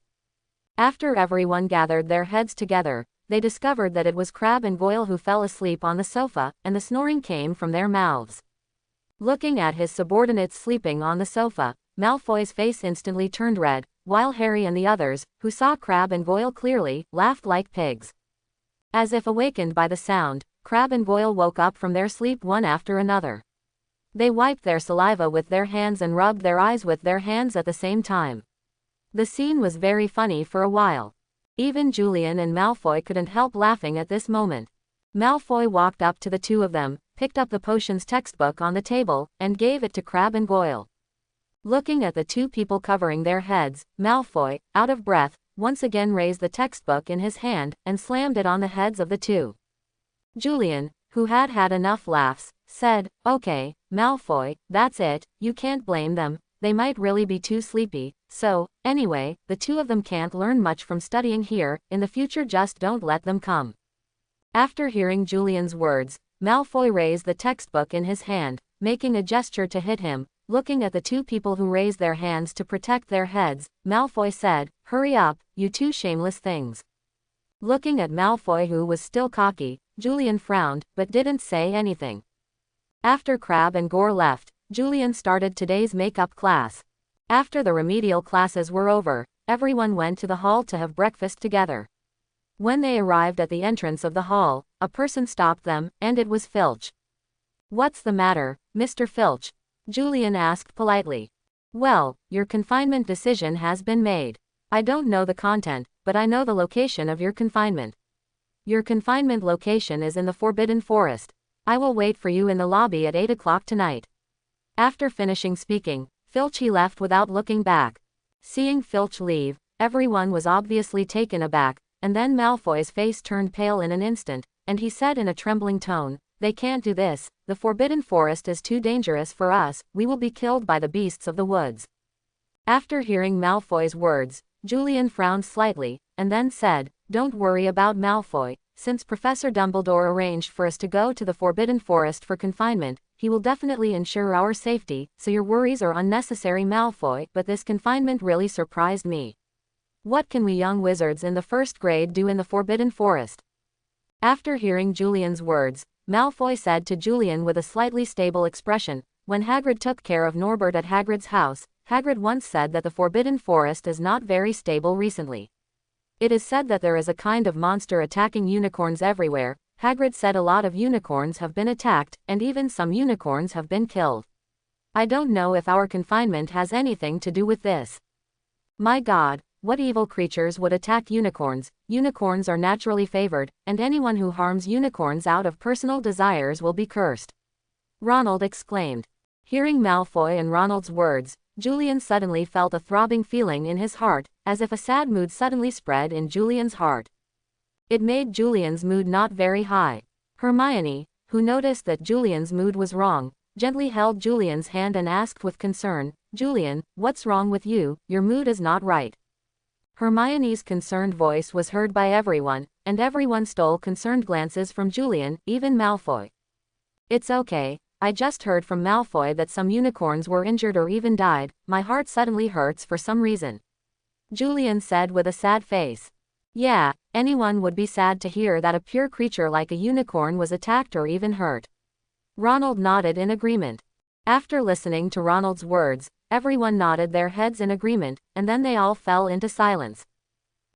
After everyone gathered their heads together, they discovered that it was Crabbe and Goyle who fell asleep on the sofa, and the snoring came from their mouths. Looking at his subordinates sleeping on the sofa, Malfoy's face instantly turned red, while Harry and the others, who saw Crabbe and Goyle clearly, laughed like pigs. As if awakened by the sound, Crabbe and Goyle woke up from their sleep one after another. They wiped their saliva with their hands and rubbed their eyes with their hands at the same time. The scene was very funny for a while. Even Julian and Malfoy couldn't help laughing at this moment. Malfoy walked up to the 2 of them, picked up the potions textbook on the table, and gave it to Crabbe and Goyle. Looking at the 2 people covering their heads, Malfoy, out of breath, once again raised the textbook in his hand, and slammed it on the heads of the 2. Julian, who had had enough laughs, said, Okay, Malfoy, that's it, you can't blame them, they might really be too sleepy, so, anyway, the 2 of them can't learn much from studying here, in the future just don't let them come. After hearing Julian's words, Malfoy raised the textbook in his hand, making a gesture to hit him. Looking at the 2 people who raised their hands to protect their heads, Malfoy said, Hurry up, you 2 shameless things. Looking at Malfoy, who was still cocky, Julian frowned, but didn't say anything. After Crabbe and Goyle left, Julian started today's makeup class. After the remedial classes were over, everyone went to the hall to have breakfast together. When they arrived at the entrance of the hall, a person stopped them, and it was Filch. What's the matter, Mr. Filch? Julian asked politely. Well, your confinement decision has been made. I don't know the content, but I know the location of your confinement. Your confinement location is in the Forbidden Forest. I will wait for you in the lobby at 8 o'clock tonight. After finishing speaking, Filch left without looking back. Seeing Filch leave, everyone was obviously taken aback, and then Malfoy's face turned pale in an instant, and he said in a trembling tone, they can't do this, the Forbidden Forest is too dangerous for us, we will be killed by the beasts of the woods. After hearing Malfoy's words, Julian frowned slightly, and then said, "Don't worry about Malfoy, since Professor Dumbledore arranged for us to go to the Forbidden Forest for confinement, he will definitely ensure our safety, so your worries are unnecessary Malfoy, but this confinement really surprised me. What can we young wizards in the first grade do in the Forbidden Forest?" After hearing Julian's words, Malfoy said to Julian with a slightly stable expression, "When Hagrid took care of Norbert at Hagrid's house, Hagrid once said that the Forbidden Forest is not very stable recently. It is said that there is a kind of monster attacking unicorns everywhere. Hagrid said a lot of unicorns have been attacked, and even some unicorns have been killed. I don't know if our confinement has anything to do with this. My God, what evil creatures would attack unicorns? Unicorns are naturally favored, and anyone who harms unicorns out of personal desires will be cursed," Ronald exclaimed. Hearing Malfoy and Ronald's words, Julian suddenly felt a throbbing feeling in his heart, as if a sad mood suddenly spread in Julian's heart. It made Julian's mood not very high. Hermione, who noticed that Julian's mood was wrong, gently held Julian's hand and asked with concern, "Julian, what's wrong with you? Your mood is not right." Hermione's concerned voice was heard by everyone, and everyone stole concerned glances from Julian, even Malfoy. "It's okay. I just heard from Malfoy that some unicorns were injured or even died. My heart suddenly hurts for some reason," Julian said with a sad face. Yeah, anyone would be sad to hear that a pure creature like a unicorn was attacked or even hurt. Ronald nodded in agreement. After listening to Ronald's words, everyone nodded their heads in agreement, and then they all fell into silence.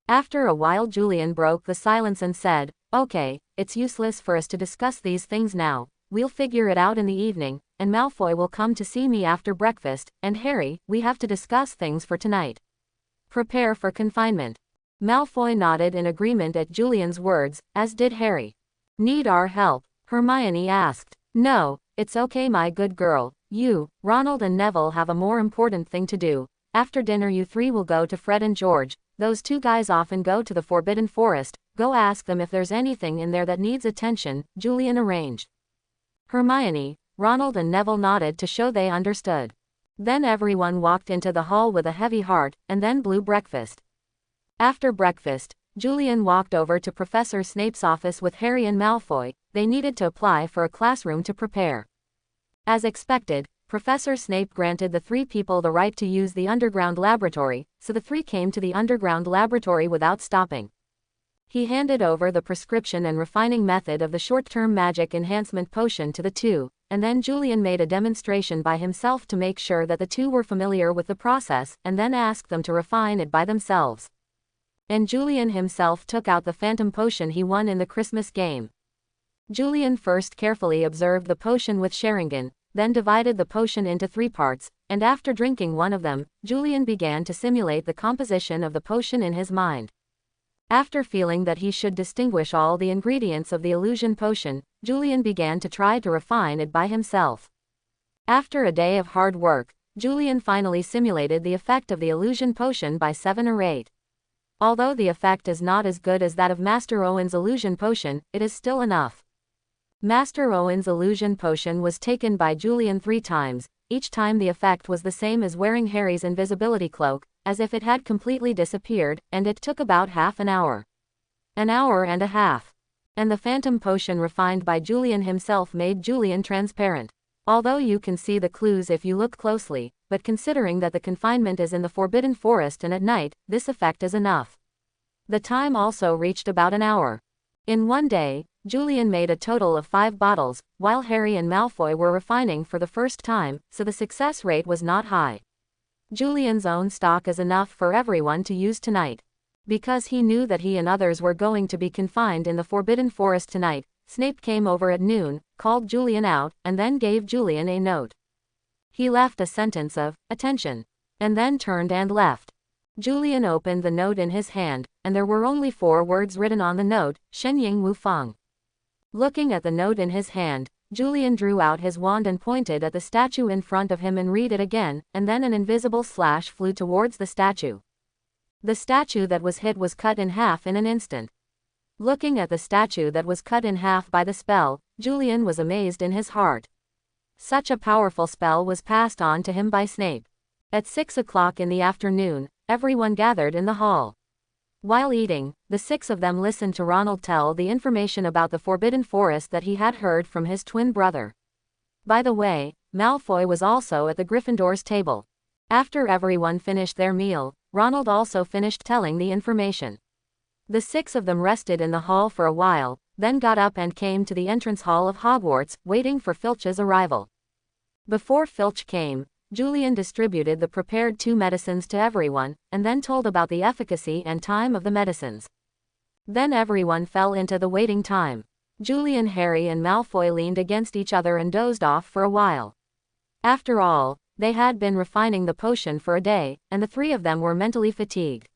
After a while Julian broke the silence and said, "Okay, it's useless for us to discuss these things now. We'll figure it out in the evening, and Malfoy will come to see me after breakfast, and Harry, we have to discuss things for tonight. Prepare for confinement." Malfoy nodded in agreement at Julian's words, as did Harry. "Need our help?" Hermione asked. "No, it's okay my good girl. You, Ronald and Neville have a more important thing to do. After dinner you three will go to Fred and George. Those two guys often go to the Forbidden Forest. Go ask them if there's anything in there that needs attention," Julian arranged. Hermione, Ronald and Neville nodded to show they understood. Then everyone walked into the hall with a heavy heart, and then blew breakfast. After breakfast, Julian walked over to Professor Snape's office with Harry and Malfoy. They needed to apply for a classroom to prepare. As expected, Professor Snape granted the three people the right to use the underground laboratory, so the three came to the underground laboratory without stopping. He handed over the prescription and refining method of the short-term magic enhancement potion to the two, and then Julian made a demonstration by himself to make sure that the two were familiar with the process, and then asked them to refine it by themselves. And Julian himself took out the phantom potion he won in the Christmas game. Julian first carefully observed the potion with Sharingan, then divided the potion into 3 parts, and after drinking one of them, Julian began to simulate the composition of the potion in his mind. After feeling that he should distinguish all the ingredients of the illusion potion, Julian began to try to refine it by himself. After a day of hard work, Julian finally simulated the effect of the illusion potion by 7 or 8. Although the effect is not as good as that of Master Owen's illusion potion, it is still enough. Master Owen's illusion potion was taken by Julian 3 times, each time the effect was the same as wearing Harry's invisibility cloak, as if it had completely disappeared, and it took about half an hour. An hour and a half. And the phantom potion refined by Julian himself made Julian transparent. Although you can see the clues if you look closely, but considering that the confinement is in the Forbidden Forest and at night, this effect is enough. The time also reached about an hour. In one day, Julian made a total of 5 bottles, while Harry and Malfoy were refining for the first time, so the success rate was not high. Julian's own stock is enough for everyone to use tonight. Because he knew that he and others were going to be confined in the Forbidden Forest tonight, Snape came over at noon, called Julian out, and then gave Julian a note. He left a sentence of, "Attention," and then turned and left. Julian opened the note in his hand, and there were only 4 words written on the note, Shenying Wu Feng. Looking at the note in his hand, Julian drew out his wand and pointed at the statue in front of him and read it again, and then an invisible slash flew towards the statue. The statue that was hit was cut in half in an instant. Looking at the statue that was cut in half by the spell, Julian was amazed in his heart. Such a powerful spell was passed on to him by Snape. At 6 o'clock in the afternoon, everyone gathered in the hall. While eating, the 6 of them listened to Ronald tell the information about the Forbidden Forest that he had heard from his twin brother. By the way, Malfoy was also at the Gryffindor's table. After everyone finished their meal, Ronald also finished telling the information. The 6 of them rested in the hall for a while, then got up and came to the entrance hall of Hogwarts, waiting for Filch's arrival. Before Filch came, Julian distributed the prepared 2 medicines to everyone, and then told about the efficacy and time of the medicines. Then everyone fell into the waiting time. Julian, Harry and Malfoy leaned against each other and dozed off for a while. After all, they had been refining the potion for a day, and the 3 of them were mentally fatigued.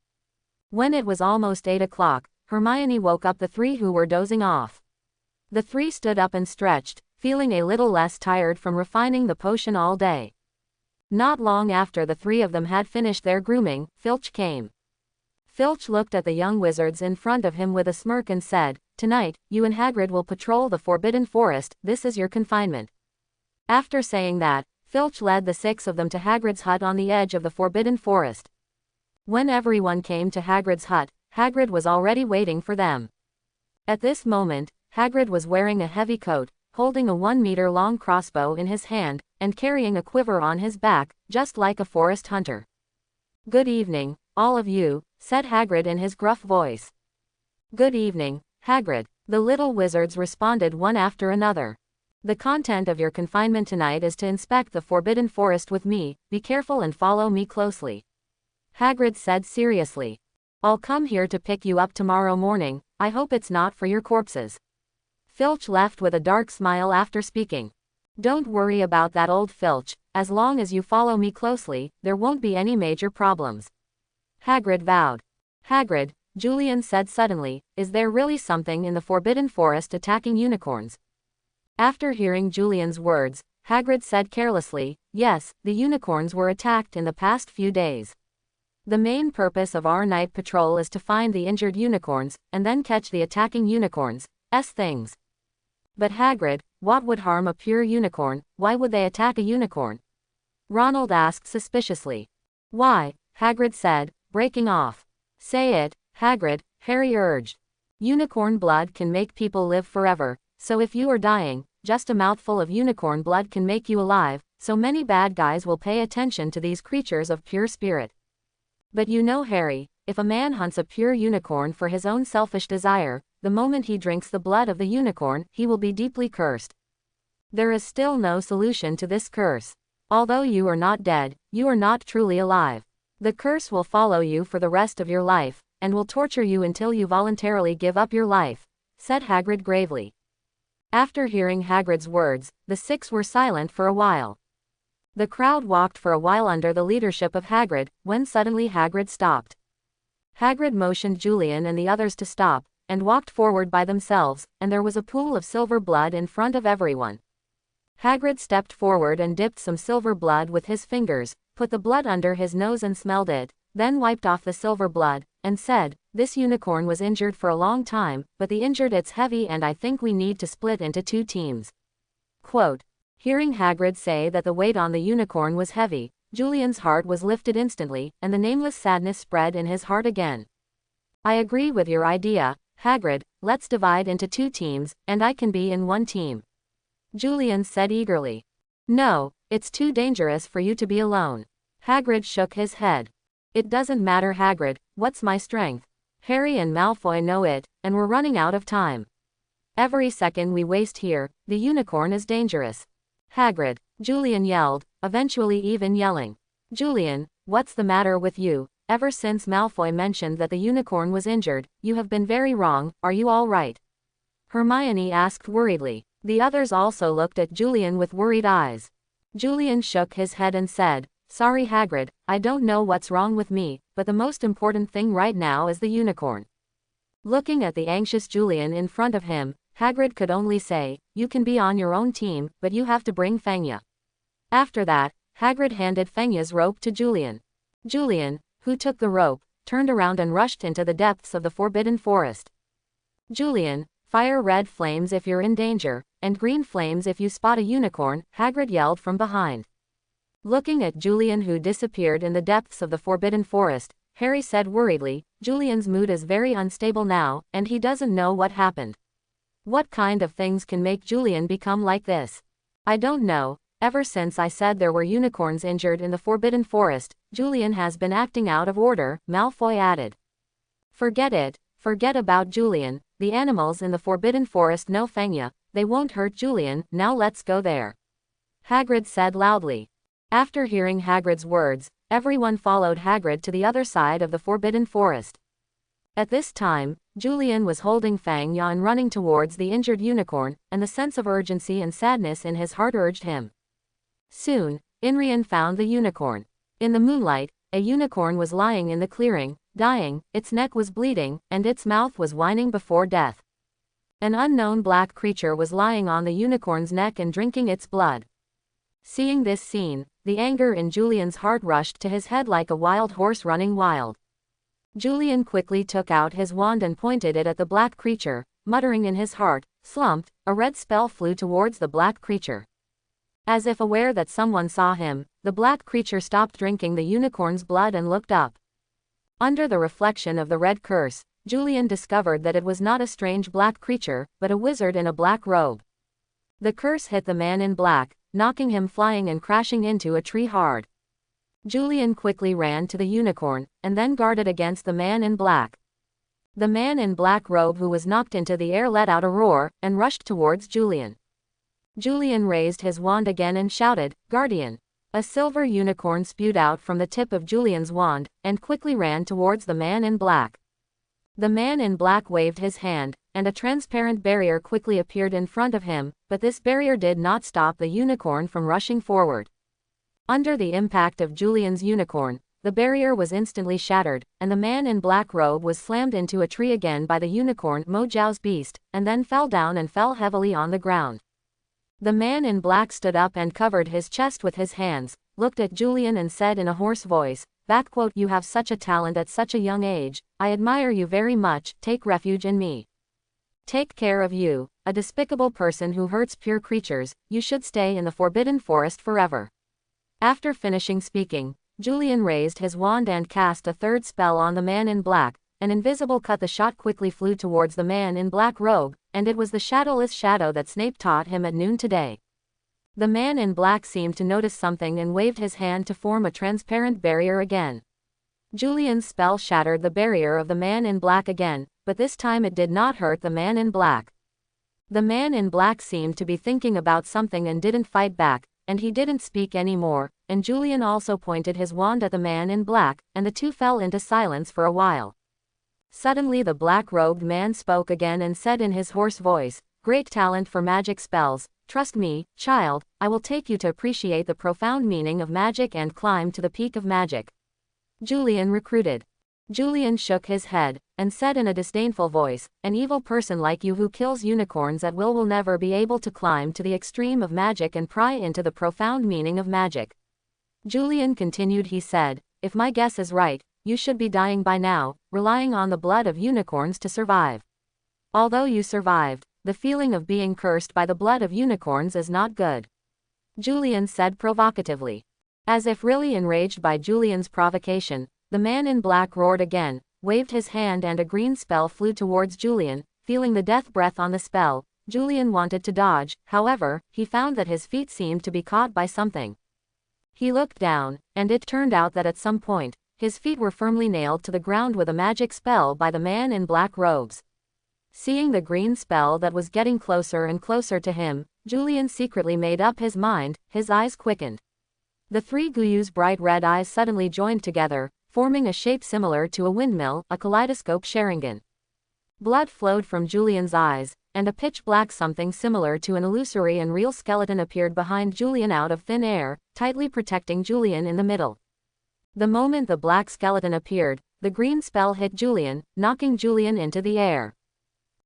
When it was almost 8 o'clock, Hermione woke up the 3 who were dozing off. The 3 stood up and stretched, feeling a little less tired from refining the potion all day. Not long after the 3 of them had finished their grooming, Filch came. Filch looked at the young wizards in front of him with a smirk and said, "Tonight, you and Hagrid will patrol the Forbidden Forest, this is your confinement." After saying that, Filch led the 6 of them to Hagrid's hut on the edge of the Forbidden Forest. When everyone came to Hagrid's hut, Hagrid was already waiting for them. At this moment, Hagrid was wearing a heavy coat, holding a 1-meter-long crossbow in his hand, and carrying a quiver on his back, just like a forest hunter. "Good evening, all of you," said Hagrid in his gruff voice. "Good evening, Hagrid," the little wizards responded one after another. "The content of your confinement tonight is to inspect the Forbidden Forest with me, be careful and follow me closely," Hagrid said seriously. "I'll come here to pick you up tomorrow morning, I hope it's not for your corpses." Filch laughed with a dark smile after speaking. "Don't worry about that, old Filch, as long as you follow me closely, there won't be any major problems," Hagrid vowed. "Hagrid," Julian said suddenly, "is there really something in the Forbidden Forest attacking unicorns?" After hearing Julian's words, Hagrid said carelessly, "Yes, the unicorns were attacked in the past few days. The main purpose of our night patrol is to find the injured unicorns, and then catch the attacking unicorns' things." "But Hagrid, what would harm a pure unicorn, why would they attack a unicorn?" Ronald asked suspiciously. "Why," Hagrid said, breaking off. "Say it, Hagrid," Harry urged. "Unicorn blood can make people live forever, so if you are dying, just a mouthful of unicorn blood can make you alive, so many bad guys will pay attention to these creatures of pure spirit. But you know, Harry, if a man hunts a pure unicorn for his own selfish desire, the moment he drinks the blood of the unicorn, he will be deeply cursed. There is still no solution to this curse. Although you are not dead, you are not truly alive. The curse will follow you for the rest of your life, and will torture you until you voluntarily give up your life," said Hagrid gravely. After hearing Hagrid's words, the 6 were silent for a while. The crowd walked for a while under the leadership of Hagrid, when suddenly Hagrid stopped. Hagrid motioned Julian and the others to stop, and walked forward by themselves, and there was a pool of silver blood in front of everyone. Hagrid stepped forward and dipped some silver blood with his fingers, put the blood under his nose and smelled it, then wiped off the silver blood, and said, "This unicorn was injured for a long time, but the injured it's heavy and I think we need to split into 2 teams." Quote. Hearing Hagrid say that the weight on the unicorn was heavy, Julian's heart was lifted instantly, and the nameless sadness spread in his heart again. "I agree with your idea, Hagrid, let's divide into 2 teams, and I can be in 1 team," Julian said eagerly. "No, it's too dangerous for you to be alone." Hagrid shook his head. "It doesn't matter, Hagrid, what's my strength? Harry and Malfoy know it, and we're running out of time. Every second we waste here, the unicorn is dangerous." "Hagrid," Julian yelled, eventually even yelling. "Julian, what's the matter with you? Ever since Malfoy mentioned that the unicorn was injured, you have been very wrong, are you all right?" Hermione asked worriedly. The others also looked at Julian with worried eyes. Julian shook his head and said, "Sorry, Hagrid, I don't know what's wrong with me, but the most important thing right now is the unicorn." Looking at the anxious Julian in front of him, Hagrid could only say, "You can be on your own team, but you have to bring Fenya." After that, Hagrid handed Fenya's rope to Julian. Julian, who took the rope, turned around and rushed into the depths of the Forbidden Forest. Julian, fire red flames if you're in danger, and green flames if you spot a unicorn, Hagrid yelled from behind. Looking at Julian, who disappeared in the depths of the Forbidden Forest, Harry said worriedly, Julian's mood is very unstable now, and he doesn't know what happened. What kind of things can make Julian become like this? I don't know. Ever since I said there were unicorns injured in the Forbidden Forest, Julian has been acting out of order, Malfoy added. Forget it. Forget about Julian. The animals in the Forbidden Forest know Fangya. They won't hurt Julian. Now let's go there. Hagrid said loudly. After hearing Hagrid's words, everyone followed Hagrid to the other side of the Forbidden Forest. At this time, Julian was holding Fangya and running towards the injured unicorn, and the sense of urgency and sadness in his heart urged him. Soon, Inrian found the unicorn. In the moonlight, a unicorn was lying in the clearing, dying, its neck was bleeding, and its mouth was whining before death. An unknown black creature was lying on the unicorn's neck and drinking its blood. Seeing this scene, the anger in Julian's heart rushed to his head like a wild horse running wild. Julian quickly took out his wand and pointed it at the black creature, muttering in his heart, slumped, a red spell flew towards the black creature. As if aware that someone saw him, the black creature stopped drinking the unicorn's blood and looked up. Under the reflection of the red curse, Julian discovered that it was not a strange black creature, but a wizard in a black robe. The curse hit the man in black, knocking him flying and crashing into a tree hard. Julian quickly ran to the unicorn, and then guarded against the man in black. The man in black robe who was knocked into the air let out a roar, and rushed towards Julian. Julian raised his wand again and shouted, Guardian! A silver unicorn spewed out from the tip of Julian's wand, and quickly ran towards the man in black. The man in black waved his hand, and a transparent barrier quickly appeared in front of him, but this barrier did not stop the unicorn from rushing forward. Under the impact of Julian's unicorn, the barrier was instantly shattered, and the man in black robe was slammed into a tree again by the unicorn Mojiao's beast, and then fell down and fell heavily on the ground. The man in black stood up and covered his chest with his hands, looked at Julian and said in a hoarse voice, "You have such a talent at such a young age, I admire you very much, take refuge in me. Take care of you, a despicable person who hurts pure creatures, you should stay in the Forbidden Forest forever." After finishing speaking, Julian raised his wand and cast a third spell on the man in black. An invisible the shot quickly flew towards the man in black robe, and it was the shadowless shadow that Snape taught him at noon today. The man in black seemed to notice something and waved his hand to form a transparent barrier again. Julian's spell shattered the barrier of the man in black again, but this time it did not hurt the man in black. The man in black seemed to be thinking about something and didn't fight back, and he didn't speak anymore, and Julian also pointed his wand at the man in black, and the two fell into silence for a while. Suddenly the black-robed man spoke again and said in his hoarse voice, "Great talent for magic spells. Trust me, child, I will take you to appreciate the profound meaning of magic and climb to the peak of magic." Julian recruited. Julian shook his head, and said in a disdainful voice, "An evil person like you who kills unicorns at will never be able to climb to the extreme of magic and pry into the profound meaning of magic." Julian continued, he said, "If my guess is right, you should be dying by now, relying on the blood of unicorns to survive. Although you survived, the feeling of being cursed by the blood of unicorns is not good." Julian said provocatively. As if really enraged by Julian's provocation, the man in black roared again, waved his hand, and a green spell flew towards Julian. Feeling the death breath on the spell, Julian wanted to dodge, however, he found that his feet seemed to be caught by something. He looked down, and it turned out that at some point, his feet were firmly nailed to the ground with a magic spell by the man in black robes. Seeing the green spell that was getting closer and closer to him, Julian secretly made up his mind, his eyes quickened. The three Guyu's bright red eyes suddenly joined together, forming a shape similar to a windmill, a kaleidoscope Sharingan. Blood flowed from Julian's eyes, and a pitch-black something similar to an illusory and real skeleton appeared behind Julian out of thin air, tightly protecting Julian in the middle. The moment the black skeleton appeared, the green spell hit Julian, knocking Julian into the air.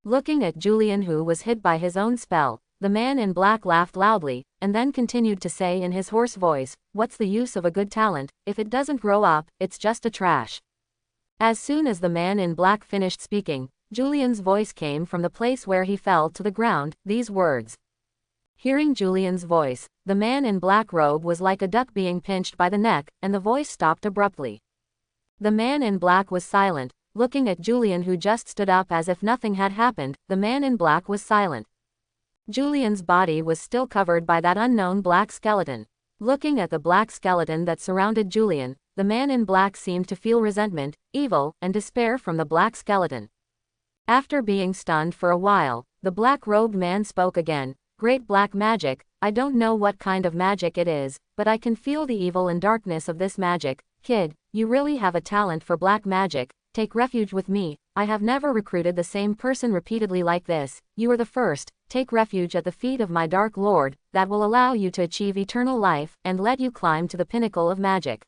Looking at Julian, who was hit by his own spell, the man in black laughed loudly, and then continued to say in his hoarse voice, "What's the use of a good talent, if it doesn't grow up, it's just a trash." As soon as the man in black finished speaking, Julian's voice came from the place where he fell to the ground, these words. Hearing Julian's voice, the man in black robe was like a duck being pinched by the neck, and the voice stopped abruptly. The man in black was silent, looking at Julian, who just stood up as if nothing had happened. The man in black was silent. Julian's body was still covered by that unknown black skeleton. Looking at the black skeleton that surrounded Julian, the man in black seemed to feel resentment, evil, and despair from the black skeleton. After being stunned for a while, the black-robed man spoke again. Great black magic, I don't know what kind of magic it is, but I can feel the evil and darkness of this magic. Kid, you really have a talent for black magic. Take refuge with me. I have never recruited the same person repeatedly like this. You are the first. Take refuge at the feet of my Dark Lord, that will allow you to achieve eternal life, and let you climb to the pinnacle of magic.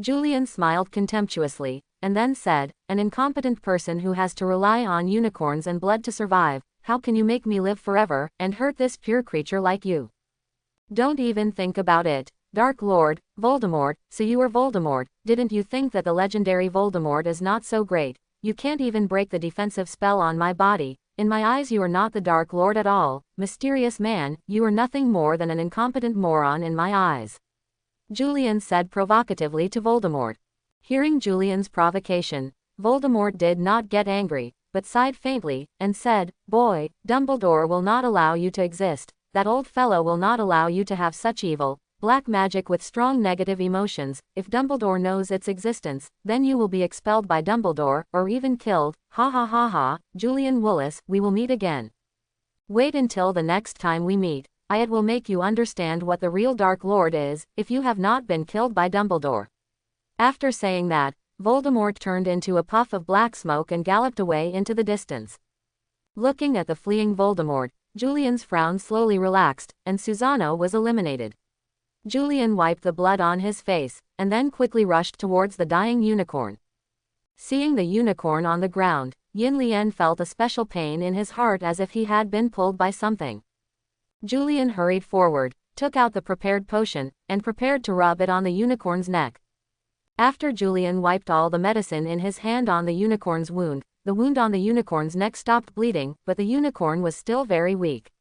Julian smiled contemptuously, and then said, an incompetent person who has to rely on unicorns and blood to survive, how can you make me live forever, and hurt this pure creature like you? Don't even think about it. Dark Lord, Voldemort, so you are Voldemort. Didn't you think that the legendary Voldemort is not so great? You can't even break the defensive spell on my body. In my eyes you are not the Dark Lord at all. Mysterious man, you are nothing more than an incompetent moron in my eyes. Julian said provocatively to Voldemort. Hearing Julian's provocation, Voldemort did not get angry, but sighed faintly, and said, Boy, Dumbledore will not allow you to exist. That old fellow will not allow you to have such evil, black magic with strong negative emotions. If Dumbledore knows its existence, then you will be expelled by Dumbledore, or even killed. Ha ha ha ha, Julian Willis, we will meet again. Wait until the next time we meet. It will make you understand what the real Dark Lord is, if you have not been killed by Dumbledore. After saying that, Voldemort turned into a puff of black smoke and galloped away into the distance. Looking at the fleeing Voldemort, Julian's frown slowly relaxed, and Susano was eliminated. Julian wiped the blood on his face, and then quickly rushed towards the dying unicorn. Seeing the unicorn on the ground, Yin Lian felt a special pain in his heart as if he had been pulled by something. Julian hurried forward, took out the prepared potion, and prepared to rub it on the unicorn's neck. After Julian wiped all the medicine in his hand on the unicorn's wound, the wound on the unicorn's neck stopped bleeding, but the unicorn was still very weak.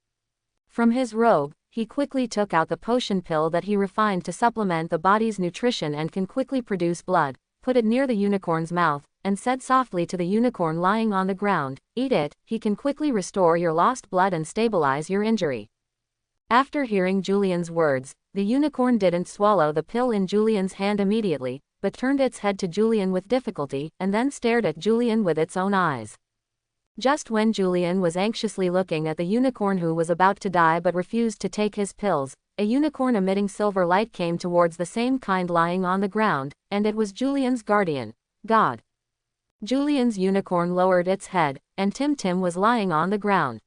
From his robe, he quickly took out the potion pill that he refined to supplement the body's nutrition and can quickly produce blood, put it near the unicorn's mouth, and said softly to the unicorn lying on the ground, Eat it, he can quickly restore your lost blood and stabilize your injury. After hearing Julian's words, the unicorn didn't swallow the pill in Julian's hand immediately, but turned its head to Julian with difficulty, and then stared at Julian with its own eyes. Just when Julian was anxiously looking at the unicorn who was about to die but refused to take his pills, a unicorn emitting silver light came towards the same kind lying on the ground, and it was Julian's guardian, God. Julian's unicorn lowered its head, and Tim was lying on the ground.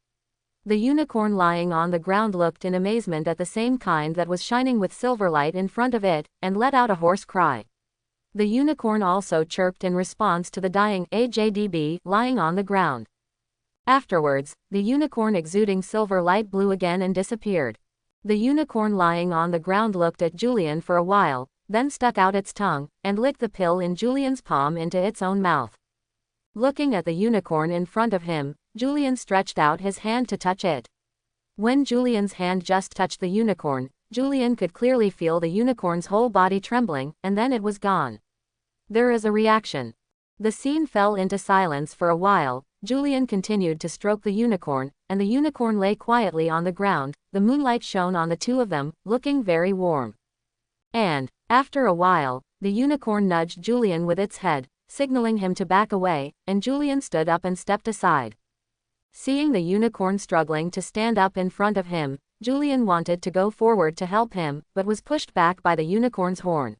The unicorn lying on the ground looked in amazement at the same kind that was shining with silver light in front of it, and let out a hoarse cry. The unicorn also chirped in response to the dying AJDB lying on the ground. Afterwards, the unicorn exuding silver light blew again and disappeared. The unicorn lying on the ground looked at Julian for a while, then stuck out its tongue, and licked the pill in Julian's palm into its own mouth. Looking at the unicorn in front of him, Julian stretched out his hand to touch it. When Julian's hand just touched the unicorn, Julian could clearly feel the unicorn's whole body trembling, and then it was gone. There is a reaction. The scene fell into silence for a while. Julian continued to stroke the unicorn, and the unicorn lay quietly on the ground. The moonlight shone on the two of them, looking very warm. And, after a while, the unicorn nudged Julian with its head, signaling him to back away, and Julian stood up and stepped aside. Seeing the unicorn struggling to stand up in front of him, Julian wanted to go forward to help him, but was pushed back by the unicorn's horn.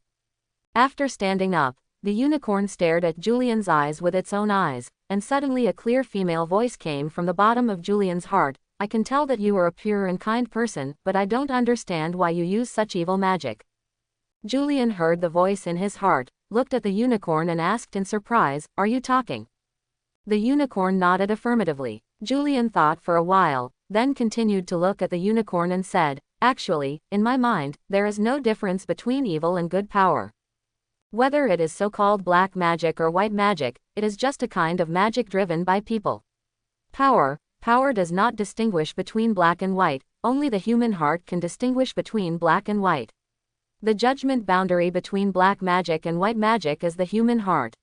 After standing up, the unicorn stared at Julian's eyes with its own eyes, and suddenly a clear female voice came from the bottom of Julian's heart. I can tell that you are a pure and kind person, but I don't understand why you use such evil magic. Julian heard the voice in his heart, looked at the unicorn and asked in surprise, Are you talking? The unicorn nodded affirmatively. Julian thought for a while, then continued to look at the unicorn and said, Actually, in my mind, there is no difference between evil and good power. Whether it is so-called black magic or white magic, it is just a kind of magic driven by people. Power does not distinguish between black and white, only the human heart can distinguish between black and white. The judgment boundary between black magic and white magic is the human heart.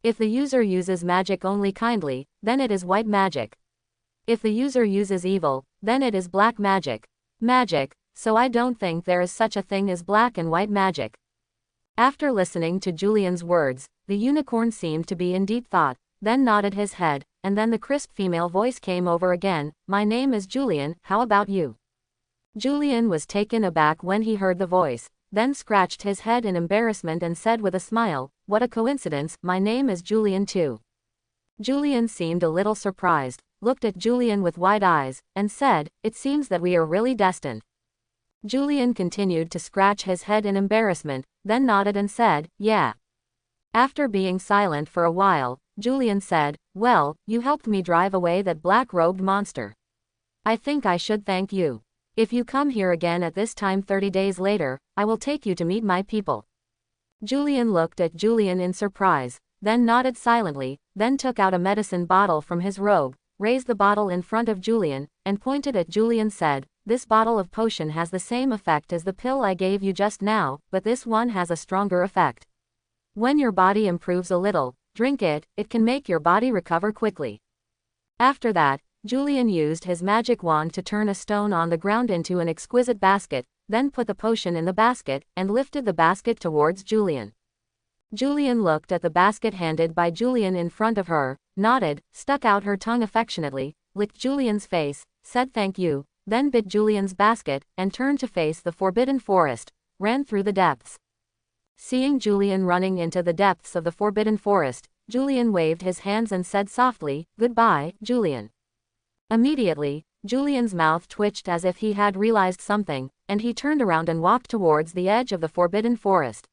If the user uses magic only kindly, then it is white magic. If the user uses evil, then it is black magic. So I don't think there is such a thing as black and white magic. After listening to Julian's words, the unicorn seemed to be in deep thought, then nodded his head, and then the crisp female voice came over again, "My name is Julian, how about you?" Julian was taken aback when he heard the voice, then scratched his head in embarrassment and said with a smile, "What a coincidence, my name is Julian too." Julian seemed a little surprised, looked at Julian with wide eyes, and said, "It seems that we are really destined." Julian continued to scratch his head in embarrassment, then nodded and said, "Yeah." After being silent for a while, Julian said, "Well, you helped me drive away that black-robed monster. I think I should thank you. If you come here again at this time 30 days later, I will take you to meet my people." Julian looked at Julian in surprise, then nodded silently, then took out a medicine bottle from his robe, raised the bottle in front of Julian, and pointed at Julian said, "This bottle of potion has the same effect as the pill I gave you just now, but this one has a stronger effect. When your body improves a little, drink it, it can make your body recover quickly." After that, Julian used his magic wand to turn a stone on the ground into an exquisite basket, then put the potion in the basket, and lifted the basket towards Julian. Julian looked at the basket handed by Julian in front of her, nodded, stuck out her tongue affectionately, licked Julian's face, said thank you, then bit Julian's basket, and turned to face the forbidden forest, ran through the depths. Seeing Julian running into the depths of the forbidden forest, Julian waved his hands and said softly, "Goodbye, Julian." Immediately, Julian's mouth twitched as if he had realized something, and he turned around and walked towards the edge of the forbidden forest.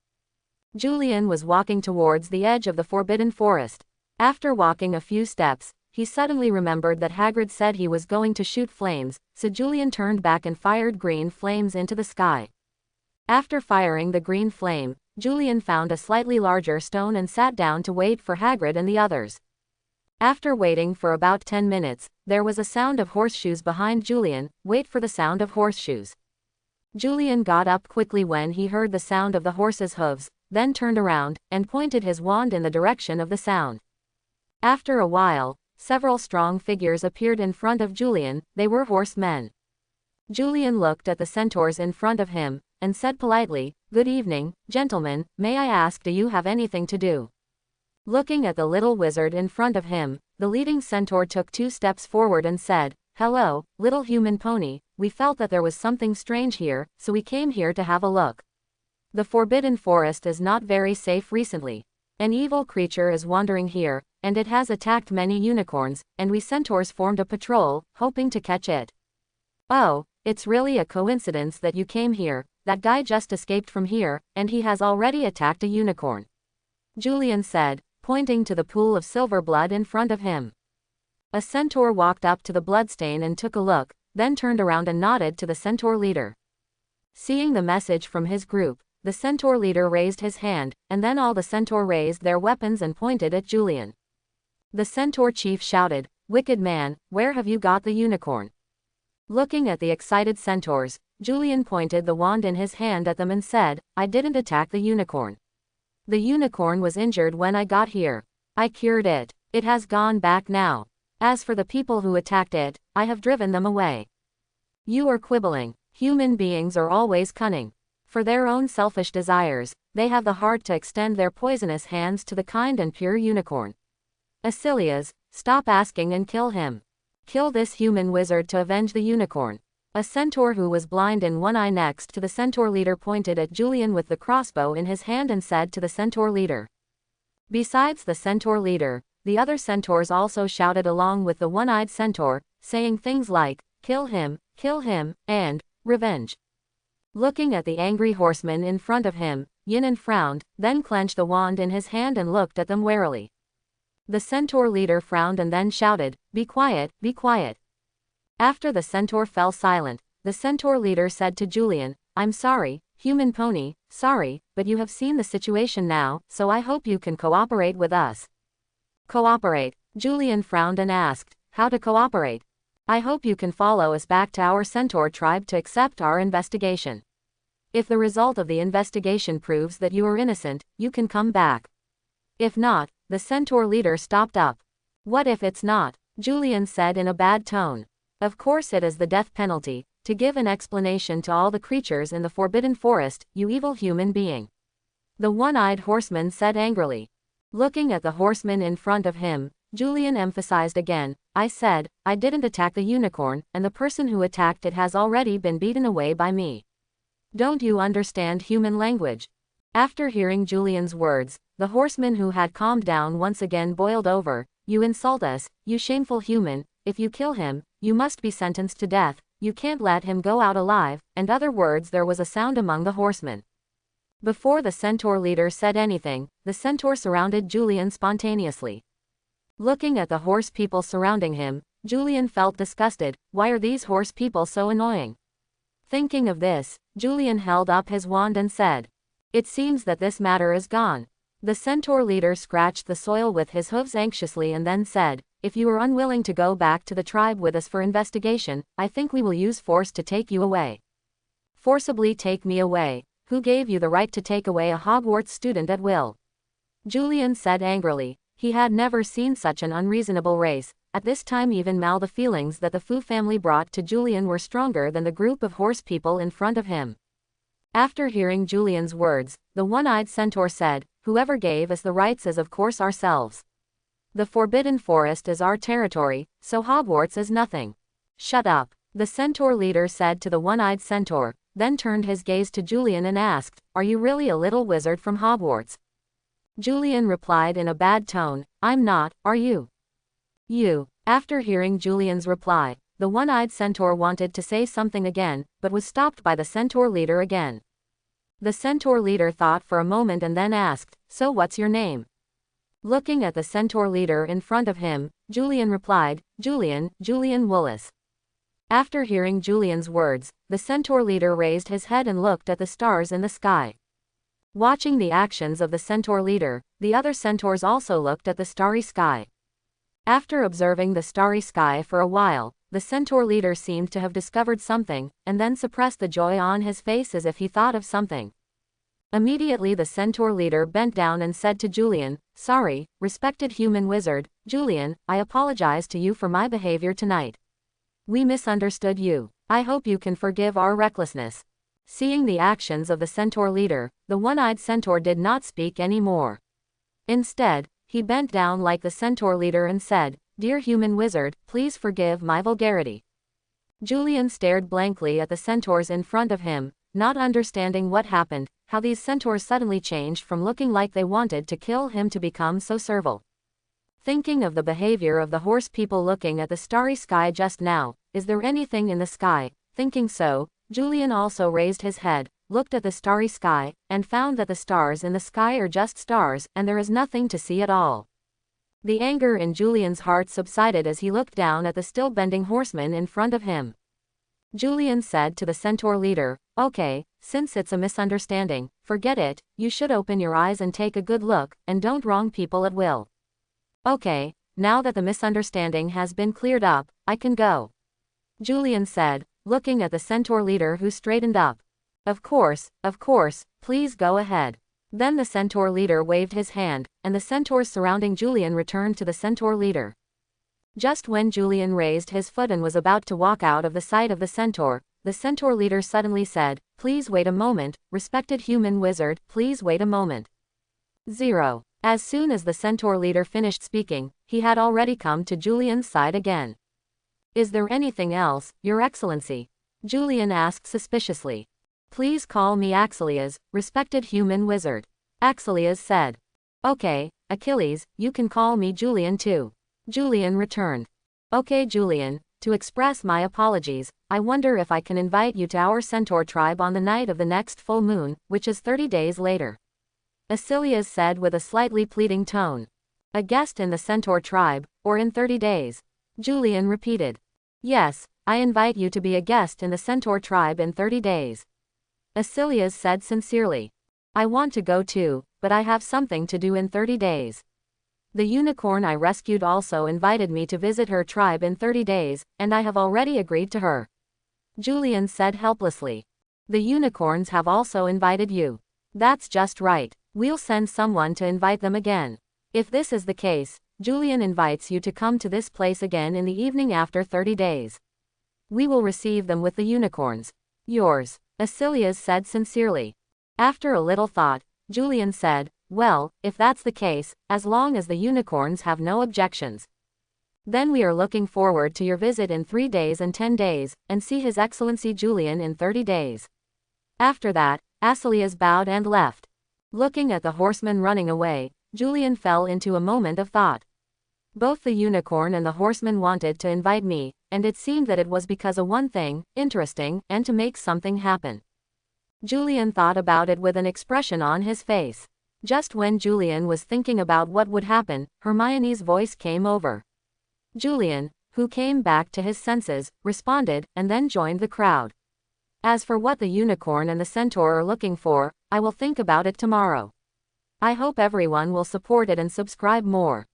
Julian was walking towards the edge of the forbidden forest. After walking a few steps, he suddenly remembered that Hagrid said he was going to shoot flames, so Julian turned back and fired green flames into the sky. After firing the green flame, Julian found a slightly larger stone and sat down to wait for Hagrid and the others. After waiting for about 10 minutes, there was a sound of horseshoes behind Julian. Wait for the sound of horseshoes. Julian got up quickly when he heard the sound of the horse's hooves, then turned around, and pointed his wand in the direction of the sound. After a while, several strong figures appeared in front of Julian. They were horsemen. Julian looked at the centaurs in front of him, and said politely, "Good evening, gentlemen, may I ask, do you have anything to do?" Looking at the little wizard in front of him, the leading centaur took 2 steps forward and said, "Hello, little human pony, we felt that there was something strange here, so we came here to have a look. The forbidden forest is not very safe recently. An evil creature is wandering here, and it has attacked many unicorns, and we centaurs formed a patrol, hoping to catch it." "Oh, it's really a coincidence that you came here. That guy just escaped from here, and he has already attacked a unicorn," Julian said, pointing to the pool of silver blood in front of him. A centaur walked up to the bloodstain and took a look, then turned around and nodded to the centaur leader. Seeing the message from his group, the centaur leader raised his hand, and then all the centaur raised their weapons and pointed at Julian. The centaur chief shouted, "Wicked man, where have you got the unicorn?" Looking at the excited centaurs, Julian pointed the wand in his hand at them and said, "I didn't attack the unicorn. The unicorn was injured when I got here. I cured it. It has gone back now. As for the people who attacked it, I have driven them away." "You are quibbling. Human beings are always cunning. For their own selfish desires, they have the heart to extend their poisonous hands to the kind and pure unicorn. Asilias, stop asking and kill him. Kill this human wizard to avenge the unicorn." A centaur who was blind in one eye next to the centaur leader pointed at Julian with the crossbow in his hand and said to the centaur leader. Besides the centaur leader, the other centaurs also shouted along with the one-eyed centaur, saying things like, kill him, and revenge." Looking at the angry horseman in front of him, Yinan frowned, then clenched the wand in his hand and looked at them warily. The centaur leader frowned and then shouted, "Be quiet, be quiet." After the centaur fell silent, the centaur leader said to Julian, "I'm sorry, Human pony, sorry, but you have seen the situation now, so I hope you can cooperate with us. Cooperate? Julian frowned and asked, how to cooperate? I hope you can follow us back to our centaur tribe to accept our investigation. If the result of the investigation proves that you are innocent, you can come back. If not, the centaur leader stopped up. What if it's not? Julian said in a bad tone. Of course it is the death penalty, to give an explanation to all the creatures in the Forbidden Forest, you evil human being. The one-eyed horseman said angrily. Looking at the horseman in front of him, Julian emphasized again, I said, I didn't attack the unicorn, and the person who attacked it has already been beaten away by me. Don't you understand human language? After hearing Julian's words, the horseman who had calmed down once again boiled over. You insult us, you shameful human, if you kill him, you must be sentenced to death, you can't let him go out alive, and other words. There was a sound among the horsemen. Before the centaur leader said anything, the centaur surrounded Julian spontaneously. Looking at the horse people surrounding him, Julian felt disgusted. Why are these horse people so annoying? Thinking of this, Julian held up his wand and said, it seems that this matter is gone. The centaur leader scratched the soil with his hooves anxiously and then said, if you are unwilling to go back to the tribe with us for investigation, I think we will use force to take you away. Forcibly take me away? Who gave you the right to take away a Hogwarts student at will? Julian said angrily. He had never seen such an unreasonable race. At this time even Mal, the feelings that the Fu family brought to Julian were stronger than the group of horse people in front of him. After hearing Julian's words, the one-eyed centaur said, whoever gave us the rights is of course ourselves. The Forbidden Forest is our territory, so Hogwarts is nothing. Shut up, the centaur leader said to the one-eyed centaur, then turned his gaze to Julian and asked, are you really a little wizard from Hogwarts? Julian replied in a bad tone, I'm not, are you? You. After hearing Julian's reply, the one-eyed centaur wanted to say something again, but was stopped by the centaur leader again. The centaur leader thought for a moment and then asked, so what's your name? Looking at the centaur leader in front of him, Julian replied, Julian Woolis. After hearing Julian's words, the centaur leader raised his head and looked at the stars in the sky. Watching the actions of the centaur leader, the other centaurs also looked at the starry sky. After observing the starry sky for a while, the centaur leader seemed to have discovered something, and then suppressed the joy on his face as if he thought of something. Immediately the centaur leader bent down and said to Julian, sorry, respected human wizard, Julian, I apologize to you for my behavior tonight. We misunderstood you. I hope you can forgive our recklessness. Seeing the actions of the centaur leader, the one-eyed centaur did not speak any more. Instead, he bent down like the centaur leader and said, dear human wizard, please forgive my vulgarity. Julian stared blankly at the centaurs in front of him, not understanding what happened, how these centaurs suddenly changed from looking like they wanted to kill him to become so servile. Thinking of the behavior of the horse people looking at the starry sky just now, is there anything in the sky? Thinking so, Julian also raised his head, looked at the starry sky, and found that the stars in the sky are just stars, and there is nothing to see at all. The anger in Julian's heart subsided as he looked down at the still bending horseman in front of him. Julian said to the centaur leader, okay, since it's a misunderstanding, forget it, you should open your eyes and take a good look, and don't wrong people at will. Okay, now that the misunderstanding has been cleared up, I can go. Julian said, looking at the centaur leader who straightened up. Of course, please go ahead. Then the centaur leader waved his hand, and the centaurs surrounding Julian returned to the centaur leader. Just when Julian raised his foot and was about to walk out of the sight of the centaur leader suddenly said, please wait a moment, respected human wizard, please wait a moment. 0. As soon as the centaur leader finished speaking, he had already come to Julian's side again. Is there anything else, Your Excellency? Julian asked suspiciously. Please call me Axelias, respected human wizard. Axelias said. Okay, Achilles, you can call me Julian too. Julian returned. Okay Julian, to express my apologies, I wonder if I can invite you to our centaur tribe on the night of the next full moon, which is 30 days later. Achilles said with a slightly pleading tone. A guest in the centaur tribe, or in 30 days? Julian repeated. Yes, I invite you to be a guest in the centaur tribe in 30 days. Acilius said sincerely. I want to go too, but I have something to do in 30 days. The unicorn I rescued also invited me to visit her tribe in 30 days, and I have already agreed to her. Julian said helplessly. The unicorns have also invited you. That's just right. We'll send someone to invite them again. If this is the case, Julian invites you to come to this place again in the evening after 30 days. We will receive them with the unicorns. Yours, Acilius said sincerely. After a little thought, Julian said, well, if that's the case, as long as the unicorns have no objections. Then we are looking forward to your visit in 3 days and 10 days, and see His Excellency Julian in 30 days. After that, Acilius bowed and left. Looking at the horseman running away, Julian fell into a moment of thought. Both the unicorn and the horseman wanted to invite me, and it seemed that it was because of one thing, interesting, and to make something happen. Julian thought about it with an expression on his face. Just when Julian was thinking about what would happen, Hermione's voice came over. Julian, who came back to his senses, responded, and then joined the crowd. As for what the unicorn and the centaur are looking for, I will think about it tomorrow. I hope everyone will support it and subscribe more.